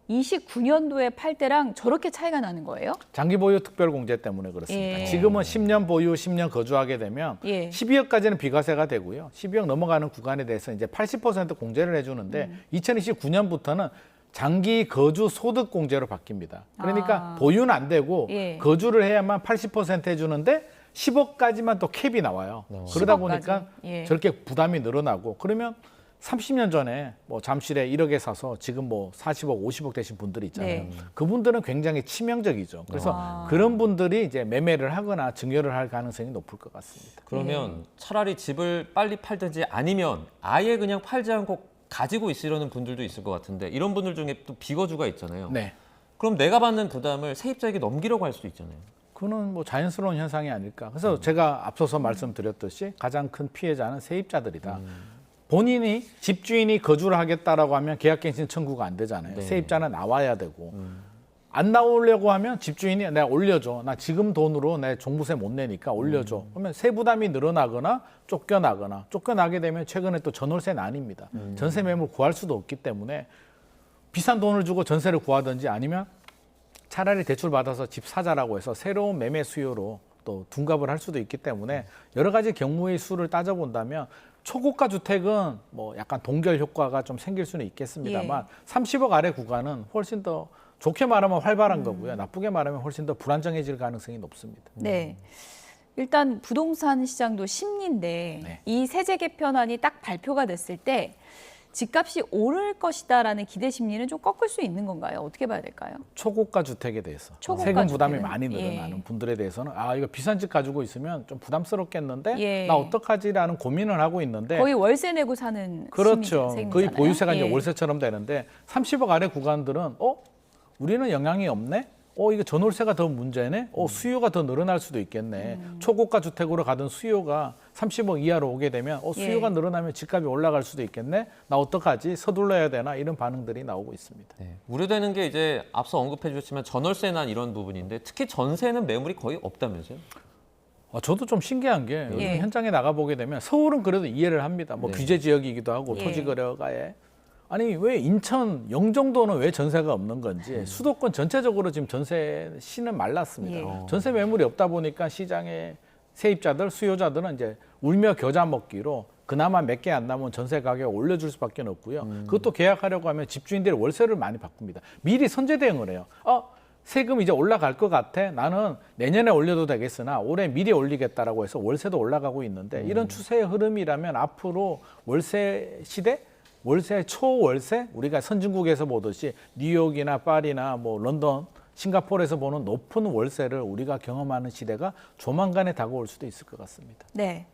S1: 29년도에 팔 때랑 저렇게 차이가 나는 거예요?
S2: 장기 보유 특별 공제 때문에 그렇습니다.
S1: 예.
S2: 지금은 10년 보유, 10년 거주하게 되면
S1: 예.
S2: 12억까지는 비과세가 되고요. 12억 넘어가는 구간에 대해서 이제 80% 공제를 해주는데 2029년부터는 장기 거주 소득 공제로 바뀝니다. 그러니까 보유는 안 되고
S1: 예.
S2: 거주를 해야만 80% 해주는데 10억까지만 또 캡이 나와요. 그러다
S1: 10억까지.
S2: 보니까
S1: 예.
S2: 저렇게 부담이 늘어나고 그러면 30년 전에 뭐 잠실에 1억에 사서 지금 뭐 40억, 50억 되신 분들이 있잖아요.
S1: 네.
S2: 그분들은 굉장히 치명적이죠. 그래서 그런 분들이 이제 매매를 하거나 증여를 할 가능성이 높을 것 같습니다.
S10: 그러면 차라리 집을 빨리 팔든지 아니면 아예 그냥 팔지 않고 가지고 있으려는 분들도 있을 것 같은데 이런 분들 중에 또 비거주가 있잖아요.
S2: 네.
S10: 그럼 내가 받는 부담을 세입자에게 넘기려고 할 수도 있잖아요.
S2: 그거는 뭐 자연스러운 현상이 아닐까. 그래서 제가 앞서서 말씀드렸듯이 가장 큰 피해자는 세입자들이다. 본인이 집주인이 거주를 하겠다라고 하면 계약갱신 청구가 안 되잖아요.
S10: 네.
S2: 세입자는 나와야 되고 안 나오려고 하면 집주인이 내가 올려줘. 나 지금 돈으로 내 종부세 못 내니까 올려줘. 그러면 세부담이 늘어나거나 쫓겨나게 되면 최근에 또 전월세 난입니다. 전세 매물 구할 수도 없기 때문에 비싼 돈을 주고 전세를 구하든지 아니면 차라리 대출 받아서 집 사자라고 해서 새로운 매매 수요로 또 둔갑을 할 수도 있기 때문에 여러 가지 경우의 수를 따져본다면 초고가 주택은 뭐 약간 동결 효과가 좀 생길 수는 있겠습니다만 30억 아래 구간은 훨씬 더 좋게 말하면 활발한 거고요. 나쁘게 말하면 훨씬 더 불안정해질 가능성이 높습니다.
S1: 네. 일단 부동산 시장도 심리인데 이 세제 개편안이 딱 발표가 됐을 때 집값이 오를 것이다라는 기대 심리는 좀 꺾을 수 있는 건가요? 어떻게 봐야 될까요?
S2: 초고가 주택에 대해서
S1: 초고가
S2: 세금 부담이
S1: 주택은?
S2: 많이 늘어나는 분들에 대해서는 아 이거 비싼 집 가지고 있으면 좀 부담스럽겠는데
S1: 예.
S2: 나 어떡하지라는 고민을 하고 있는데
S1: 거의 월세 내고 사는
S2: 그렇죠.
S1: 세금이잖아요.
S2: 거의 보유세가 이제
S1: 예.
S2: 월세처럼 되는데 30억 아래 구간들은 우리는 영향이 없네? 이거 전월세가 더 문제네? 수요가 더 늘어날 수도 있겠네. 초고가 주택으로 가던 수요가 30억 이하로 오게 되면 수요가 늘어나면 집값이 올라갈 수도 있겠네? 나 어떡하지? 서둘러야 되나? 이런 반응들이 나오고 있습니다.
S10: 우려되는 게 이제 앞서 언급해 주셨지만 전월세난 이런 부분인데 특히 전세는 매물이 거의 없다면서요?
S2: 저도 좀 신기한 게 요즘
S1: 예.
S2: 현장에 나가보게 되면 서울은 그래도 이해를 합니다. 뭐 규제 지역이기도 하고
S1: 예.
S2: 토지거래가에. 아니 왜 인천, 영종도는 왜 전세가 없는 건지 수도권 전체적으로 지금 전세 시는 말랐습니다.
S1: 예.
S2: 전세 매물이 없다 보니까 시장의 세입자들, 수요자들은 이제 울며 겨자 먹기로 그나마 몇 개 안 남은 전세 가격을 올려줄 수밖에 없고요. 그것도 계약하려고 하면 집주인들이 월세를 많이 바꿉니다. 미리 선제 대응을 해요. 세금 이제 올라갈 것 같아. 나는 내년에 올려도 되겠으나 올해 미리 올리겠다라고 해서 월세도 올라가고 있는데 이런 추세의 흐름이라면 앞으로 월세 시대? 월세 초월세 우리가 선진국에서 보듯이 뉴욕이나 파리나 뭐 런던, 싱가포르에서 보는 높은 월세를 우리가 경험하는 시대가 조만간에 다가올 수도 있을 것 같습니다.
S1: 네.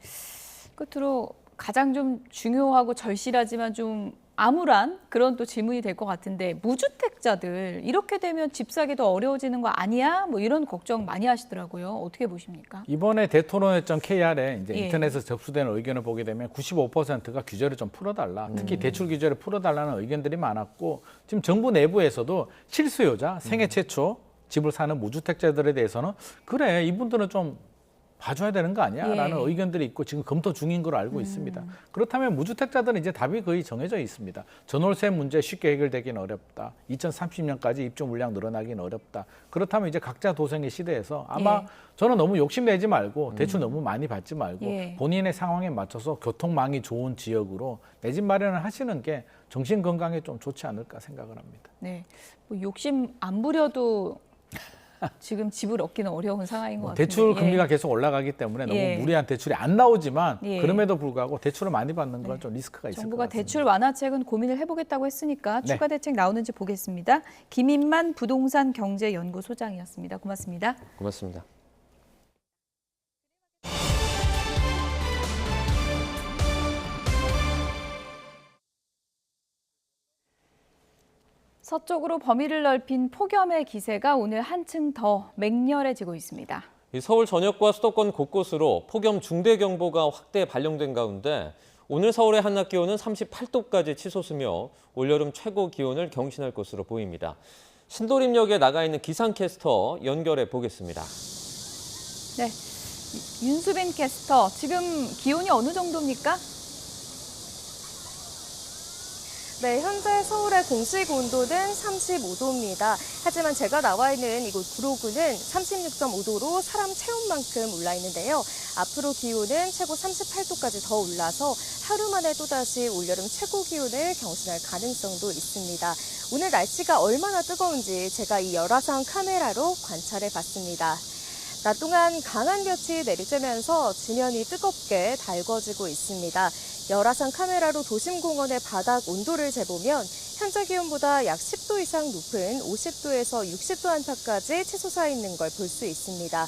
S1: 끝으로 가장 좀 중요하고 절실하지만 좀 암울한 그런 또 질문이 될 것 같은데 무주택자들 이렇게 되면 집 사기도 어려워지는 거 아니야? 뭐 이런 걱정 많이 하시더라고요. 어떻게 보십니까?
S2: 이번에 대토론회.kr에 이제
S1: 예.
S2: 인터넷에서 접수되는 의견을 보게 되면 95%가 규제를 좀 풀어달라. 특히 대출 규제를 풀어달라는 의견들이 많았고 지금 정부 내부에서도 실수요자, 생애 최초 집을 사는 무주택자들에 대해서는 그래 이분들은 좀 봐줘야 되는 거 아니야?
S1: 예.
S2: 라는 의견들이 있고 지금 검토 중인 걸로 알고 있습니다. 그렇다면 무주택자들은 이제 답이 거의 정해져 있습니다. 전월세 문제 쉽게 해결되기는 어렵다. 2030년까지 입주 물량 늘어나기는 어렵다. 그렇다면 이제 각자 도생의 시대에서 아마
S1: 예.
S2: 저는 너무 욕심내지 말고 대출 너무 많이 받지 말고
S1: 예.
S2: 본인의 상황에 맞춰서 교통망이 좋은 지역으로 내 집 마련을 하시는 게 정신 건강에 좀 좋지 않을까 생각을 합니다.
S1: 네. 뭐 욕심 안 부려도 지금 집을 얻기는 어려운 상황인 것 같은데.
S2: 대출 금리가 계속 올라가기 때문에 너무
S1: 예.
S2: 무리한 대출이 안 나오지만
S1: 예.
S2: 그럼에도 불구하고 대출을 많이 받는 건 좀 리스크가 있을 것
S1: 정부가
S2: 같습니다.
S1: 대출 완화책은 고민을 해보겠다고 했으니까
S2: 네.
S1: 추가 대책 나오는지 보겠습니다. 김인만 부동산 경제연구소장이었습니다. 고맙습니다.
S10: 고맙습니다.
S1: 서쪽으로 범위를 넓힌 폭염의 기세가 오늘 한층 더 맹렬해지고 있습니다.
S10: 서울 전역과 수도권 곳곳으로 폭염 중대경보가 확대 발령된 가운데 오늘 서울의 한낮 기온은 38도까지 치솟으며 올여름 최고 기온을 경신할 것으로 보입니다. 신도림역에 나가 있는 기상캐스터 연결해 보겠습니다.
S1: 네, 윤수빈 캐스터, 지금 기온이 어느 정도입니까?
S7: 네, 현재 서울의 공식 온도는 35도입니다. 하지만 제가 나와 있는 이곳 구로구는 36.5도로 사람 체온만큼 올라 있는데요. 앞으로 기온은 최고 38도까지 더 올라서 하루 만에 또다시 올여름 최고 기온을 경신할 가능성도 있습니다. 오늘 날씨가 얼마나 뜨거운지 제가 이 열화상 카메라로 관찰해 봤습니다. 낮 동안 강한 볕이 내리쬐면서 지면이 뜨겁게 달궈지고 있습니다. 열화상 카메라로 도심공원의 바닥 온도를 재보면 현재 기온보다 약 10도 이상 높은 50도에서 60도 안팎까지 치솟아 있는 걸 볼 수 있습니다.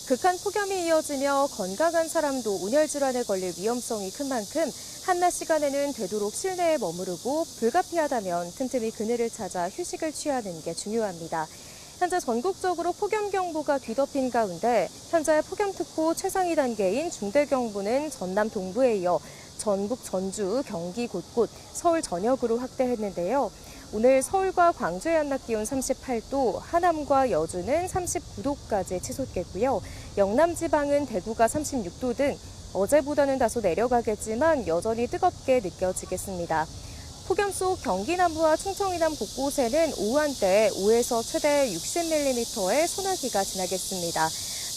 S7: 극한 폭염이 이어지며 건강한 사람도 온열 질환에 걸릴 위험성이 큰 만큼 한낮 시간에는 되도록 실내에 머무르고 불가피하다면 틈틈이 그늘을 찾아 휴식을 취하는 게 중요합니다. 현재 전국적으로 폭염경보가 뒤덮인 가운데 현재 폭염특보 최상위 단계인 중대경보는 전남 동부에 이어 전북 전주, 경기 곳곳, 서울 전역으로 확대했는데요. 오늘 서울과 광주의 한낮 기온 38도, 하남과 여주는 39도까지 치솟겠고요. 영남 지방은 대구가 36도 등 어제보다는 다소 내려가겠지만 여전히 뜨겁게 느껴지겠습니다. 폭염 속 경기 남부와 충청 이남 곳곳에는 오후 한때 5에서 최대 60mm의 소나기가 지나겠습니다.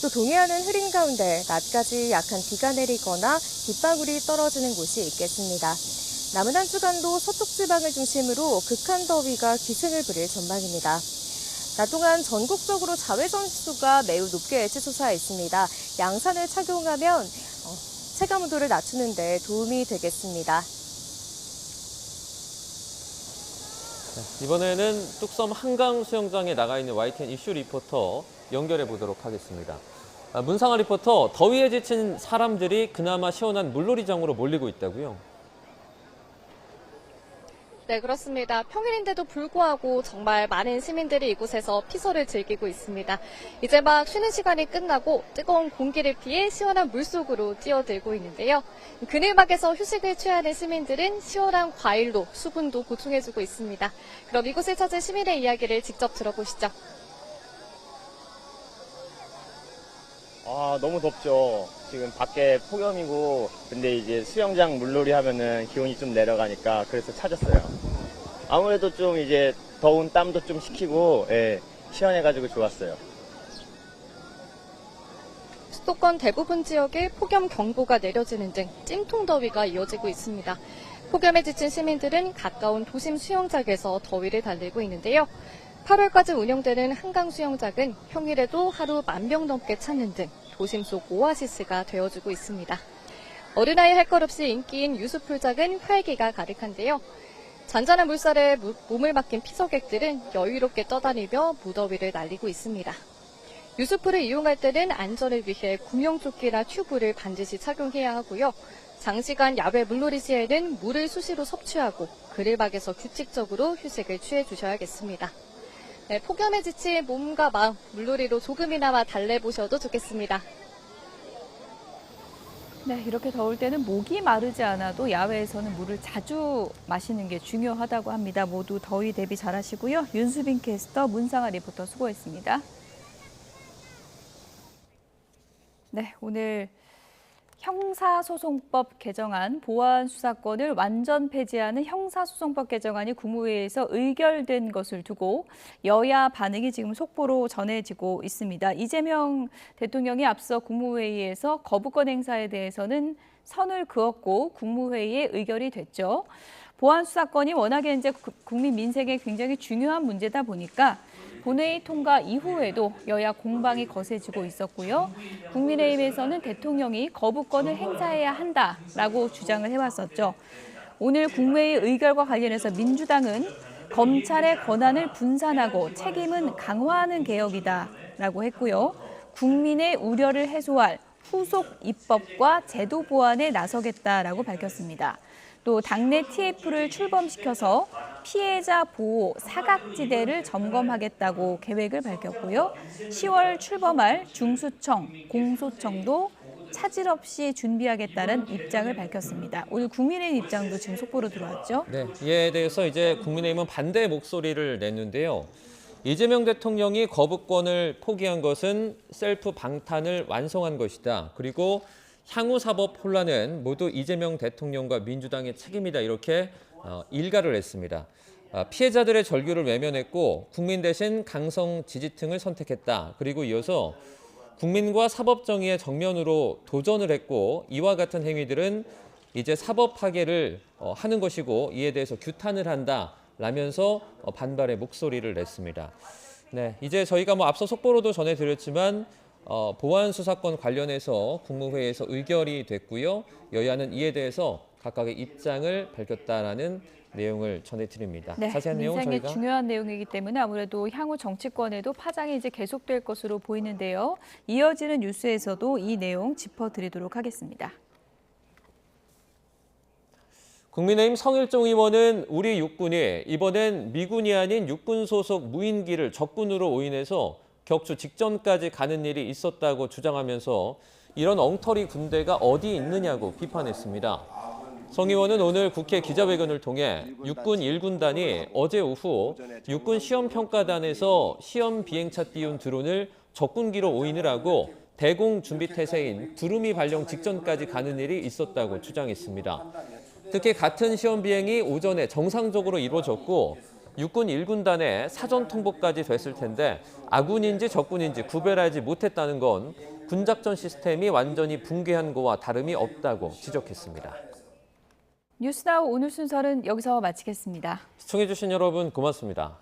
S7: 또 동해안은 흐린 가운데 낮까지 약한 비가 내리거나 빗방울이 떨어지는 곳이 있겠습니다. 남은 한 주간도 서쪽 지방을 중심으로 극한 더위가 기승을 부릴 전망입니다. 낮 동안 전국적으로 자외선 지수가 매우 높게 치솟아 있습니다. 양산을 착용하면 체감 온도를 낮추는 데 도움이 되겠습니다.
S10: 이번에는 뚝섬 한강 수영장에 나가 있는 YTN 이슈 리포터 연결해 보도록 하겠습니다. 문상아 리포터, 더위에 지친 사람들이 그나마 시원한 물놀이장으로 몰리고 있다고요?
S9: 네, 그렇습니다. 평일인데도 불구하고 정말 많은 시민들이 이곳에서 피서를 즐기고 있습니다. 이제 막 쉬는 시간이 끝나고 뜨거운 공기를 피해 시원한 물속으로 뛰어들고 있는데요. 그늘막에서 휴식을 취하는 시민들은 시원한 과일로 수분도 보충해주고 있습니다. 그럼 이곳을 찾은 시민의 이야기를 직접 들어보시죠.
S11: 너무 덥죠. 지금 밖에 폭염이고, 근데 이제 수영장 물놀이 하면은 기온이 좀 내려가니까 그래서 찾았어요. 아무래도 좀 이제 더운 땀도 좀 식히고, 시원해가지고 좋았어요.
S9: 수도권 대부분 지역에 폭염 경보가 내려지는 등 찜통 더위가 이어지고 있습니다. 폭염에 지친 시민들은 가까운 도심 수영장에서 더위를 달래고 있는데요. 8월까지 운영되는 한강 수영장은 평일에도 하루 10,000명 넘게 찾는 등 도심 속 오아시스가 되어주고 있습니다. 어린아이 할 것 없이 인기인 유수풀장은 활기가 가득한데요. 잔잔한 물살에 몸을 맡긴 피서객들은 여유롭게 떠다니며 무더위를 날리고 있습니다. 유수풀을 이용할 때는 안전을 위해 구명조끼나 튜브를 반드시 착용해야 하고요. 장시간 야외 물놀이 시에는 물을 수시로 섭취하고 그늘박에서 규칙적으로 휴식을 취해 주셔야겠습니다. 네, 폭염에 지친 몸과 마음, 물놀이로 조금이나마 달래보셔도 좋겠습니다.
S1: 네, 이렇게 더울 때는 목이 마르지 않아도 야외에서는 물을 자주 마시는 게 중요하다고 합니다. 모두 더위 대비 잘하시고요. 윤수빈 캐스터, 문상아 리포터 수고했습니다. 네, 오늘 형사소송법 개정안 보완 수사권을 완전 폐지하는 형사소송법 개정안이 국무회의에서 의결된 것을 두고 여야 반응이 지금 속보로 전해지고 있습니다. 이재명 대통령이 앞서 국무회의에서 거부권 행사에 대해서는 선을 그었고 국무회의에 의결이 됐죠. 보완 수사권이 워낙에 이제 국민 민생에 굉장히 중요한 문제다 보니까 본회의 통과 이후에도 여야 공방이 거세지고 있었고요. 국민의힘에서는 대통령이 거부권을 행사해야 한다라고 주장을 해왔었죠. 오늘 국무회의 의결과 관련해서 민주당은 검찰의 권한을 분산하고 책임은 강화하는 개혁이다라고 했고요. 국민의 우려를 해소할 후속 입법과 제도 보완에 나서겠다라고 밝혔습니다. 또 당내 TF를 출범시켜서 피해자 보호 사각지대를 점검하겠다고 계획을 밝혔고요. 10월 출범할 중수청, 공소청도 차질 없이 준비하겠다는 입장을 밝혔습니다. 오늘 국민의힘 입장도 지금 속보로 들어왔죠.
S10: 네, 이에 대해서 이제 국민의힘은 반대 목소리를 냈는데요. 이재명 대통령이 거부권을 포기한 것은 셀프 방탄을 완성한 것이다. 그리고 향후 사법 혼란은 모두 이재명 대통령과 민주당의 책임이다. 이렇게 일가를 했습니다. 피해자들의 절규를 외면했고 국민 대신 강성 지지층을 선택했다. 그리고 이어서 국민과 사법 정의의 정면으로 도전을 했고 이와 같은 행위들은 이제 사법 파괴를 하는 것이고 이에 대해서 규탄을 한다라면서 반발의 목소리를 냈습니다. 네, 이제 저희가 앞서 속보로도 전해드렸지만 보완 수사권 관련해서 국무회의에서 의결이 됐고요. 여야는 이에 대해서 각각의 입장을 밝혔다라는 내용을 전해드립니다.
S1: 네,
S10: 자세한 내용은
S1: 민생에
S10: 저희가
S1: 중요한 내용이기 때문에 아무래도 향후 정치권에도 파장이 이제 계속될 것으로 보이는데요. 이어지는 뉴스에서도 이 내용 짚어드리도록 하겠습니다.
S10: 국민의힘 성일종 의원은 우리 육군이 이번엔 미군이 아닌 육군 소속 무인기를 적군으로 오인해서 격추 직전까지 가는 일이 있었다고 주장하면서 이런 엉터리 군대가 어디 있느냐고 비판했습니다. 성 의원은 오늘 국회 기자회견을 통해 육군 1군단이 어제 오후 육군 시험평가단에서 시험 비행차 띄운 드론을 적군기로 오인을 하고 대공 준비 태세인 두루미 발령 직전까지 가는 일이 있었다고 주장했습니다. 특히 같은 시험 비행이 오전에 정상적으로 이루어졌고 육군 1군단에 사전 통보까지 됐을 텐데 아군인지 적군인지 구별하지 못했다는 건 군작전 시스템이 완전히 붕괴한 거와 다름이 없다고 지적했습니다.
S1: 뉴스나우 오늘 순서는 여기서 마치겠습니다.
S10: 시청해주신 여러분 고맙습니다.